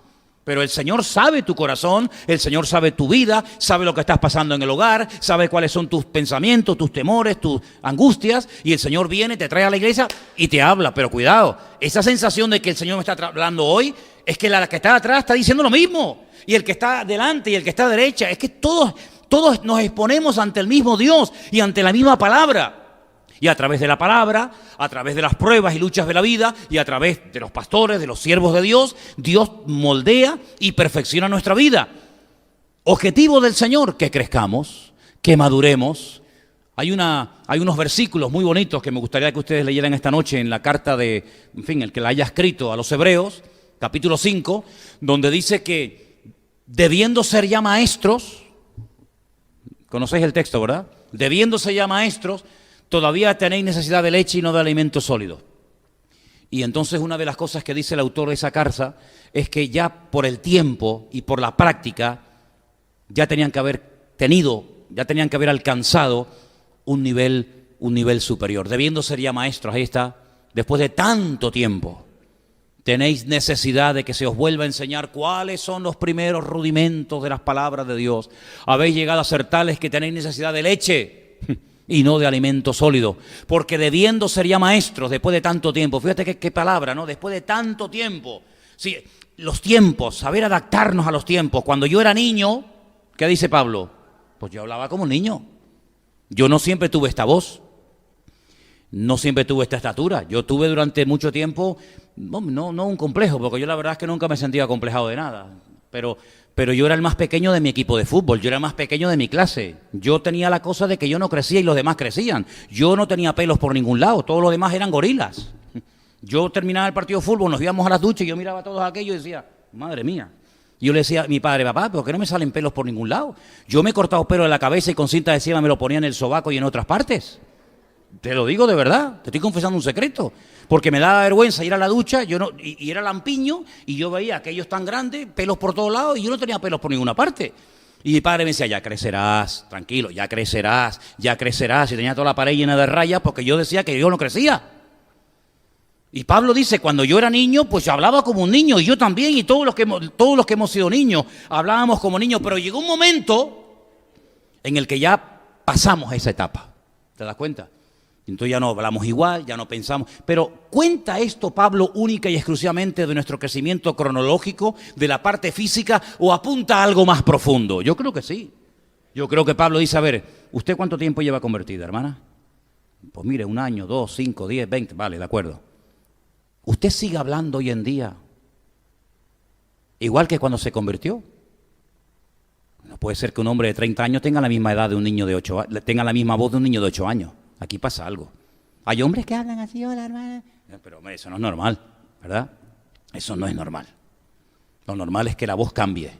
Pero el Señor sabe tu corazón, el Señor sabe tu vida, sabe lo que estás pasando en el hogar, sabe cuáles son tus pensamientos, tus temores, tus angustias, y el Señor viene, te trae a la iglesia y te habla. Pero cuidado, esa sensación de que el Señor me está hablando hoy es que la que está atrás está diciendo lo mismo, y el que está delante y el que está a derecha, es que todos Todos nos exponemos ante el mismo Dios y ante la misma palabra. Y a través de la palabra, a través de las pruebas y luchas de la vida, y a través de los pastores, de los siervos de Dios, Dios moldea y perfecciona nuestra vida. Objetivo del Señor, que crezcamos, que maduremos. Hay unos versículos muy bonitos que me gustaría que ustedes leyeran esta noche en la carta de, el que la haya escrito a los Hebreos, capítulo 5, donde dice que debiendo ser ya maestros, conocéis el texto, ¿verdad? Debiéndose ya maestros, todavía tenéis necesidad de leche y no de alimento sólido. Y entonces una de las cosas que dice el autor de esa carta es que ya por el tiempo y por la práctica ya tenían que haber alcanzado un nivel superior. Debiendo ser ya maestros, ahí está, después de tanto tiempo, tenéis necesidad de que se os vuelva a enseñar cuáles son los primeros rudimentos de las palabras de Dios. Habéis llegado a ser tales que tenéis necesidad de leche y no de alimento sólido, porque debiendo ser ya maestros después de tanto tiempo, fíjate qué palabra, ¿no? Después de tanto tiempo, sí, los tiempos, saber adaptarnos a los tiempos. Cuando yo era niño, ¿qué dice Pablo? Pues yo hablaba como un niño. Yo no siempre tuve esta voz, no siempre tuve esta estatura. Yo tuve durante mucho tiempo, no un complejo, porque yo la verdad es que nunca me sentía acomplejado de nada, pero yo era el más pequeño de mi equipo de fútbol, yo era el más pequeño de mi clase. Yo tenía la cosa de que yo no crecía y los demás crecían. Yo no tenía pelos por ningún lado, todos los demás eran gorilas. Yo terminaba el partido de fútbol, nos íbamos a las duchas y yo miraba a todos aquellos y decía, madre mía. Y yo le decía a mi padre, papá, ¿por qué no me salen pelos por ningún lado? Yo me he cortado pelo de la cabeza y con cinta adhesiva me lo ponía en el sobaco y en otras partes. Te lo digo de verdad, te estoy confesando un secreto. Porque me daba vergüenza ir a la ducha, y era lampiño, y yo veía aquellos tan grandes, pelos por todos lados, y yo no tenía pelos por ninguna parte. Y mi padre me decía, ya crecerás, tranquilo, ya crecerás. Y tenía toda la pared llena de rayas porque yo decía que yo no crecía. Y Pablo dice, cuando yo era niño, pues yo hablaba como un niño, y yo también, y todos los que hemos sido niños, hablábamos como niños, pero llegó un momento en el que ya pasamos esa etapa. ¿Te das cuenta? Entonces ya no hablamos igual, ya no pensamos. Pero ¿cuenta esto Pablo única y exclusivamente de nuestro crecimiento cronológico, de la parte física, o apunta a algo más profundo? Yo creo que sí. Yo creo que Pablo dice, a ver, ¿usted cuánto tiempo lleva convertida, hermana? Pues mire, 1 año, 2, 5, 10, 20, vale, de acuerdo. ¿Usted sigue hablando hoy en día igual que cuando se convirtió? No puede ser que un hombre de 30 años tenga la misma edad de un niño de 8 años, tenga la misma voz de un niño de 8 años. Aquí pasa algo. Hay hombres que hablan así, hola hermana. Pero hombre, eso no es normal, ¿verdad? Eso no es normal. Lo normal es que la voz cambie.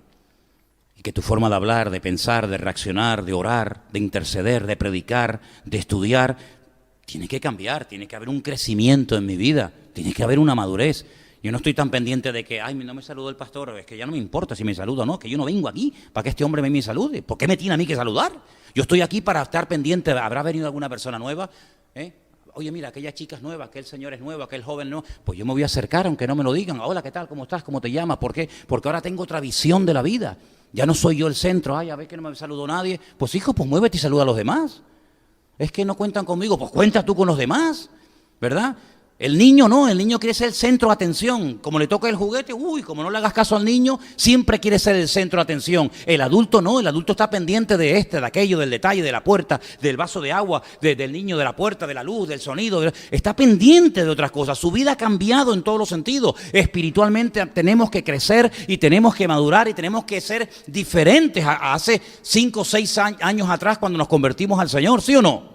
Y que tu forma de hablar, de pensar, de reaccionar, de orar, de interceder, de predicar, de estudiar, tiene que cambiar. Tiene que haber un crecimiento en mi vida. Tiene que haber una madurez. Yo no estoy tan pendiente de que, ay, no me saludó el pastor, es que ya no me importa si me saluda o no, que yo no vengo aquí para que este hombre me salude. ¿Por qué me tiene a mí que saludar? Yo estoy aquí para estar pendiente, ¿habrá venido alguna persona nueva? Oye, mira, aquella chica es nueva, aquel señor es nuevo, aquel joven no. Pues yo me voy a acercar aunque no me lo digan. Hola, ¿qué tal? ¿Cómo estás? ¿Cómo te llamas? ¿Por qué? Porque ahora tengo otra visión de la vida. Ya no soy yo el centro. Ay, a ver que no me saludó nadie. Pues hijo, pues muévete y saluda a los demás. Es que no cuentan conmigo, pues cuenta tú con los demás, ¿verdad? El niño no, el niño quiere ser el centro de atención. Como le toca el juguete, como no le hagas caso al niño, siempre quiere ser el centro de atención. El adulto no, el adulto está pendiente de de aquello, del detalle, de la puerta, del vaso de agua, del niño, de la puerta, de la luz, del sonido. Está pendiente de otras cosas. Su vida ha cambiado en todos los sentidos. Espiritualmente tenemos que crecer y tenemos que madurar y tenemos que ser diferentes a hace 5 o 6 años atrás cuando nos convertimos al Señor, ¿sí o no?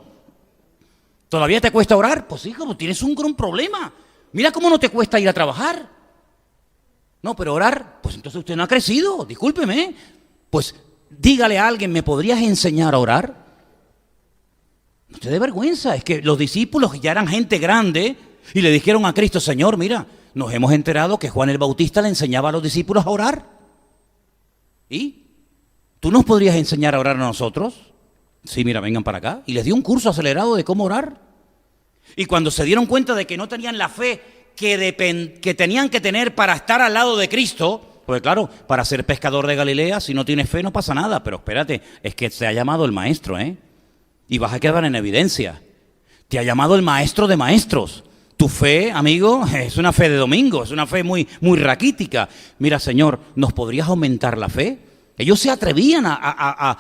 ¿Todavía te cuesta orar? Pues hijo, pues tienes un gran problema. Mira cómo no te cuesta ir a trabajar. No, pero orar, pues entonces usted no ha crecido, discúlpeme. Pues dígale a alguien, ¿me podrías enseñar a orar? No te dé vergüenza, es que los discípulos ya eran gente grande y le dijeron a Cristo, Señor, mira, nos hemos enterado que Juan el Bautista le enseñaba a los discípulos a orar. ¿Y? ¿Tú nos podrías enseñar a orar a nosotros? Sí, mira, vengan para acá. Y les dio un curso acelerado de cómo orar. Y cuando se dieron cuenta de que no tenían la fe que tenían que tener para estar al lado de Cristo, pues claro, para ser pescador de Galilea, si no tienes fe no pasa nada. Pero espérate, es que te ha llamado el maestro, y vas a quedar en evidencia. Te ha llamado el maestro de maestros. Tu fe, amigo, es una fe de domingo, es una fe muy, muy raquítica. Mira, Señor, ¿nos podrías aumentar la fe? Ellos se atrevían a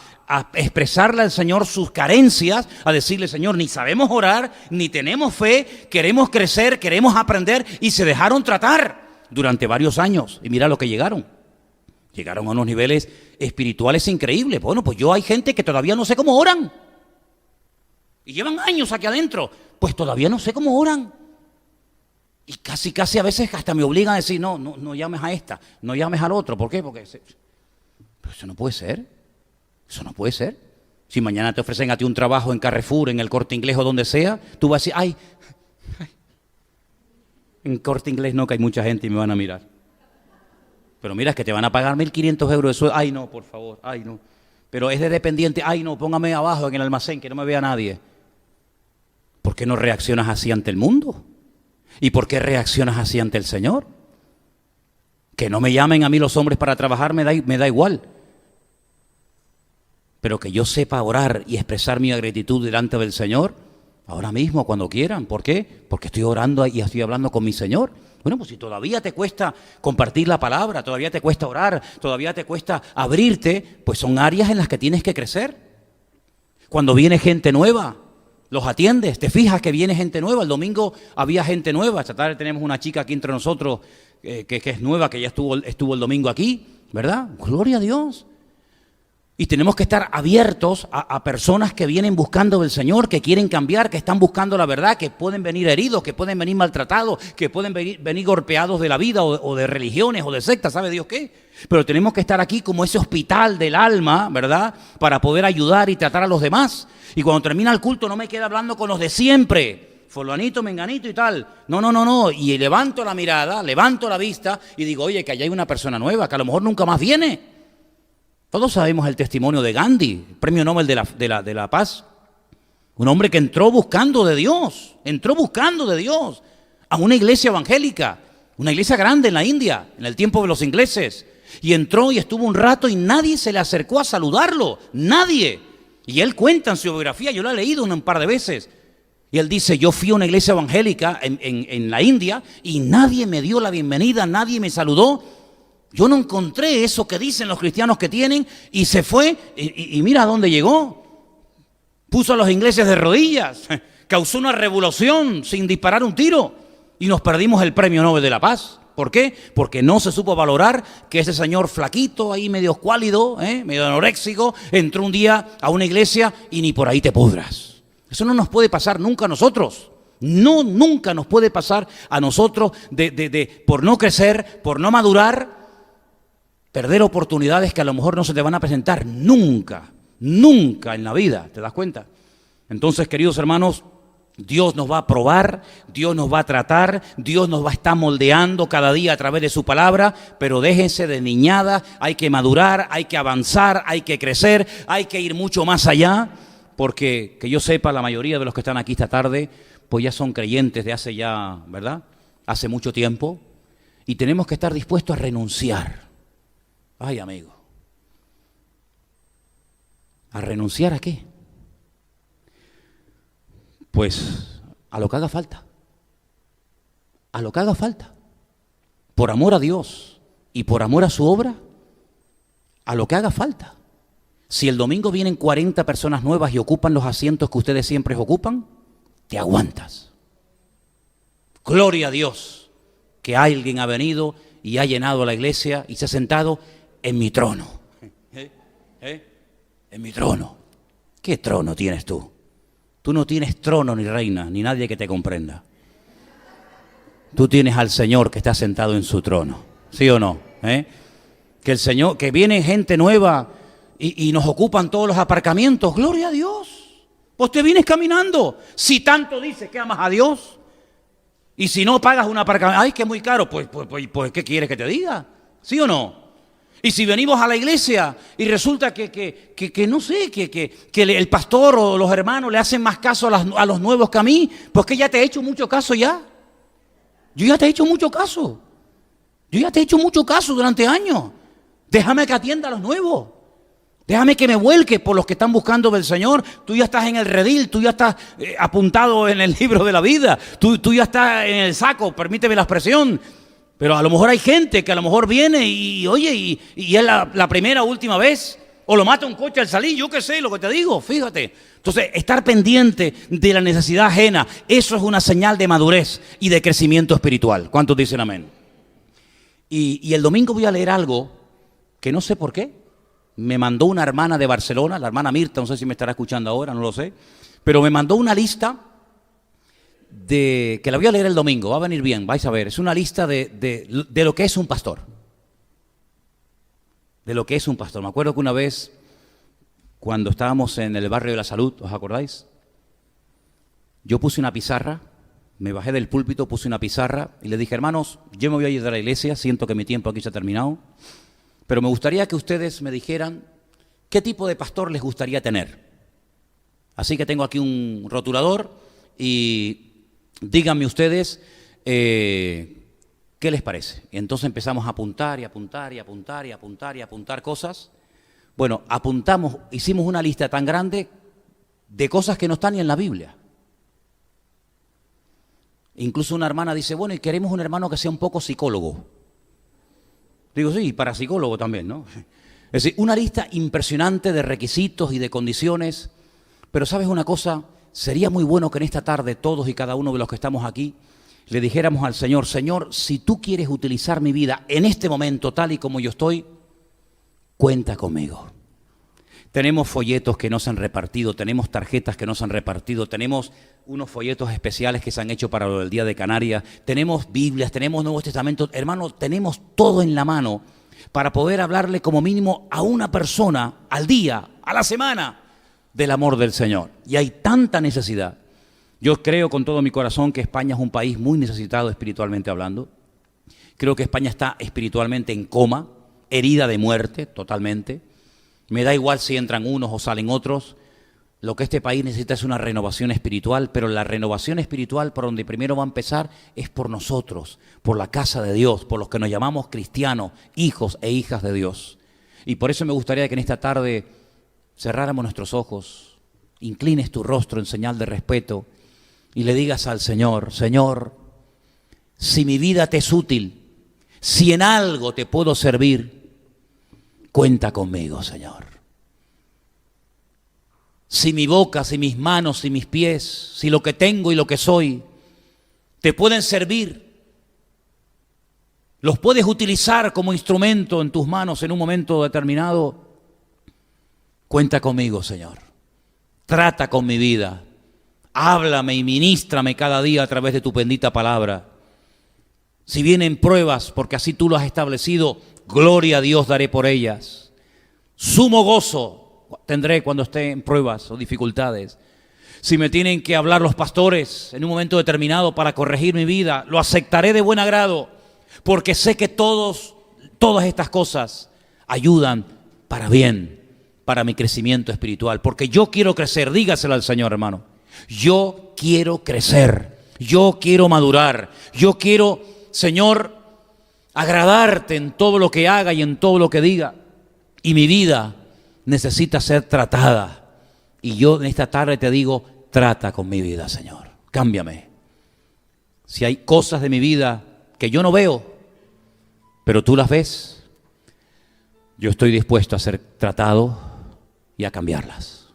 expresarle al Señor sus carencias, a decirle, Señor, ni sabemos orar, ni tenemos fe, queremos crecer, queremos aprender, y se dejaron tratar durante varios años. Y mira lo que llegaron. Llegaron a unos niveles espirituales increíbles. Bueno, pues hay gente que todavía no sé cómo oran. Y llevan años aquí adentro. Pues todavía no sé cómo oran. Y casi a veces hasta me obligan a decir, no llames a esta, no llames al otro. ¿Por qué? Pero eso no puede ser. Eso no puede ser. Si mañana te ofrecen a ti un trabajo en Carrefour, en el Corte Inglés o donde sea, tú vas a decir, ay, en Corte Inglés no, que hay mucha gente y me van a mirar. Pero mira, es que te van a pagar 1.500 euros de sueldo. Ay, no, por favor, ay, no. Pero es de dependiente. Ay, no, póngame abajo en el almacén, que no me vea nadie. ¿Por qué no reaccionas así ante el mundo? ¿Y por qué reaccionas así ante el Señor? Que no me llamen a mí los hombres para trabajar me da igual. Pero que yo sepa orar y expresar mi gratitud delante del Señor, ahora mismo, cuando quieran. ¿Por qué? Porque estoy orando y estoy hablando con mi Señor. Bueno, pues si todavía te cuesta compartir la palabra, todavía te cuesta orar, todavía te cuesta abrirte, pues son áreas en las que tienes que crecer. Cuando viene gente nueva, los atiendes, te fijas que viene gente nueva. El domingo había gente nueva. Esta tarde tenemos una chica aquí entre nosotros que es nueva, que ya estuvo el domingo aquí, ¿verdad? Gloria a Dios. Y tenemos que estar abiertos a personas que vienen buscando del Señor, que quieren cambiar, que están buscando la verdad, que pueden venir heridos, que pueden venir maltratados, que pueden venir golpeados de la vida o de religiones o de sectas, ¿sabe Dios qué? Pero tenemos que estar aquí como ese hospital del alma, ¿verdad? Para poder ayudar y tratar a los demás. Y cuando termina el culto no me queda hablando con los de siempre, fulanito, menganito y tal. No. Y levanto la mirada, levanto la vista y digo, oye, que allá hay una persona nueva, que a lo mejor nunca más viene. Todos sabemos el testimonio de Gandhi, premio Nobel de la Paz. Un hombre que entró buscando de Dios a una iglesia evangélica, una iglesia grande en la India, en el tiempo de los ingleses. Y entró y estuvo un rato y nadie se le acercó a saludarlo, nadie. Y él cuenta en su biografía, yo lo he leído un par de veces. Y él dice, yo fui a una iglesia evangélica en la India y nadie me dio la bienvenida, nadie me saludó. Yo no encontré eso que dicen los cristianos que tienen y se fue y mira a dónde llegó. Puso a los ingleses de rodillas, causó una revolución sin disparar un tiro y nos perdimos el premio Nobel de la Paz. ¿Por qué? Porque no se supo valorar que ese señor flaquito, ahí medio escuálido, medio anoréxico, entró un día a una iglesia y ni por ahí te pudras. Eso no nos puede pasar nunca a nosotros. No, nunca nos puede pasar a nosotros por no crecer, por no madurar, perder oportunidades que a lo mejor no se te van a presentar nunca en la vida, ¿te das cuenta? Entonces, queridos hermanos, Dios nos va a probar, Dios nos va a tratar, Dios nos va a estar moldeando cada día a través de su palabra, pero déjense de niñada, hay que madurar, hay que avanzar, hay que crecer, hay que ir mucho más allá, porque que yo sepa, la mayoría de los que están aquí esta tarde, pues ya son creyentes de hace ya, ¿verdad? Hace mucho tiempo, y tenemos que estar dispuestos a renunciar. Ay, amigo. ¿A renunciar a qué? Pues a lo que haga falta. A lo que haga falta. Por amor a Dios y por amor a su obra, a lo que haga falta. Si el domingo vienen 40 personas nuevas y ocupan los asientos que ustedes siempre ocupan, te aguantas. Gloria a Dios que alguien ha venido y ha llenado la iglesia y se ha sentado en mi trono. En mi trono. ¿Qué trono tienes tú? Tú no tienes trono ni reina, ni nadie que te comprenda. Tú tienes al Señor que está sentado en su trono. ¿Sí o no? Que el Señor, que viene gente nueva y nos ocupan todos los aparcamientos. Gloria a Dios. Pues te vienes caminando. Si tanto dices que amas a Dios y si no pagas un aparcamiento, ay, que es muy caro, pues ¿qué quieres que te diga? ¿Sí o no? Y si venimos a la iglesia y resulta que no sé, que el pastor o los hermanos le hacen más caso a los nuevos que a mí, pues que ya te he hecho mucho caso ya. Yo ya te he hecho mucho caso. Yo ya te he hecho mucho caso durante años. Déjame que atienda a los nuevos. Déjame que me vuelque por los que están buscando del Señor. Tú ya estás en el redil, tú ya estás apuntado en el libro de la vida. Tú ya estás en el saco, permíteme la expresión. Pero a lo mejor hay gente que a lo mejor viene y oye, y es la primera o última vez, o lo mata un coche al salir, yo qué sé, lo que te digo, fíjate. Entonces, estar pendiente de la necesidad ajena, eso es una señal de madurez y de crecimiento espiritual. ¿Cuántos dicen amén? Y el domingo voy a leer algo que no sé por qué. Me mandó una hermana de Barcelona, la hermana Mirta, no sé si me estará escuchando ahora, no lo sé, pero me mandó una lista que la voy a leer el domingo, va a venir bien, vais a ver. Es una lista de lo que es un pastor. De lo que es un pastor. Me acuerdo que una vez, cuando estábamos en el barrio de la Salud, ¿os acordáis? Yo puse una pizarra, me bajé del púlpito, puse una pizarra y le dije, hermanos, yo me voy a ir de la iglesia, siento que mi tiempo aquí se ha terminado, pero me gustaría que ustedes me dijeran qué tipo de pastor les gustaría tener. Así que tengo aquí un rotulador y díganme ustedes qué les parece. Y entonces empezamos a apuntar y apuntar y apuntar y apuntar y apuntar cosas. Bueno, apuntamos, hicimos una lista tan grande de cosas que no están ni en la Biblia. Incluso una hermana dice, bueno, y queremos un hermano que sea un poco psicólogo. Digo, sí, para psicólogo también, ¿no? Es decir, una lista impresionante de requisitos y de condiciones. Pero ¿sabes una cosa? Sería muy bueno que en esta tarde todos y cada uno de los que estamos aquí le dijéramos al Señor, Señor, si tú quieres utilizar mi vida en este momento tal y como yo estoy, cuenta conmigo. Tenemos folletos que no se han repartido, tenemos tarjetas que no se han repartido, tenemos unos folletos especiales que se han hecho para el Día de Canarias, tenemos Biblias, tenemos Nuevos Testamentos. Hermano, tenemos todo en la mano para poder hablarle como mínimo a una persona al día, a la semana, del amor del Señor. Y hay tanta necesidad. Yo creo con todo mi corazón que España es un país muy necesitado espiritualmente hablando. Creo que España está espiritualmente en coma, herida de muerte totalmente. Me da igual si entran unos o salen otros. Lo que este país necesita es una renovación espiritual, pero la renovación espiritual por donde primero va a empezar es por nosotros, por la casa de Dios, por los que nos llamamos cristianos, hijos e hijas de Dios. Y por eso me gustaría que en esta tarde cerráramos nuestros ojos, inclines tu rostro en señal de respeto y le digas al Señor, Señor, si mi vida te es útil, si en algo te puedo servir, cuenta conmigo, Señor. Si mi boca, si mis manos, si mis pies, si lo que tengo y lo que soy, te pueden servir, los puedes utilizar como instrumento en tus manos en un momento determinado, cuenta conmigo, Señor. Trata con mi vida. Háblame y ministrame cada día a través de tu bendita palabra. Si vienen pruebas, porque así tú lo has establecido, gloria a Dios daré por ellas. Sumo gozo tendré cuando esté en pruebas o dificultades. Si me tienen que hablar los pastores en un momento determinado para corregir mi vida, lo aceptaré de buen agrado, porque sé que todas estas cosas ayudan para bien, para mi crecimiento espiritual, porque yo quiero crecer. Dígaselo al Señor, hermano. Yo quiero crecer, yo quiero madurar, yo quiero, Señor, agradarte en todo lo que haga y en todo lo que diga. Y mi vida necesita ser tratada. Y yo en esta tarde te digo, trata con mi vida, Señor. Cámbiame. Si hay cosas de mi vida que yo no veo, pero tú las ves, yo estoy dispuesto a ser tratado y a cambiarlas.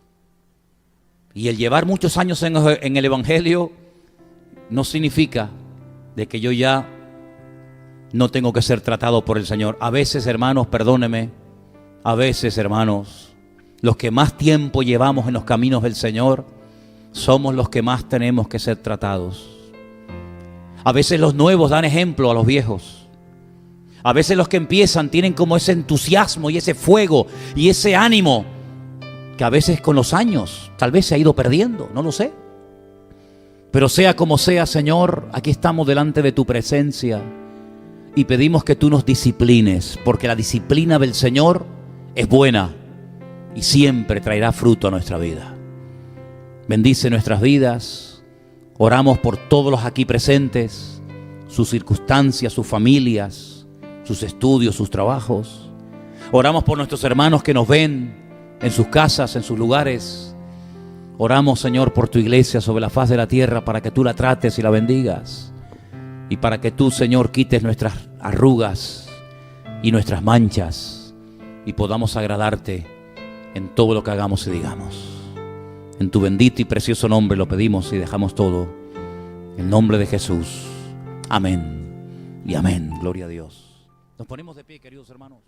Y el llevar muchos años en el Evangelio no significa de que yo ya no tengo que ser tratado por el Señor. A veces, hermanos, perdóneme, a veces, hermanos, los que más tiempo llevamos en los caminos del Señor somos los que más tenemos que ser tratados. A veces los nuevos dan ejemplo a los viejos. A veces los que empiezan tienen como ese entusiasmo y ese fuego y ese ánimo que a veces con los años tal vez se ha ido perdiendo, no lo sé. Pero sea como sea, Señor, aquí estamos delante de tu presencia y pedimos que tú nos disciplines, porque la disciplina del Señor es buena y siempre traerá fruto a nuestra vida. Bendice nuestras vidas. Oramos por todos los aquí presentes, sus circunstancias, sus familias, sus estudios, sus trabajos. Oramos por nuestros hermanos que nos ven en sus casas, en sus lugares. Oramos, Señor, por tu iglesia sobre la faz de la tierra para que tú la trates y la bendigas. Y para que tú, Señor, quites nuestras arrugas y nuestras manchas, y podamos agradarte en todo lo que hagamos y digamos. En tu bendito y precioso nombre lo pedimos y dejamos todo. En el nombre de Jesús. Amén y amén. Gloria a Dios. Nos ponemos de pie, queridos hermanos.